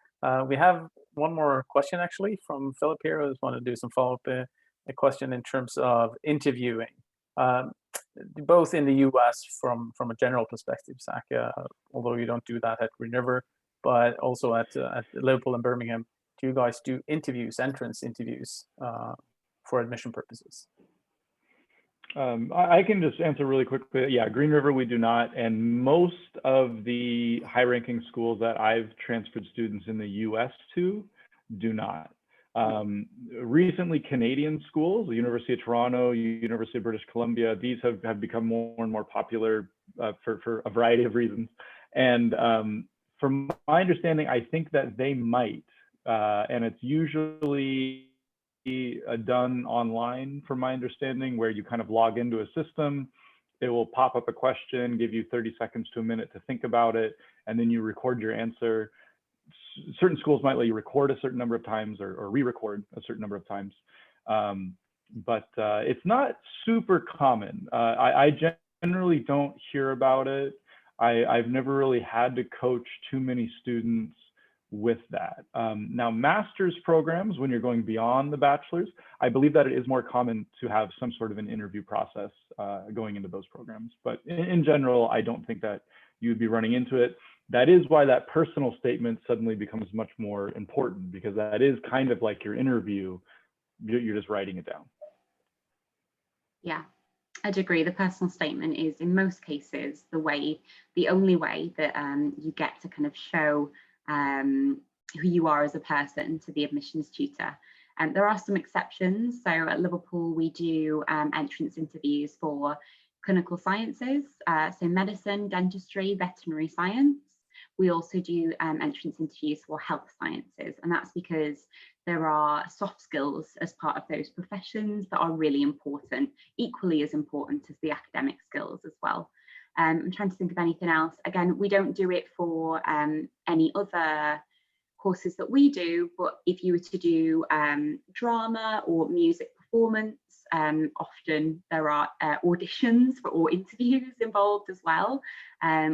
We have one more question actually from Philip here. I just want to do some follow-up a question in terms of interviewing, both in the US from a general perspective, Zach, although you don't do that at Rangeringer, but also at Liverpool and Birmingham. Do you guys do entrance interviews for admission purposes? I can just answer really quickly. Yeah, Green River, we do not. And most of the high-ranking schools that I've transferred students in the US to do not. Recently, Canadian schools, the University of Toronto, University of British Columbia, these have become more and more popular for a variety of reasons. And from my understanding, I think that they might, and it's usually done online, from my understanding, where you kind of log into a system it will pop up a question, give you 30 seconds to a minute to think about it, and then you record your answer. Certain schools might let you record a certain number of times or re-record a certain number of times. But it's not super common. I generally don't hear about it. I've never really had to coach too many students with that. Now, master's programs, when you're going beyond the bachelor's, I believe that it is more common to have some sort of an interview process going into those programs. But in general, I don't think that you would be running into it. That is why that personal statement suddenly becomes much more important, because that is kind of like your interview. You're just writing it down. Yeah, I'd agree. The personal statement is, in most cases, the only way that you get to kind of show who you are as a person to the admissions tutor. And there are some exceptions. So at Liverpool, we do entrance interviews for clinical sciences, so medicine, dentistry, veterinary science. We also do entrance interviews for health sciences, and that's because there are soft skills as part of those professions that are really important, equally as important as the academic skills as well. I'm trying to think of anything else. Again, we don't do it for any other courses that we do, but if you were to do drama or music performance, often there are auditions or interviews involved as well,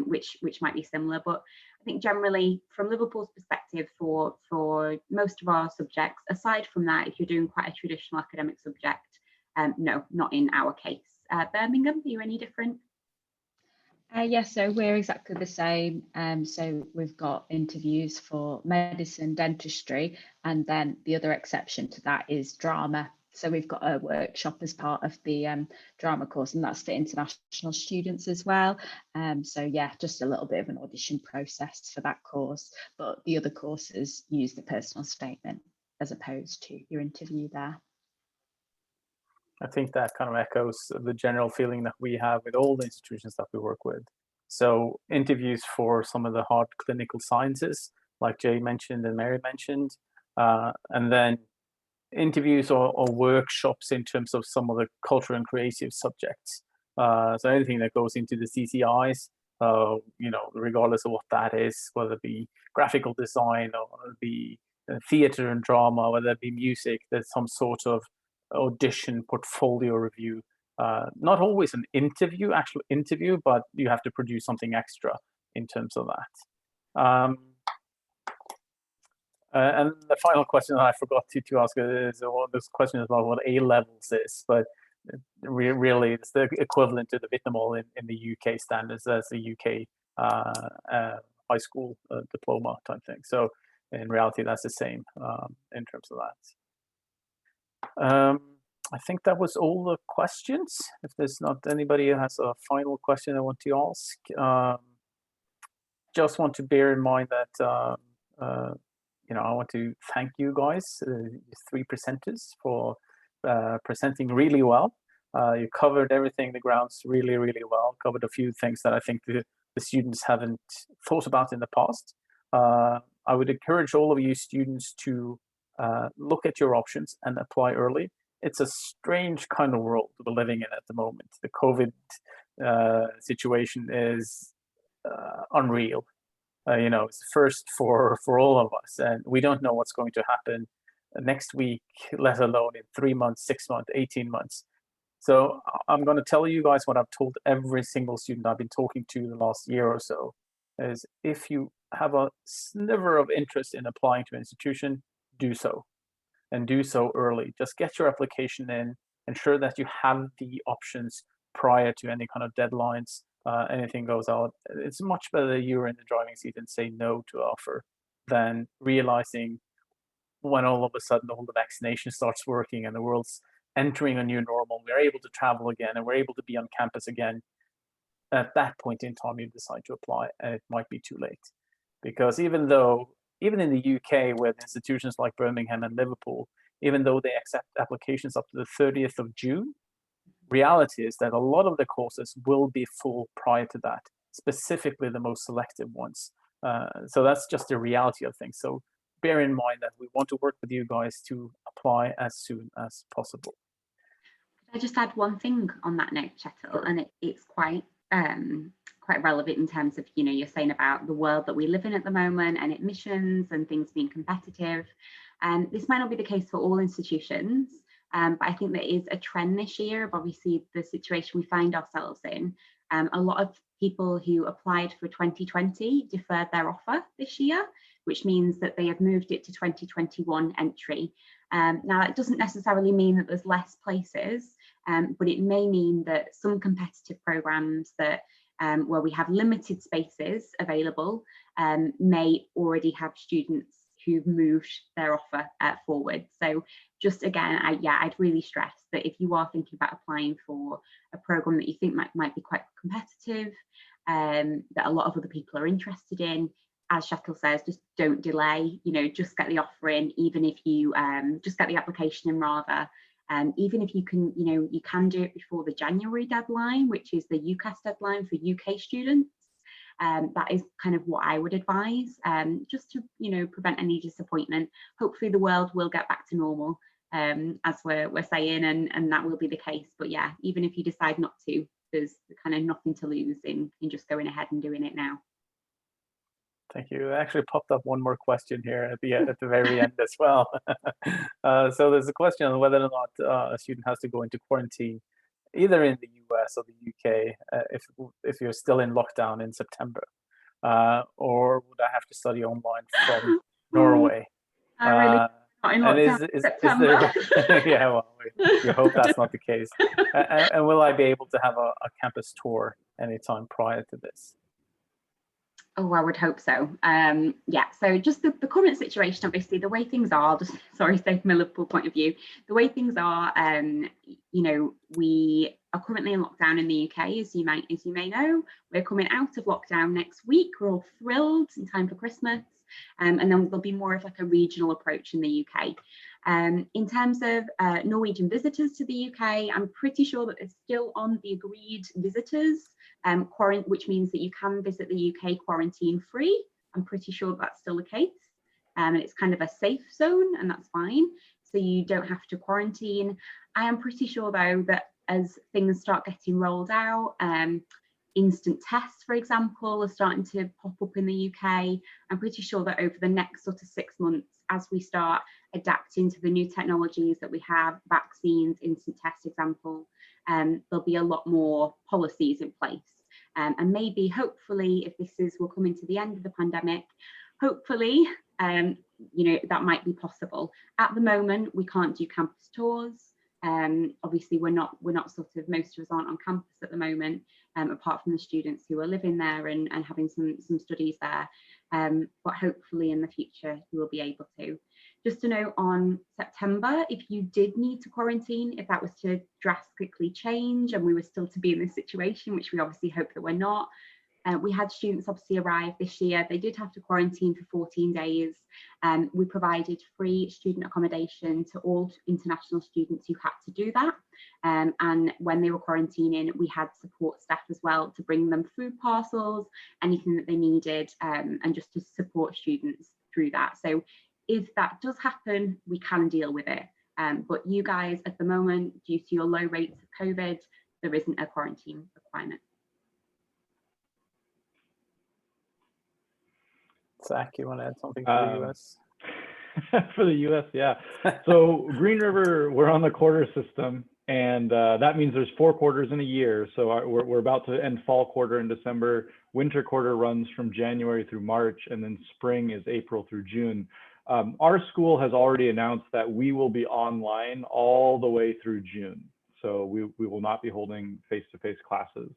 which might be similar. But I think generally, from Liverpool's perspective, for most of our subjects, aside from that, if you're doing quite a traditional academic subject, no, not in our case. Birmingham, are you any different? Yes, so we're exactly the same. So we've got interviews for medicine, dentistry, and then the other exception to that is drama. So we've got a workshop as part of the drama course, and that's for international students as well. So yeah, just a little bit of an audition process for that course, but the other courses use the personal statement as opposed to your interview there. I think that kind of echoes the general feeling that we have with all the institutions that we work with. So interviews for some of the hard clinical sciences, like Jay mentioned and Mary mentioned, and then interviews or workshops in terms of some of the cultural and creative subjects. So anything that goes into the CCIs, regardless of what that is, whether it be graphical design or whether it be theater and drama, whether it be music, there's some sort of audition portfolio review. Not always an actual interview, but you have to produce something extra in terms of that. And the final question that I forgot to ask is, this question is about what A levels is, but really it's the equivalent to the Vitnemål in the UK standards as the UK high school diploma type thing. So in reality, that's the same in terms of that. I think that was all the questions. If there's not anybody who has a final question I want to ask, just want to bear in mind that I want to thank you guys, three presenters, for presenting really well. You covered everything, the grounds really, really well. Covered a few things that I think the students haven't thought about in the past. I would encourage all of you students to look at your options and apply early. It's a strange kind of world we're living in at the moment. The COVID situation is unreal. It's first for all of us, and we don't know what's going to happen next week, let alone in 3 months, 6 months, 18 months. So I'm going to tell you guys what I've told every single student I've been talking to the last year or so, is if you have a sliver of interest in applying to an institution, do so, and do so early. Just get your application in, ensure that you have the options prior to any kind of deadlines. Anything goes out. It's much better that you're in the driving seat and say no to offer than realizing when all of a sudden all the vaccination starts working and the world's entering a new normal, we're able to travel again and we're able to be on campus again. At that point in time, you decide to apply, and it might be too late. Because even in the UK, with institutions like Birmingham and Liverpool, even though they accept applications up to the 30th of June, reality is that a lot of the courses will be full prior to that, specifically the most selective ones. So that's just the reality of things. So bear in mind that we want to work with you guys to apply as soon as possible. I just add one thing on that note, Chetel, Sure. and it's quite relevant in terms of, you know, you're saying about the world that we live in at the moment and admissions and things being competitive. And this might not be the case for all institutions, but I think there is a trend this year of obviously the situation we find ourselves in. A lot of people who applied for 2020 deferred their offer this year, which means that they have moved it to 2021 entry. Now, that doesn't necessarily mean that there's less places, but it may mean that some competitive programs that where we have limited spaces available may already have students who've moved their offer forward. So just again, I'd really stress that if you are thinking about applying for a program that you think might be quite competitive, that a lot of other people are interested in, as Chetel says, just don't delay, you know, just get the offer in, even if you just get the application in rather. Even if you can, you know, you can do it before the January deadline, which is the UCAS deadline for UK students. That is kind of what I would advise, just to, you know, prevent any disappointment. Hopefully the world will get back to normal, as we're saying, and that will be the case. But yeah, even if you decide not to, there's kind of nothing to lose in just going ahead and doing it now. Thank you. It actually popped up one more question here at the very end as well. So there's a question on whether or not a student has to go into quarantine, either in the US or the UK, if you're still in lockdown in September, or would I have to study online from Norway? I really not in And lockdown is September. there, yeah, well, we hope that's not the case. And will I be able to have a campus tour anytime prior to this? Oh, I would hope so. Yeah, so just the current situation, obviously, the way things are, just sorry, say from a Liverpool point of view, the way things are, you know, we are currently in lockdown in the UK, as you may know. We're coming out of lockdown next week. We're all thrilled in time for Christmas. And then there'll be more of like a regional approach in the UK. In terms of Norwegian visitors to the UK, I'm pretty sure that they're still on the agreed visitors, which means that you can visit the UK quarantine free. I'm pretty sure that's still the case. And it's kind of a safe zone, and that's fine. So you don't have to quarantine. I am pretty sure though that as things start getting rolled out, instant tests, for example, are starting to pop up in the UK. I'm pretty sure that over the next sort of 6 months, as we start adapting to the new technologies that we have, vaccines, instant test example, there'll be a lot more policies in place. And maybe, hopefully, if we're coming to the end of the pandemic, hopefully, you know, that might be possible. At the moment, we can't do campus tours. Obviously, we're not sort of, most of us aren't on campus at the moment, apart from the students who are living there and having some studies there. But hopefully in the future you will be able to. Just to note on September, if you did need to quarantine, if that was to drastically change and we were still to be in this situation, which we obviously hope that we're not, we had students obviously arrive this year. They did have to quarantine for 14 days. We provided free student accommodation to all international students who had to do that. And when they were quarantining, we had support staff as well to bring them food parcels, anything that they needed, and just to support students through that. So if that does happen, we can deal with it. But you guys, at the moment, due to your low rates of COVID, there isn't a quarantine requirement. Zach, you want to add something for the US? For the US, yeah. So Green River, we're on the quarter system, and that means there's 4 quarters in a year. So we're about to end fall quarter in December. Winter quarter runs from January through March, and then spring is April through June. Our school has already announced that we will be online all the way through June. So we will not be holding face-to-face classes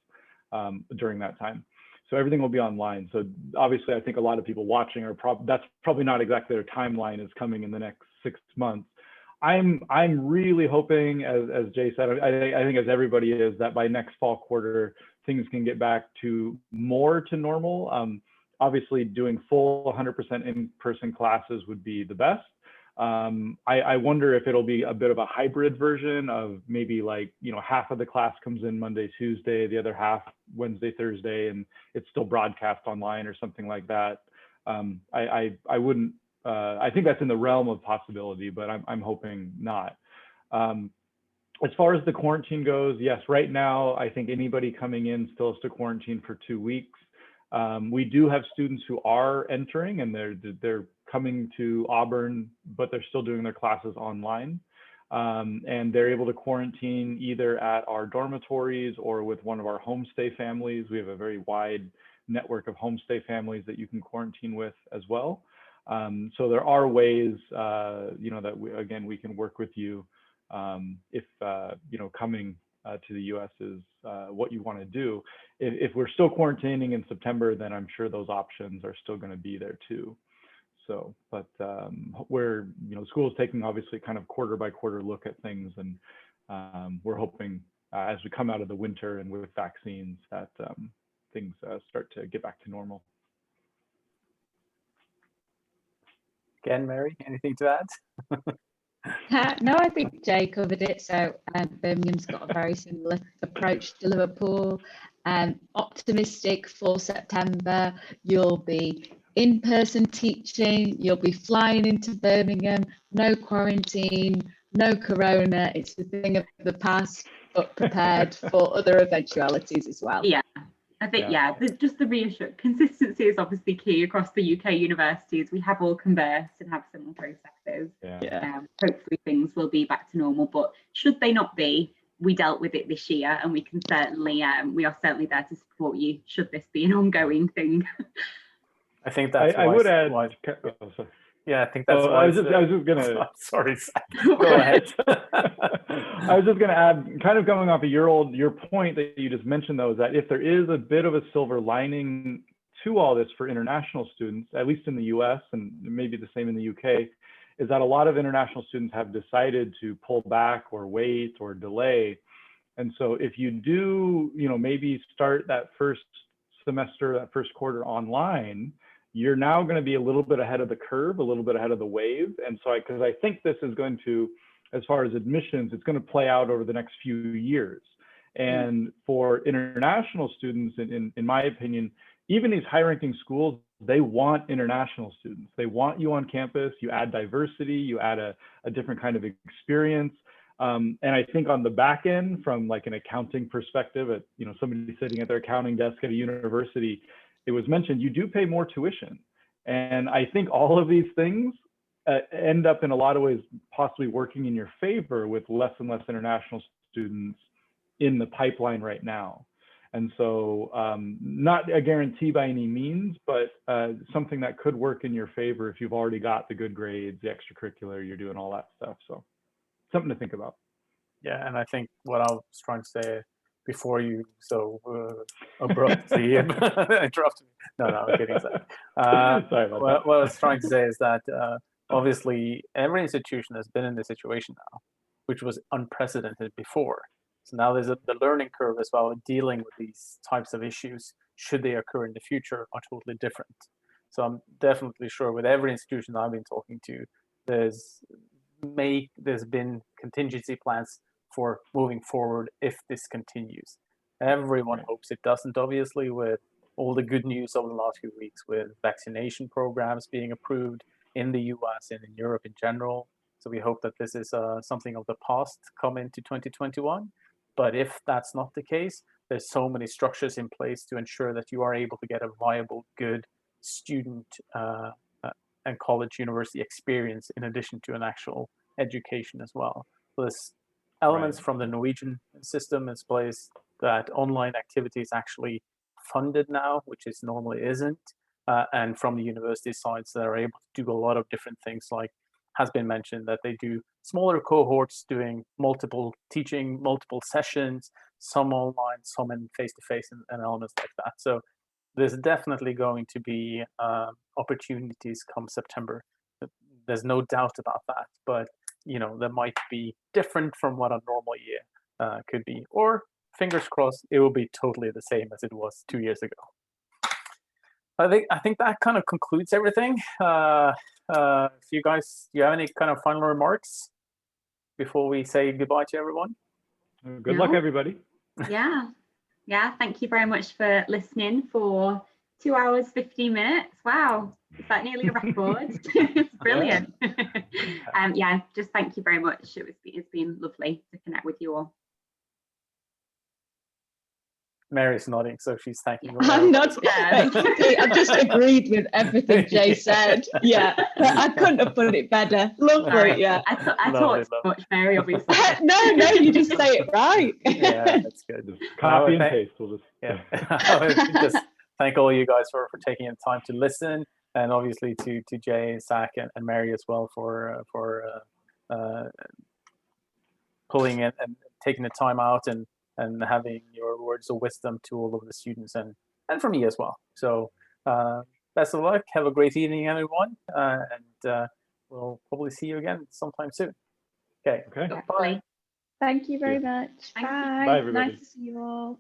during that time. So everything will be online. So obviously, I think a lot of people watching are that's probably not exactly their timeline is coming in the next 6 months. I'm really hoping, as Jay said, I think as everybody is, that by next fall quarter, things can get back to more to normal. Obviously, doing full 100% in-person classes would be the best. I wonder if it'll be a bit of a hybrid version of maybe, like, you know, half of the class comes in Monday, Tuesday, the other half Wednesday, Thursday, and it's still broadcast online or something like that. I wouldn't, I think that's in the realm of possibility, but I'm hoping not. As far as the quarantine goes, yes, right now, I think anybody coming in still has to quarantine for 2 weeks. We do have students who are entering and they're coming to Auburn, but they're still doing their classes online. And they're able to quarantine either at our dormitories or with one of our homestay families. We have a very wide network of homestay families that you can quarantine with as well. So there are ways, that we can work with you if, coming to the US is what you want to do. If we're still quarantining in September, then I'm sure those options are still going to be there too. So, but we're, school is taking obviously kind of quarter by quarter look at things, and we're hoping as we come out of the winter and with vaccines that things start to get back to normal. Again, Mary, anything to add? No, I think Jay covered it. So Birmingham's got a very similar approach to Liverpool. Optimistic for September. You'll be in-person teaching. You'll be flying into Birmingham. No quarantine, no corona. It's a thing of the past, but prepared for other eventualities as well. Yeah. I think, just the reassurance. Consistency is obviously key across the UK universities. We have all conversed and have similar processes. Hopefully things will be back to normal, but should they not be, we dealt with it this year, and we can certainly, we are certainly there to support you should this be an ongoing thing. I think that's I would add. Yeah, I think that's why. I was just gonna. Sorry, go ahead. I was just gonna add, kind of going off of your point that you just mentioned, though, is that if there is a bit of a silver lining to all this for international students, at least in the US and maybe the same in the UK, is that a lot of international students have decided to pull back or wait or delay. And so if you do, maybe start that first semester, that first quarter online, you're now going to be a little bit ahead of the curve, a little bit ahead of the wave. And so because I think this is going to, as far as admissions, it's going to play out over the next few years. And for international students, in my opinion, even these high-ranking schools, they want international students. They want you on campus. You add diversity, you add a different kind of experience. And I think on the back end, from like an accounting perspective, at somebody sitting at their accounting desk at a university, it was mentioned you do pay more tuition. And I think all of these things end up in a lot of ways possibly working in your favor with less and less international students in the pipeline right now. And so not a guarantee by any means, but something that could work in your favor if you've already got the good grades, the extracurricular, you're doing all that stuff. So something to think about. Yeah, and I think what I was trying to say before you so abruptly interrupted me. No, I'm kidding. Sorry about that. What I was trying to say is that obviously every institution has been in this situation now, which was unprecedented before. So now there's the learning curve as well, dealing with these types of issues, should they occur in the future, are totally different. So I'm definitely sure with every institution I've been talking to, there's been contingency plans for moving forward if this continues. Everyone hopes it doesn't, obviously, with all the good news over the last few weeks with vaccination programs being approved in the US and in Europe in general. So we hope that this is something of the past come into 2021. But if that's not the case, there's so many structures in place to ensure that you are able to get a viable, good student and college university experience in addition to an actual education as well. So there's elements from the Norwegian system in place that online activity is actually funded now, which is normally isn't, and from the university sides that are able to do a lot of different things, like has been mentioned, that they do smaller cohorts doing multiple teaching, multiple sessions, some online, some in face-to-face and elements like that. So there's definitely going to be opportunities come September. There's no doubt about that, but that might be different from what a normal year could be, or fingers crossed, it will be totally the same as it was 2 years ago. I think that kind of concludes everything. If you guys, do you have any kind of final remarks before we say goodbye to everyone? Good luck, everybody. Yeah. Thank you very much for listening for 2 hours, 15 minutes. Wow. Is that nearly a record? Brilliant. Yeah, just thank you very much. It's been lovely to connect with you all. Mary's nodding, so she's thanking you. I'm not. Basically, I've just agreed with everything Jay said. Yeah, I couldn't have put it better. Lovely. Yeah. I talked too much, Mary, obviously. No, you just say it right. Yeah, that's good. Just copy and paste. We'll just thank all you guys for taking the time to listen, and obviously to Jay, Zach, and Mary as well for pulling in and taking the time out and having your words of wisdom to all of the students and for me as well. So best of luck. Have a great evening, everyone. And we'll probably see you again sometime soon. Okay. Okay. Bye. Thank you very much. Thank you. Bye. Bye, everybody. Nice to see you all.